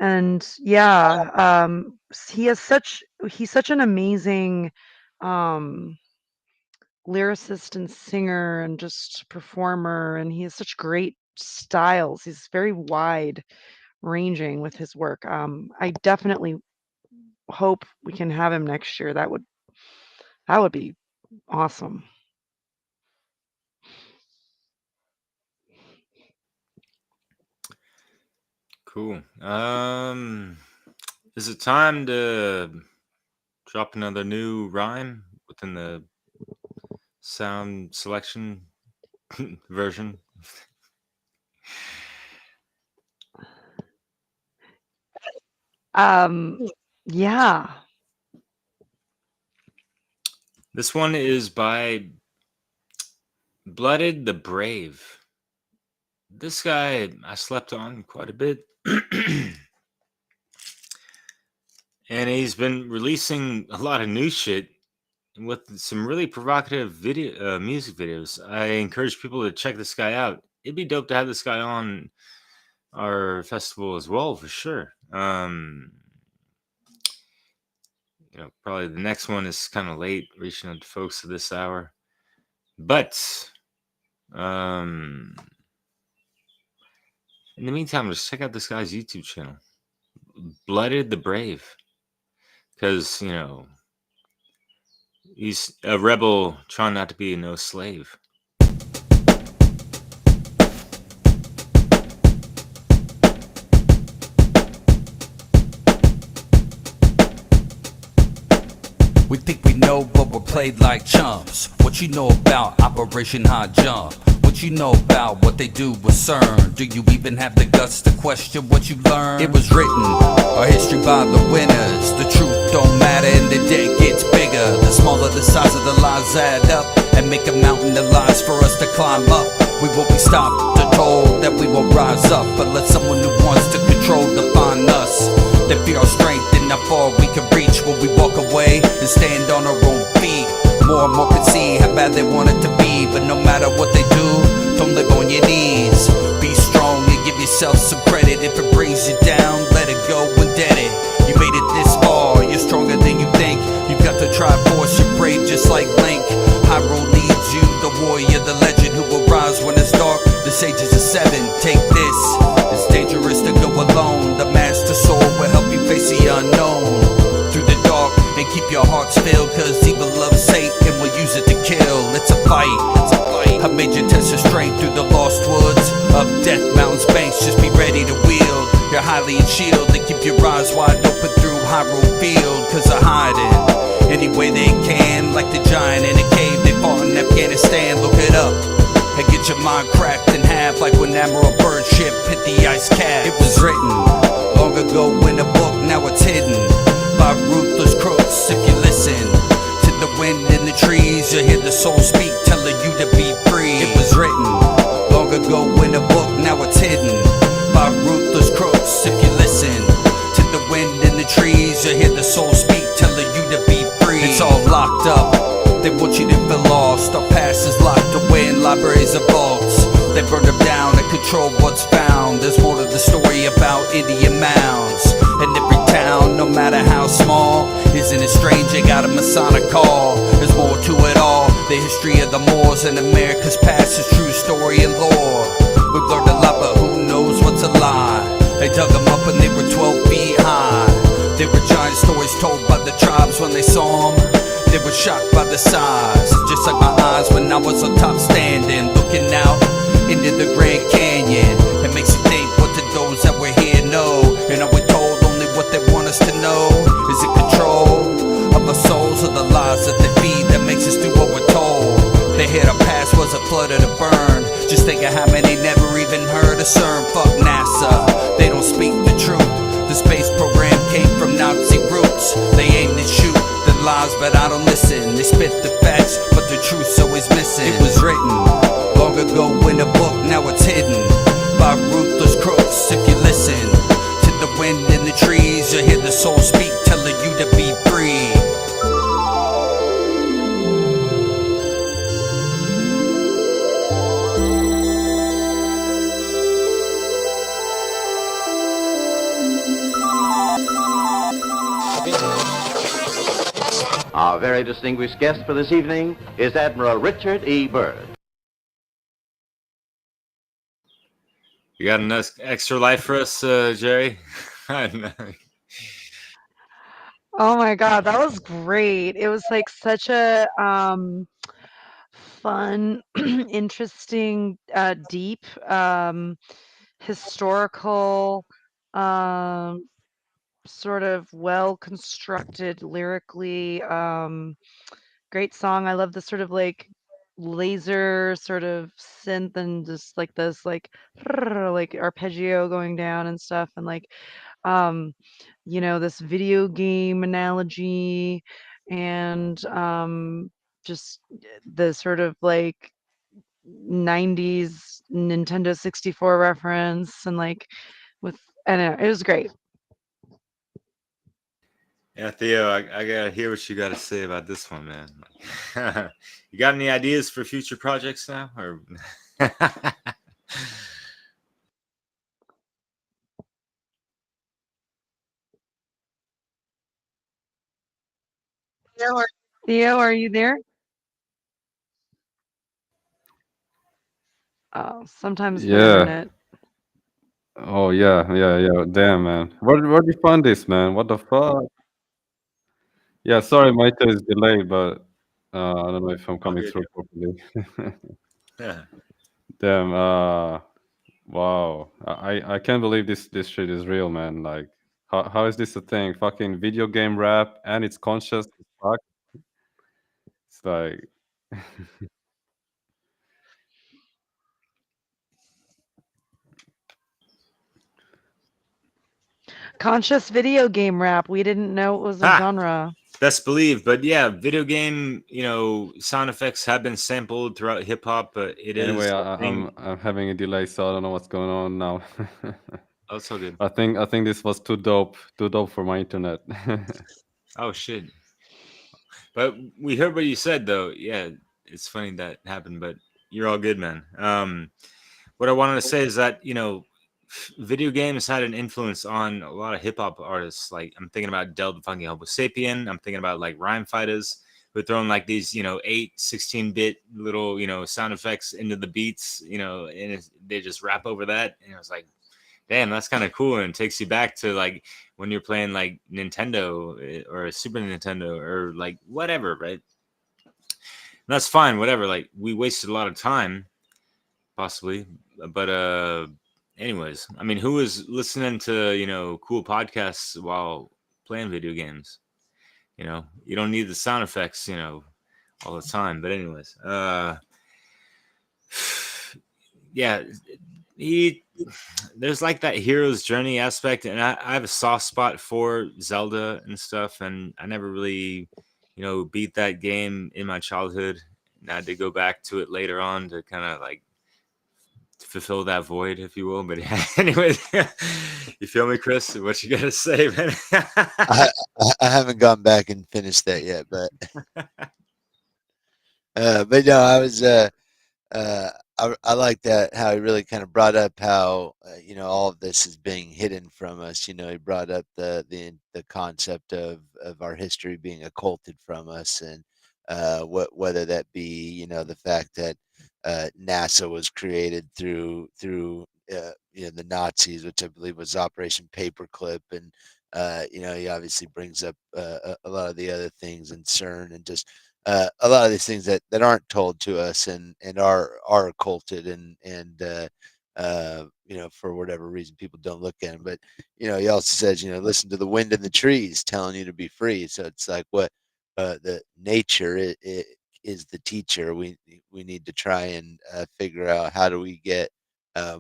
and yeah, he's such an amazing um lyricist and singer and just performer, and he has such great styles. He's very wide ranging with his work. I definitely hope we can have him next year. That would be awesome. Cool. Is it time to drop another new rhyme within the sound selection version? Yeah. This one is by Blooded the Brave. This guy I slept on quite a bit. And he's been releasing a lot of new shit with some really provocative music videos. I encourage people to check this guy out. It'd be dope to have this guy on our festival as well, for sure. probably the next one is kind of late, reaching out to folks at this hour. But in the meantime, just check out this guy's YouTube channel, Blooded the Brave, because he's a rebel trying not to be no slave. We think we know, but we're played like chumps. What you know about Operation High Jump? What you know about what they do with CERN? Do you even have the guts to question what you learned? It was written, our history by the winners. The truth don't matter and the debt gets bigger. The smaller the size of the lies add up and make a mountain of lies for us to climb up. We won't be stopped or told that we will rise up, but let someone who wants to control define us. They feel our strength and how far we can reach when we walk away and stand on our own feet. More and more can see how bad they want it to be, but no matter what they do, don't live on your knees. Be strong and give yourself some credit. If it brings you down, let it go and dead it. You made it this far, you're stronger than you think. You've got the Triforce, you're brave just like Link. High road leads you, the warrior, the legend who will rise when it's dark. The sages are seven, take this. It's dangerous to go alone. The master soul will help you face the unknown through the dark and keep your hearts filled, cause evil loves Satan will use it to kill. It's a fight, it's a fight. I made you test your strength through the lost woods of death mountains banks. Just be ready to wield your Hylian shield to keep your eyes wide open through Hyrule Field, cause they're hiding any way they can, like the giant in a cave they fought in Afghanistan. Look it up and get your mind cracked in half, like when Admiral Byrd's ship hit the ice cap. It was written long ago in a book, now it's hidden by ruthless crooks. If you listen to the wind in the trees, you'll hear the soul speak, telling you to be free. It was written long ago in a book, now it's hidden by ruthless crooks. If you listen to the wind in the trees, you'll hear the soul speak, telling you to be free. It's all locked up, they want you to feel lost. Our past is locked away in libraries of vaults. They burn them down and control what's found. There's more to the story about Indian mounds. And every town, no matter how small, isn't it strange they got a Masonic call? There's more to it all. The history of the Moors and America's past is true story and lore. We've learned a lot, but who knows what's a lie? They dug them up and they were 12 feet high. They were giant stories told by the tribes when they saw them. They were shocked by the size, just like my eyes when I was on top standing, looking out into the Grand Canyon. It makes you think, what did those that were here know? And are we told only what they want us to know? Is it control of our souls or the lies that they feed that makes us do what we're told? They hear our past was a flood and a burn. Just think of how many never even heard of CERN. Fuck NASA, they don't speak the truth. The space program came from Nazi roots. They aim to shoot the lies, but I don't listen. They spit the facts, but the truth's always missing. It was written long ago in a book, now it's hidden by ruthless crooks. If you listen to the wind in the trees, you'll hear the soul speak, telling you to be free. Our very distinguished guest for this evening is Admiral Richard E. Byrd. You got an extra life for us, Jerry? Oh my God, that was great. It was like such a fun, interesting, deep, historical, um, sort of well constructed lyrically, great song. I love the sort of like laser sort of synth and just like this like arpeggio going down and stuff and like um this video game analogy and just the sort of like 90s Nintendo 64 reference and like with I don't know, it was great. Yeah, Theo, I gotta hear what you gotta say about this one, man. You got any ideas for future projects now? Or Theo, are you there? Oh, sometimes the Yeah. internet. Oh yeah, yeah, yeah. Damn, man. Where did you find this, man? What the fuck? Yeah, sorry, my internet is delayed, but I don't know if I'm All coming good. through properly. Yeah. Damn. Wow. I can't believe this shit is real, man. Like, how is this a thing? Fucking video game rap, and it's conscious as fuck. It's like, Conscious video game rap. We didn't know it was a Ha! genre. Best believe, but yeah, video game, sound effects have been sampled throughout hip hop, but it anyway, is a thing. I'm having a delay, so I don't know what's going on now. Oh, it's all good. I think this was too dope for my internet. Oh shit. But we heard what you said though. Yeah, it's funny that happened, but you're all good, man. What I wanted to say is that, video games had an influence on a lot of hip hop artists. Like I'm thinking about Del the Funky Homo Sapien. I'm thinking about like Rhyme Fighters who are throwing like these, 16-bit little, sound effects into the beats, and they just rap over that. And it was like, damn, that's kind of cool. And it takes you back to like when you're playing like Nintendo or Super Nintendo or like whatever, right? And that's fine, whatever. Like we wasted a lot of time, possibly. But anyways, I mean, who is listening to, cool podcasts while playing video games? You don't need the sound effects, all the time. But anyways, yeah, he there's like that hero's journey aspect, and I have a soft spot for Zelda and stuff, and I never really, beat that game in my childhood. And I had to go back to it later on to kind of like fulfill that void, if you will. But yeah, anyways, you feel me, Chris? What you gotta say, man? I haven't gone back and finished that yet, but no, I like that how he really kind of brought up how all of this is being hidden from us. He brought up the concept of our history being occulted from us, and whether that be the fact that NASA was created through the Nazis, which I believe was Operation Paperclip, and he obviously brings up a lot of the other things in CERN and just a lot of these things that aren't told to us and are occulted and for whatever reason people don't look at them. But he also says listen to the wind in the trees telling you to be free. So it's like what the nature it is the teacher. We need to try and figure out how do we get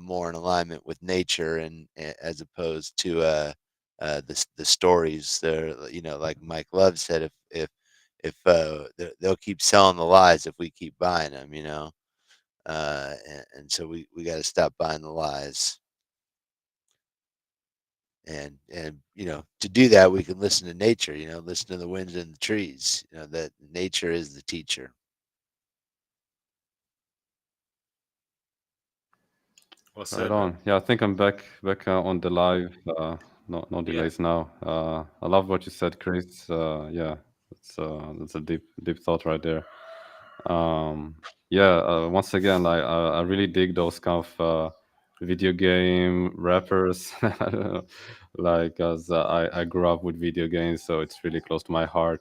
more in alignment with nature and as opposed to the stories there. Like Mike Love said, if they'll keep selling the lies if we keep buying them. And so we got to stop buying the lies. And to do that we can listen to nature. Listen to the winds and the trees. That nature is the teacher. Well Right said, man. on. Yeah, I think I'm back on the live. No Yeah. delays now. I love what you said, Chris. Yeah, that's a deep thought right there. Yeah. Once again, like I really dig those kind of video game rappers. Like, as I grew up with video games, so it's really close to my heart.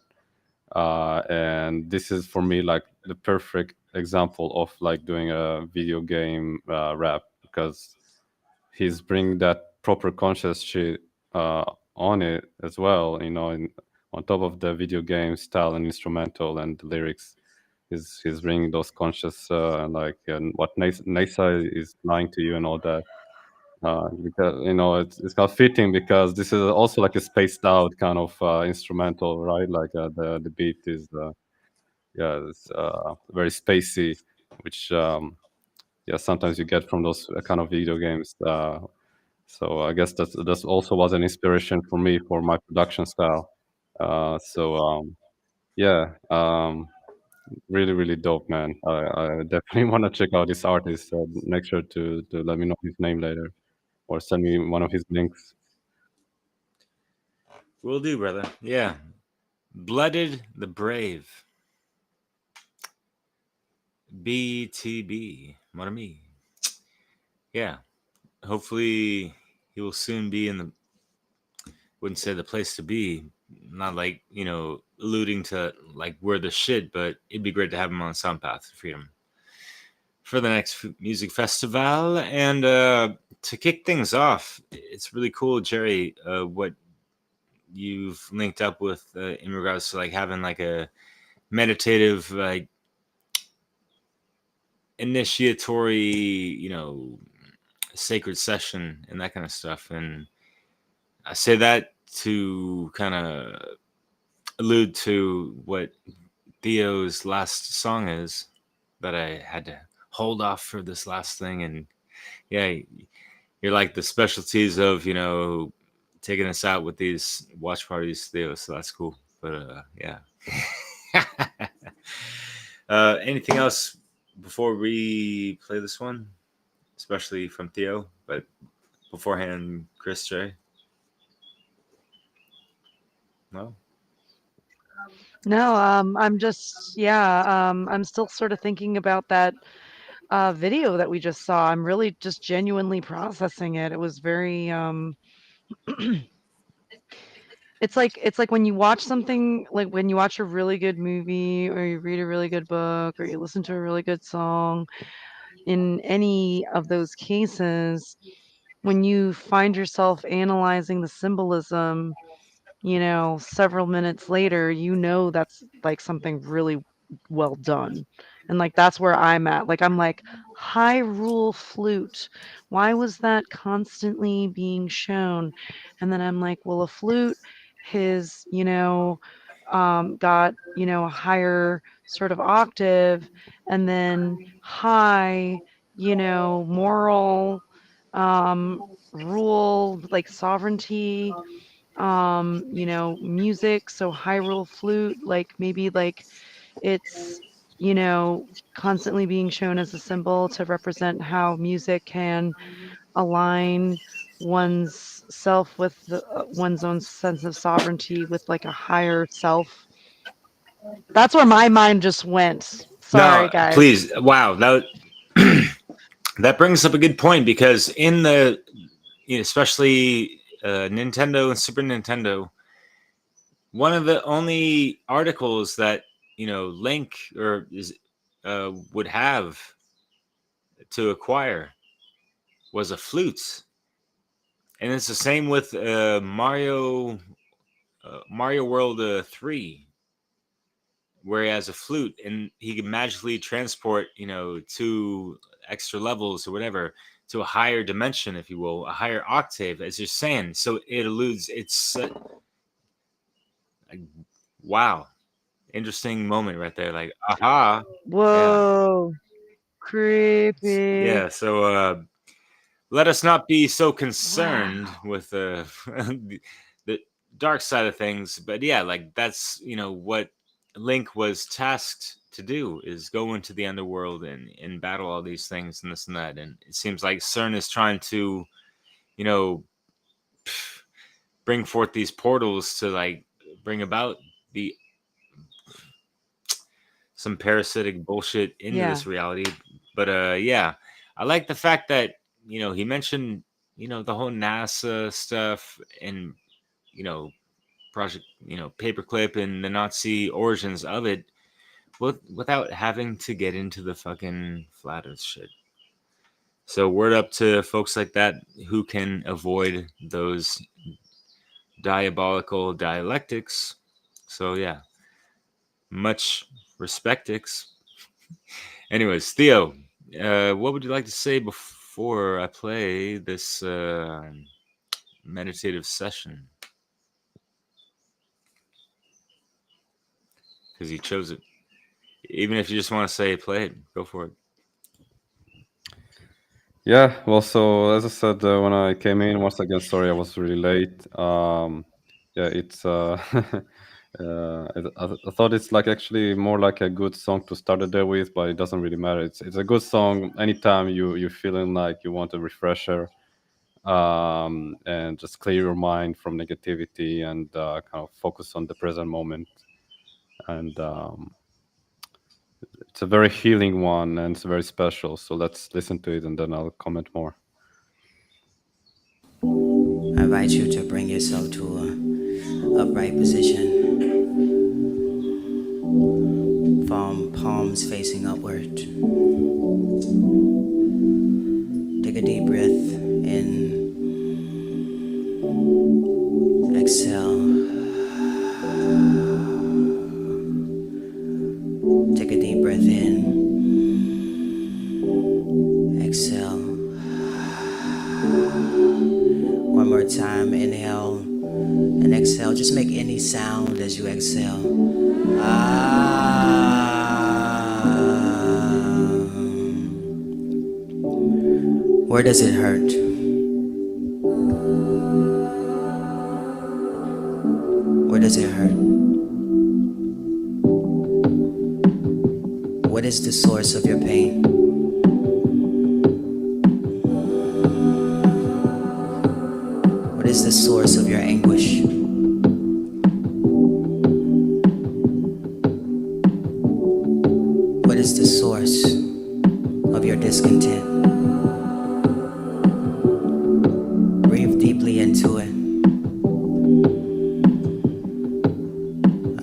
And this is for me like the perfect example of like doing a video game rap, because he's bringing that proper conscious shit on it as well, and on top of the video game style and instrumental and the lyrics, he's bringing those conscious like, and what NASA is lying to you and all that. Because it's not fitting, because this is also like a spaced out kind of instrumental, right? Like the beat is yeah, it's very spacey, which yeah, sometimes you get from those kind of video games. So I guess that's also was an inspiration for me for my production style. Yeah, really dope, man. I definitely want to check out this artist. Make sure to let me know his name later, or send me one of his links. Will do, brother. Yeah. Blooded the Brave. BTB. Mon ami. Yeah. Hopefully he will soon be in the, wouldn't say the place to be, not like, alluding to like we're the shit, but it'd be great to have him on Soundpath Freedom for the next music festival. And to kick things off, it's really cool, Jerry, what you've linked up with in regards to like having like a meditative, like initiatory, sacred session and that kind of stuff. And I say that to kind of allude to what Theo's last song is that I had to hold off for this last thing. And yeah, you're like the specialties of, taking us out with these watch parties, Theo. So that's cool. But yeah. Anything else before we play this one, especially from Theo? But beforehand, Chris, Jay? No? No, I'm just, I'm still sort of thinking about that video that we just saw. I'm really just genuinely processing it. It was very, it's like when you watch something, like when you watch a really good movie or you read a really good book or you listen to a really good song, in any of those cases, when you find yourself analyzing the symbolism, several minutes later, that's like something really well done. And like that's where I'm at. Like I'm like, Hyrule flute. Why was that constantly being shown? And then I'm like, well, a flute has, got, a higher sort of octave, and then high, moral rule, like sovereignty, music. So Hyrule flute, like maybe like it's, constantly being shown as a symbol to represent how music can align one's self with one's own sense of sovereignty with like a higher self. That's where my mind just went. Sorry, No, guys. please. Wow. That brings up a good point, because in the, especially Nintendo and Super Nintendo, one of the only articles that Link or is would have to acquire was a flute, and it's the same with Mario World 3, where he has a flute and he can magically transport to extra levels or whatever, to a higher dimension, if you will, a higher octave, as you're saying. So it alludes, it's like, wow, interesting moment right there, like, aha. Whoa, creepy. Yeah, so let us not be so concerned with the dark side of things, but yeah, like that's what Link was tasked to do, is go into the underworld and battle all these things and this and that. And it seems like CERN is trying to you know bring forth these portals to like bring about the some parasitic bullshit into Yeah. this reality. But yeah, I like the fact that he mentioned the whole NASA stuff and project paperclip and the Nazi origins of it, without having to get into the fucking flat earth shit. So word up to folks like that who can avoid those diabolical dialectics. So yeah, much respectix. Anyways, Theo, what would you like to say before I play this meditative session? Because you chose it. Even if you just want to say play it, go for it. Yeah, well, so as I said, when I came in, once again, sorry, I was really late. Yeah, it's I thought it's like actually more like a good song to start the day with, but it doesn't really matter. It's a good song anytime you're feeling like you want a refresher, and just clear your mind from negativity and kind of focus on the present moment. and it's a very healing one and it's very special. So let's listen to it and then I'll comment more. I invite you to bring yourself to a upright position. Palms facing upward. Take a deep breath in. Exhale. Take a deep breath in. Exhale. One more time. Inhale and exhale. Just make any sound as you exhale. Where does it hurt? Where does it hurt? What is the source of your pain? What is the source of your anguish? What is the source of your discontent? Breathe deeply into it.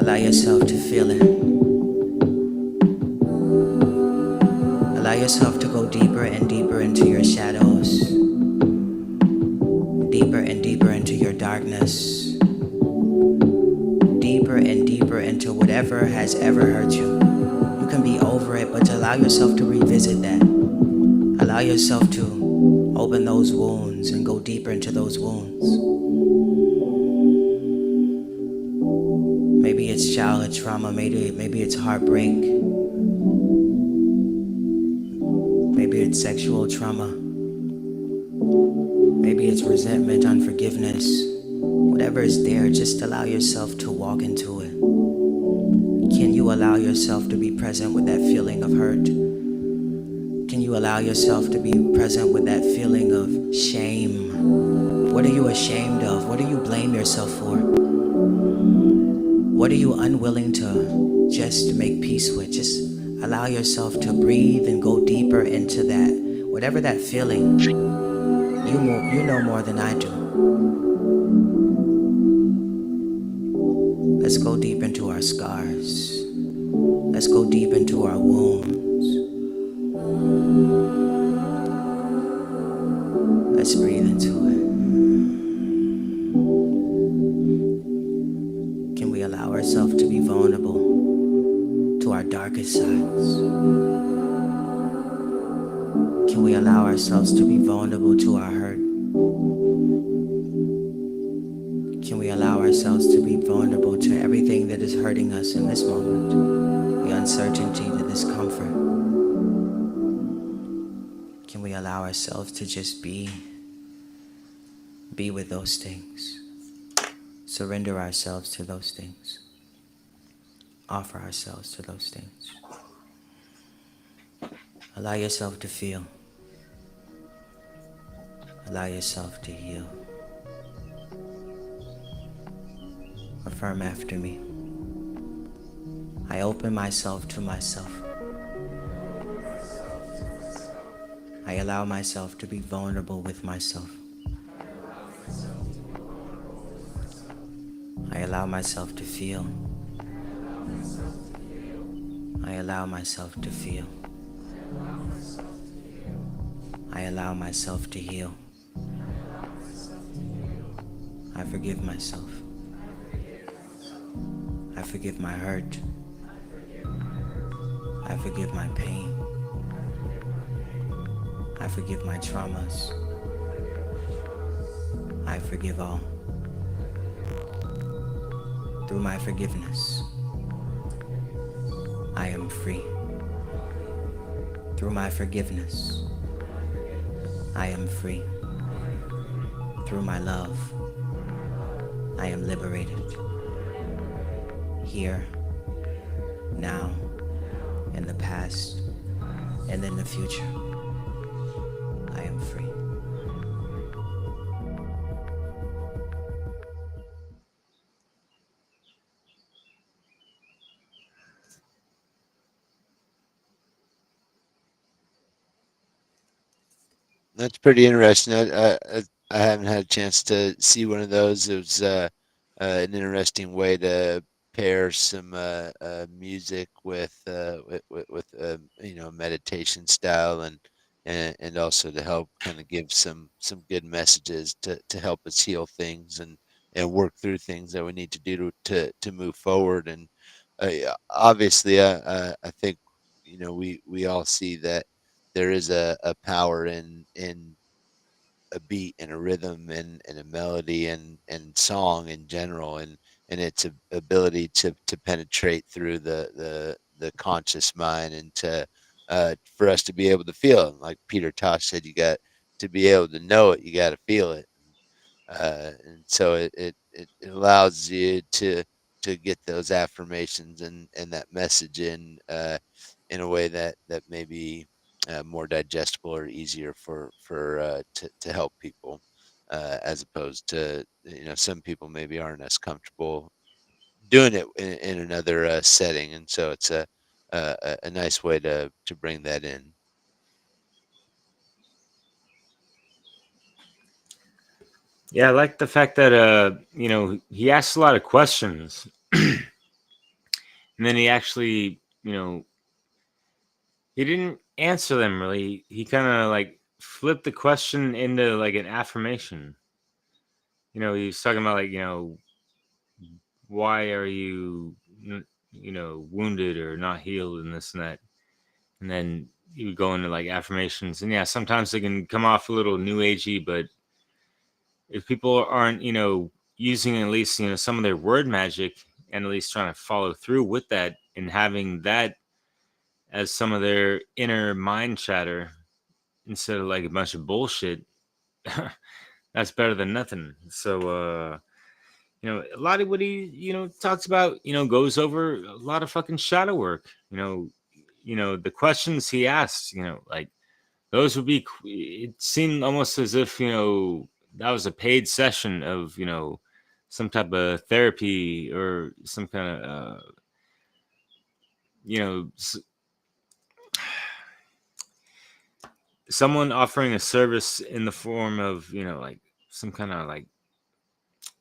Allow yourself to feel it. Allow yourself to go deeper and deeper into your shadows. Deeper and deeper into your darkness. Deeper and deeper into whatever has ever hurt you. You can be over it, but to allow yourself to revisit that. Allow yourself to open those wounds and go deeper into those wounds. Maybe it's childhood trauma, maybe it's heartbreak. Maybe it's sexual trauma. Maybe it's resentment, unforgiveness. Whatever is there, just allow yourself to walk into it. Can you allow yourself to be present with that feeling of hurt? Can you allow yourself to be present with that feeling of shame? What are you ashamed of? What do you blame yourself for? What are you unwilling to just make peace with? Just allow yourself to breathe and go deeper into that. Whatever that feeling, you know more than I do. Let's go deep into our scars. Let's go deep into our wounds. Let's breathe into it. Can we allow ourselves to be vulnerable to our darkest sides? Can we allow ourselves to be vulnerable to our hurt? Can we allow ourselves to be vulnerable to everything that is hurting us in this moment? The uncertainty, the discomfort. Can we allow ourselves to just be with those things? Surrender ourselves to those things. Offer ourselves to those things. Allow yourself to feel. Allow yourself to heal. Affirm after me. I open myself to myself. I allow myself to be vulnerable with myself. I allow myself to feel. I allow myself to feel. I allow myself to heal. I forgive myself. I forgive my hurt. I forgive my pain. I forgive my traumas. I forgive all. Through my forgiveness, I am free. Through my forgiveness, I am free. Through my love, I am liberated. Here, now, in the past, and in the future, I am free. That's pretty interesting. I haven't had a chance to see one of those. It was an interesting way to pair some music with you know, meditation style, and also to help kind of give some good messages to help us heal things and work through things that we need to do to move forward. And yeah, obviously, I think, you know, we all see that there is a power in a beat and a rhythm and a melody and song in general, and its ability to penetrate through the conscious mind, and to for us to be able to feel it. Like Peter Tosh said, you got to be able to know it, you got to feel it. And so it allows you to get those affirmations and that message in a way that may be more digestible or easier for to help people, as opposed to, you know, some people maybe aren't as comfortable doing it in another setting, and so it's a nice way to bring that in. Yeah, I like the fact that you know, he asks a lot of questions, and then he actually, you know, he didn't answer them really. He kind of like flipped the question into like an affirmation. You know, he's talking about like, you know, why are you, you know, wounded or not healed and this and that, and then you would go into like affirmations, and yeah, sometimes they can come off a little new agey, but if people aren't, you know, using at least, you know, some of their word magic, and at least trying to follow through with that and having that as some of their inner mind chatter instead of like a bunch of bullshit, that's better than nothing. So you know, a lot of what he, you know, talks about, you know, goes over a lot of fucking shadow work. You know, the questions he asks, you know, like those would be. It seemed almost as if, you know, that was a paid session of, you know, some type of therapy or some kind of you know, someone offering a service in the form of, you know, like some kind of like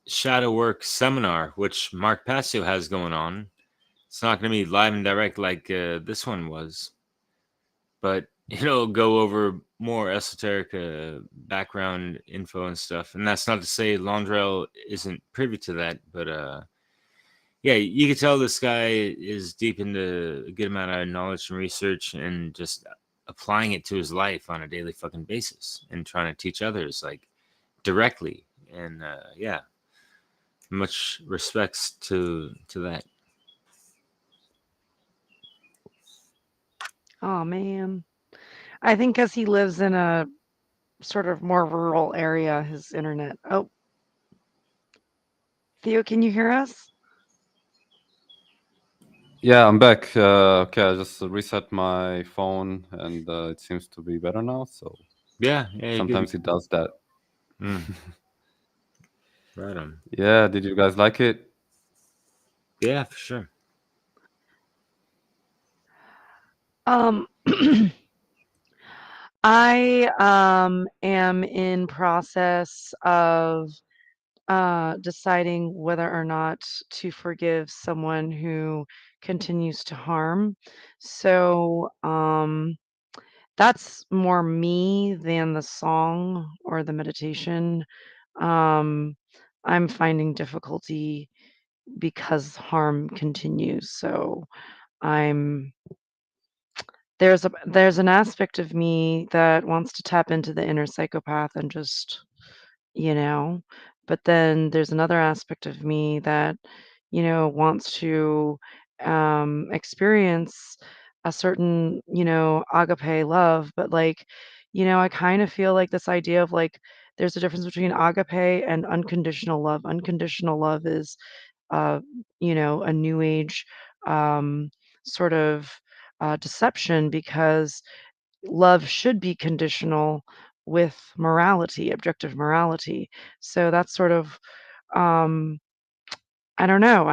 shadow work seminar, which Mark Passio has going on. It's not going to be live and direct like this one was, but it'll go over more esoteric background info and stuff. And that's not to say Londrell isn't privy to that, but yeah, you can tell this guy is deep into a good amount of knowledge and research, and just applying it to his life on a daily fucking basis, and trying to teach others like directly. And yeah, much respects to that. Oh man. I think because he lives in a sort of more rural area, his internet. Oh, Theo, can you hear us? Yeah, I'm back. Okay, I just reset my phone, and it seems to be better now. So Yeah, you sometimes good. it does that. Mm. Right on. Yeah, did you guys like it? Yeah, for sure. Um, I am in process of deciding whether or not to forgive someone who continues to harm. So that's more me than the song or the meditation. Um, I'm finding difficulty because harm continues. So I'm there's an aspect of me that wants to tap into the inner psychopath and just, you know, but then there's another aspect of me that, you know, wants to experience a certain, you know, agape love, but like, you know, I kind of feel like this idea of like there's a difference between agape and unconditional love. Unconditional love is uh, you know, a new age um, sort of deception because love should be conditional with morality, objective morality. So that's sort of, um, I don't know.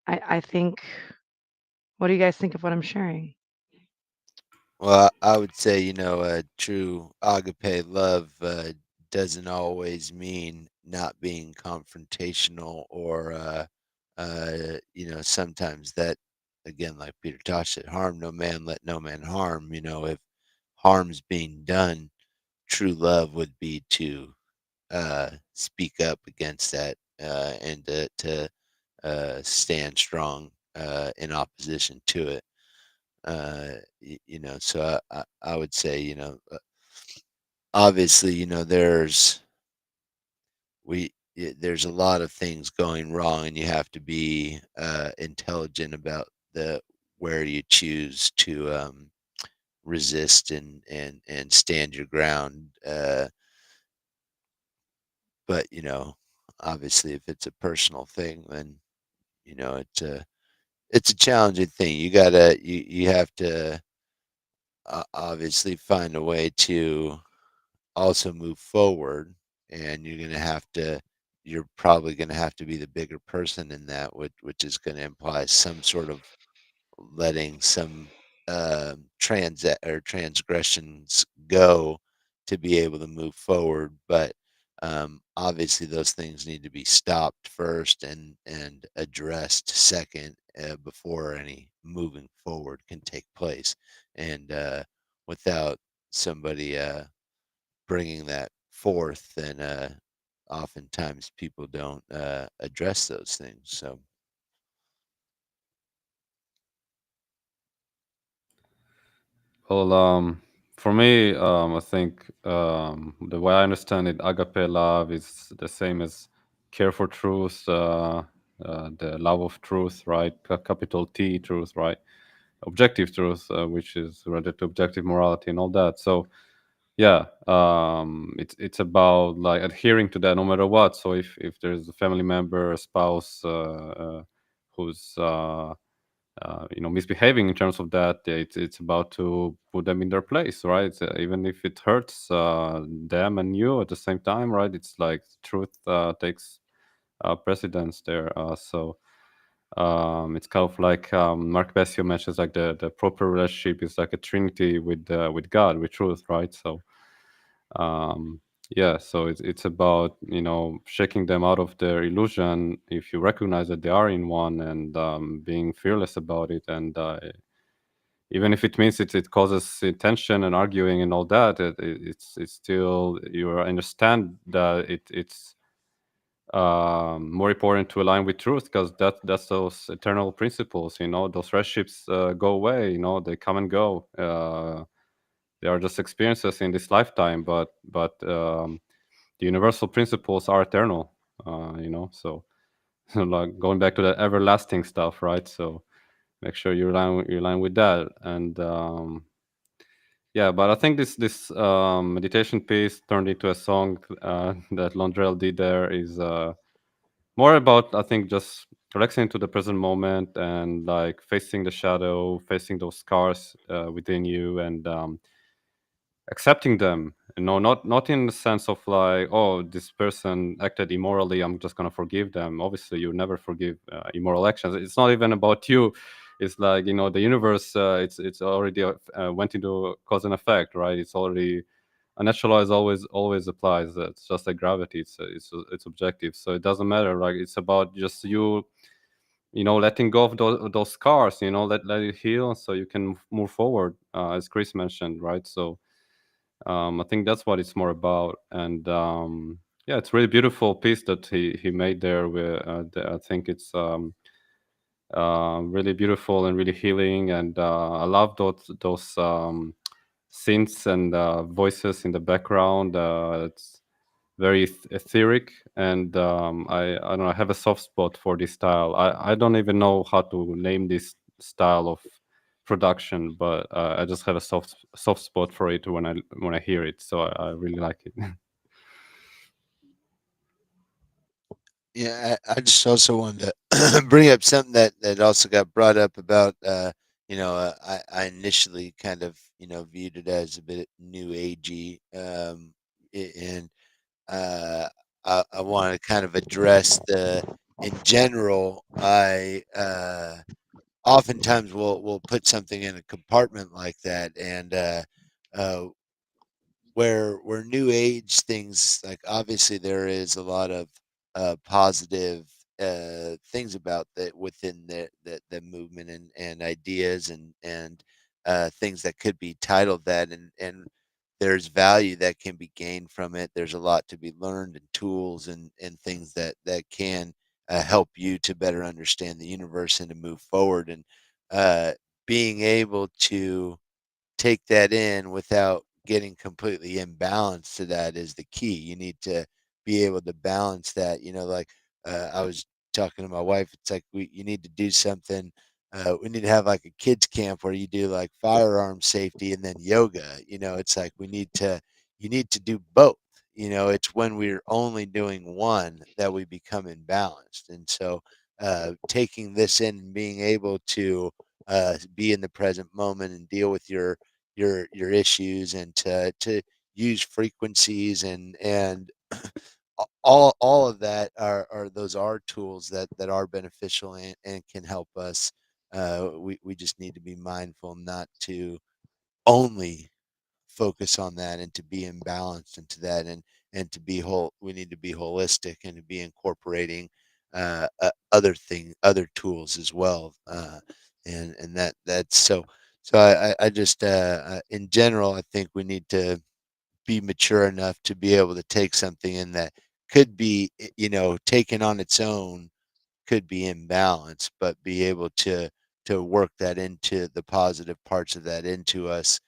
I think. What do you guys think of what I'm sharing? Well, I would say, true agape love doesn't always mean not being confrontational or, sometimes that, again, like Peter Tosh said, harm no man, let no man harm. If harm's being done, true love would be to speak up against that and stand strong in opposition to it. So I would say, obviously, there's a lot of things going wrong, and you have to be intelligent about the where you choose to resist and stand your ground. But obviously, if it's a personal thing, then it's a challenging thing. You have to obviously find a way to also move forward, and you're probably gonna have to be the bigger person in that, which is gonna imply some sort of letting some transgressions go to be able to move forward. But obviously, those things need to be stopped first and addressed second before any moving forward can take place. And without somebody bringing that forth, then oftentimes people don't address those things. So Well, for me, I think the way I understand it, agape love is the same as care for truth, the love of truth, right? Capital T truth, right? Objective truth, which is related to objective morality and all that. So, yeah, it's about like adhering to that no matter what. So if there's a family member, a spouse who's misbehaving in terms of that, it's about to put them in their place, right? Even if it hurts them and you at the same time, right? It's like truth takes precedence there. So it's kind of like Mark Bessio mentions, like the proper relationship is like a trinity with God, with truth, right? So um, yeah, so it's about shaking them out of their illusion if you recognize that they are in one, and being fearless about it. And even if it means it causes tension and arguing and all that, it's still, you understand that it's more important to align with truth, because that's those eternal principles. Those relationships go away. They come and go. They are just experiences in this lifetime, but the universal principles are eternal. So like going back to the everlasting stuff, right? So make sure you align with that. And yeah, but I think this meditation piece turned into a song that Londrell did there is more about, I think, just relaxing into the present moment and like facing the shadow, facing those scars within you, and accepting them. Not in the sense of like, oh, this person acted immorally, I'm just gonna forgive them. Obviously, you never forgive immoral actions. It's not even about you. It's like, the universe. It's already went into cause and effect, right? It's already a natural law is always applies. It's just like gravity. It's objective, so it doesn't matter. Like, it's about just you. Letting go of those scars. Let it heal, so you can move forward. As Chris mentioned, right? So I think that's what it's more about. And yeah, it's really beautiful piece that he made there. Where I think it's really beautiful and really healing. And I love those synths and voices in the background. It's very etheric, and I don't know, I have a soft spot for this style. I don't even know how to name this style of production, but I just have a soft spot for it when I hear it. So I really like it. yeah, I just also wanted to bring up something that also got brought up about I initially kind of viewed it as a bit new agey, and I want to kind of address the in general. I oftentimes we'll put something in a compartment like that, and uh, where new age things, like, obviously there is a lot of positive things about that within the movement, and ideas, and things that could be titled that, and there's value that can be gained from it. There's a lot to be learned, and tools, and things that can help you to better understand the universe and to move forward, and uh, being able to take that in without getting completely imbalanced to that is the key. You need to be able to balance that. Like, I was talking to my wife. It's like, you need to do something. We need to have like a kids camp where you do like firearm safety and then yoga. It's like you need to do both. It's when we're only doing one that we become imbalanced. And so, taking this in and being able to be in the present moment and deal with your issues, and to use frequencies, and all of that are those are tools that are beneficial, and can help us. We just need to be mindful not to only focus on that, and to be imbalanced into that, and to be whole. We need to be holistic, and to be incorporating other tools as well, and that's so I just in general, I think we need to be mature enough to be able to take something in that could be, taken on its own, could be imbalanced, but be able to work that into the positive parts of that into us,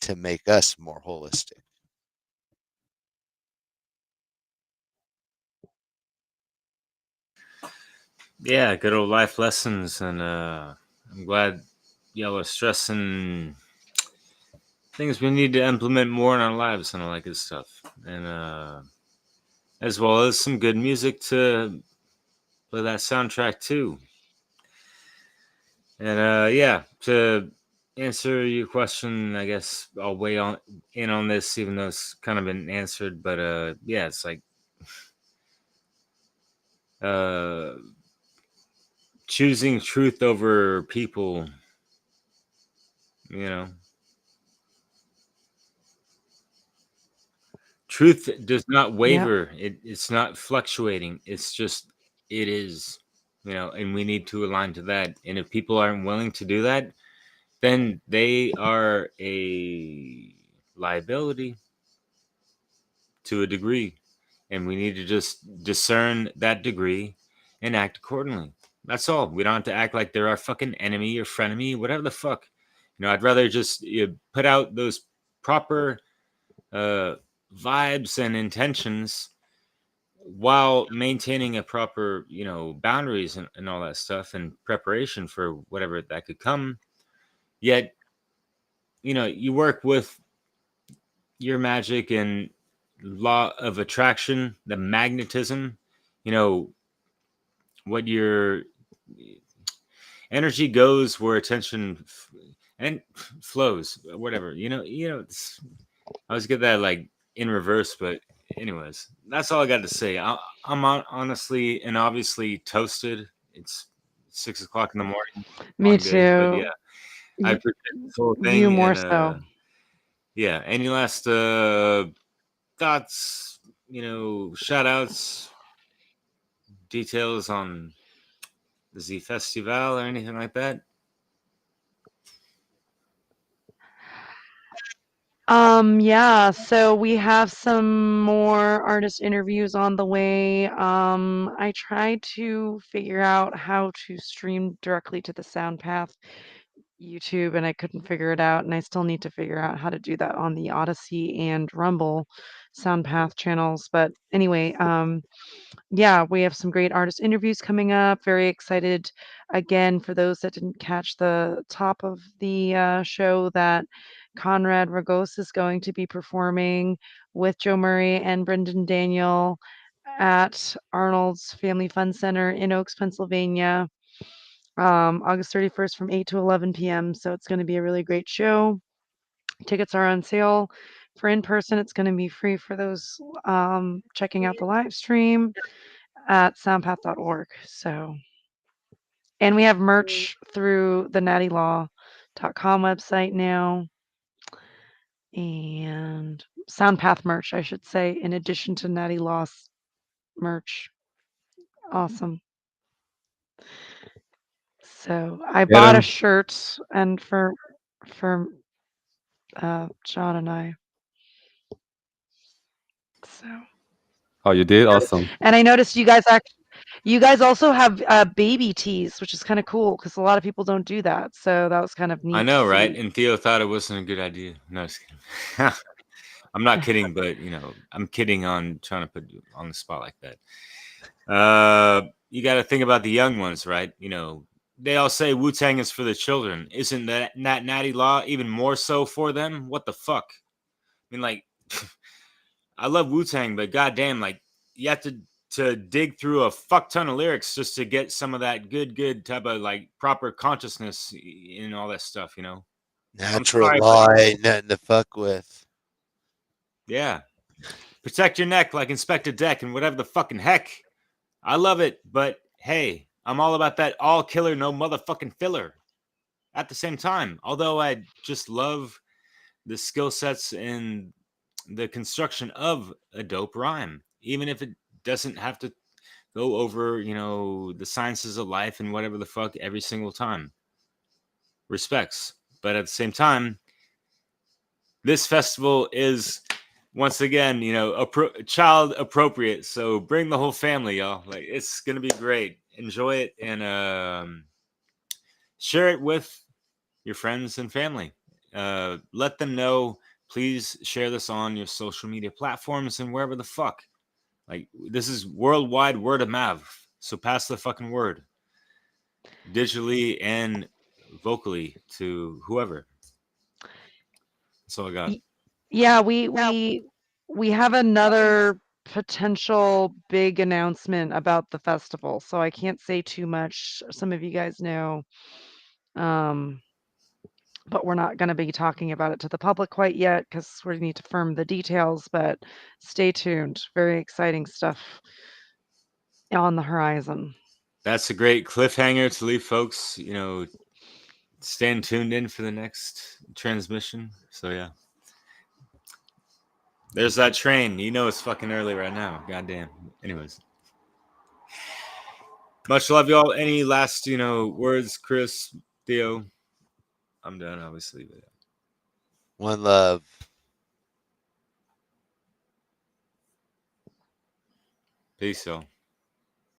to make us more holistic. Yeah, good old life lessons, and I'm glad y'all are stressing things we need to implement more in our lives and all that good stuff, and as well as some good music to play that soundtrack too. And yeah, to answer your question, I guess I'll weigh on in on this, even though it's kind of been answered. But yeah, it's like uh, choosing truth over people. You know, truth does not Yep. waver. It's not fluctuating. It's just it is. And we need to align to that. And if people aren't willing to do that, then they are a liability to a degree, and we need to just discern that degree and act accordingly. That's all. We don't have to act like they're our fucking enemy or frenemy, whatever the fuck. I'd rather just put out those proper uh, vibes and intentions while maintaining a proper, boundaries, and all that stuff, and preparation for whatever that could come. Yet, you work with your magic and law of attraction, the magnetism, you know, what your energy goes where attention and flows, whatever. I always get that like in reverse, but anyways, that's all I got to say. I'm honestly and obviously toasted. It's 6 o'clock in the morning Me on day, but yeah, too. I Y- appreciate this whole you thing. more And so. yeah, any last thoughts, shout outs, details on the Z Festival or anything like that? Yeah, so we have some more artist interviews on the way. I tried to figure out how to stream directly to the soundpath YouTube, and I couldn't figure it out, and I still need to figure out how to do that on the Odyssey and Rumble soundpath channels. But anyway, yeah, we have some great artist interviews coming up. Very excited again for those that didn't catch the top of the show that Konrad Rogoz is going to be performing with Joe Murray and Brendan Daniel at Arnold's Family Fun Center in Oaks, Pennsylvania, August 31st from 8 to 11 p.m. So it's going to be a really great show. Tickets are on sale. For in person, it's going to be free for those checking out the live stream at soundpath.org. So And we have merch through the nattylaw.com website now. And soundpath merch, I should say, in addition to Natty Law's merch. Awesome. So I Get bought a him. shirt and for John and I. So Oh, you did? Awesome. and I noticed you guys also have baby tees, which is kind of cool because a lot of people don't do that. So that was kind of neat I to know, right? see. And Theo thought it wasn't a good idea. No, just kidding. I'm not kidding, but you know, I'm kidding on trying to put you on the spot like that. You got to think about the young ones, right? You know, they all say Wu-Tang is for the children. Isn't that Natty Law even more so for them? What the fuck? I mean, like, I love Wu-Tang, but goddamn, like, you have to dig through a fuck ton of lyrics just to get some of that good type of like proper consciousness and all that stuff, you know. I'm Natural sorry, but law ain't nothing to fuck with. yeah. Protect your neck like Inspector Deck and whatever the fucking heck. I love it, but hey, I'm all about that all killer, no motherfucking filler at the same time. Although I just love the skill sets and the construction of a dope rhyme, even if it doesn't have to go over, you know, the sciences of life and whatever the fuck every single time. Respects. But at the same time, this festival is once again, you know, child appropriate. So bring the whole family, y'all. Like it's gonna be great. Enjoy it and share it with your friends and family. Let them know. Please share this on your social media platforms and wherever the fuck. Like this is worldwide word of mouth. So pass the fucking word digitally and vocally to whoever. That's all I got. Yeah, we have another potential big announcement about the festival, so I can't say too much. Some of you guys know, um, but we're not going to be talking about it to the public quite yet because we need to firm the details. But stay tuned. Very exciting stuff on the horizon. That's a great cliffhanger to leave folks, you know, staying tuned in for the next transmission. So yeah. There's that train. You know it's fucking early right now. Goddamn. Anyways. Much love, y'all. Any last, you know, words, Chris, Theo? I'm done, obviously. But One love. peace, y'all.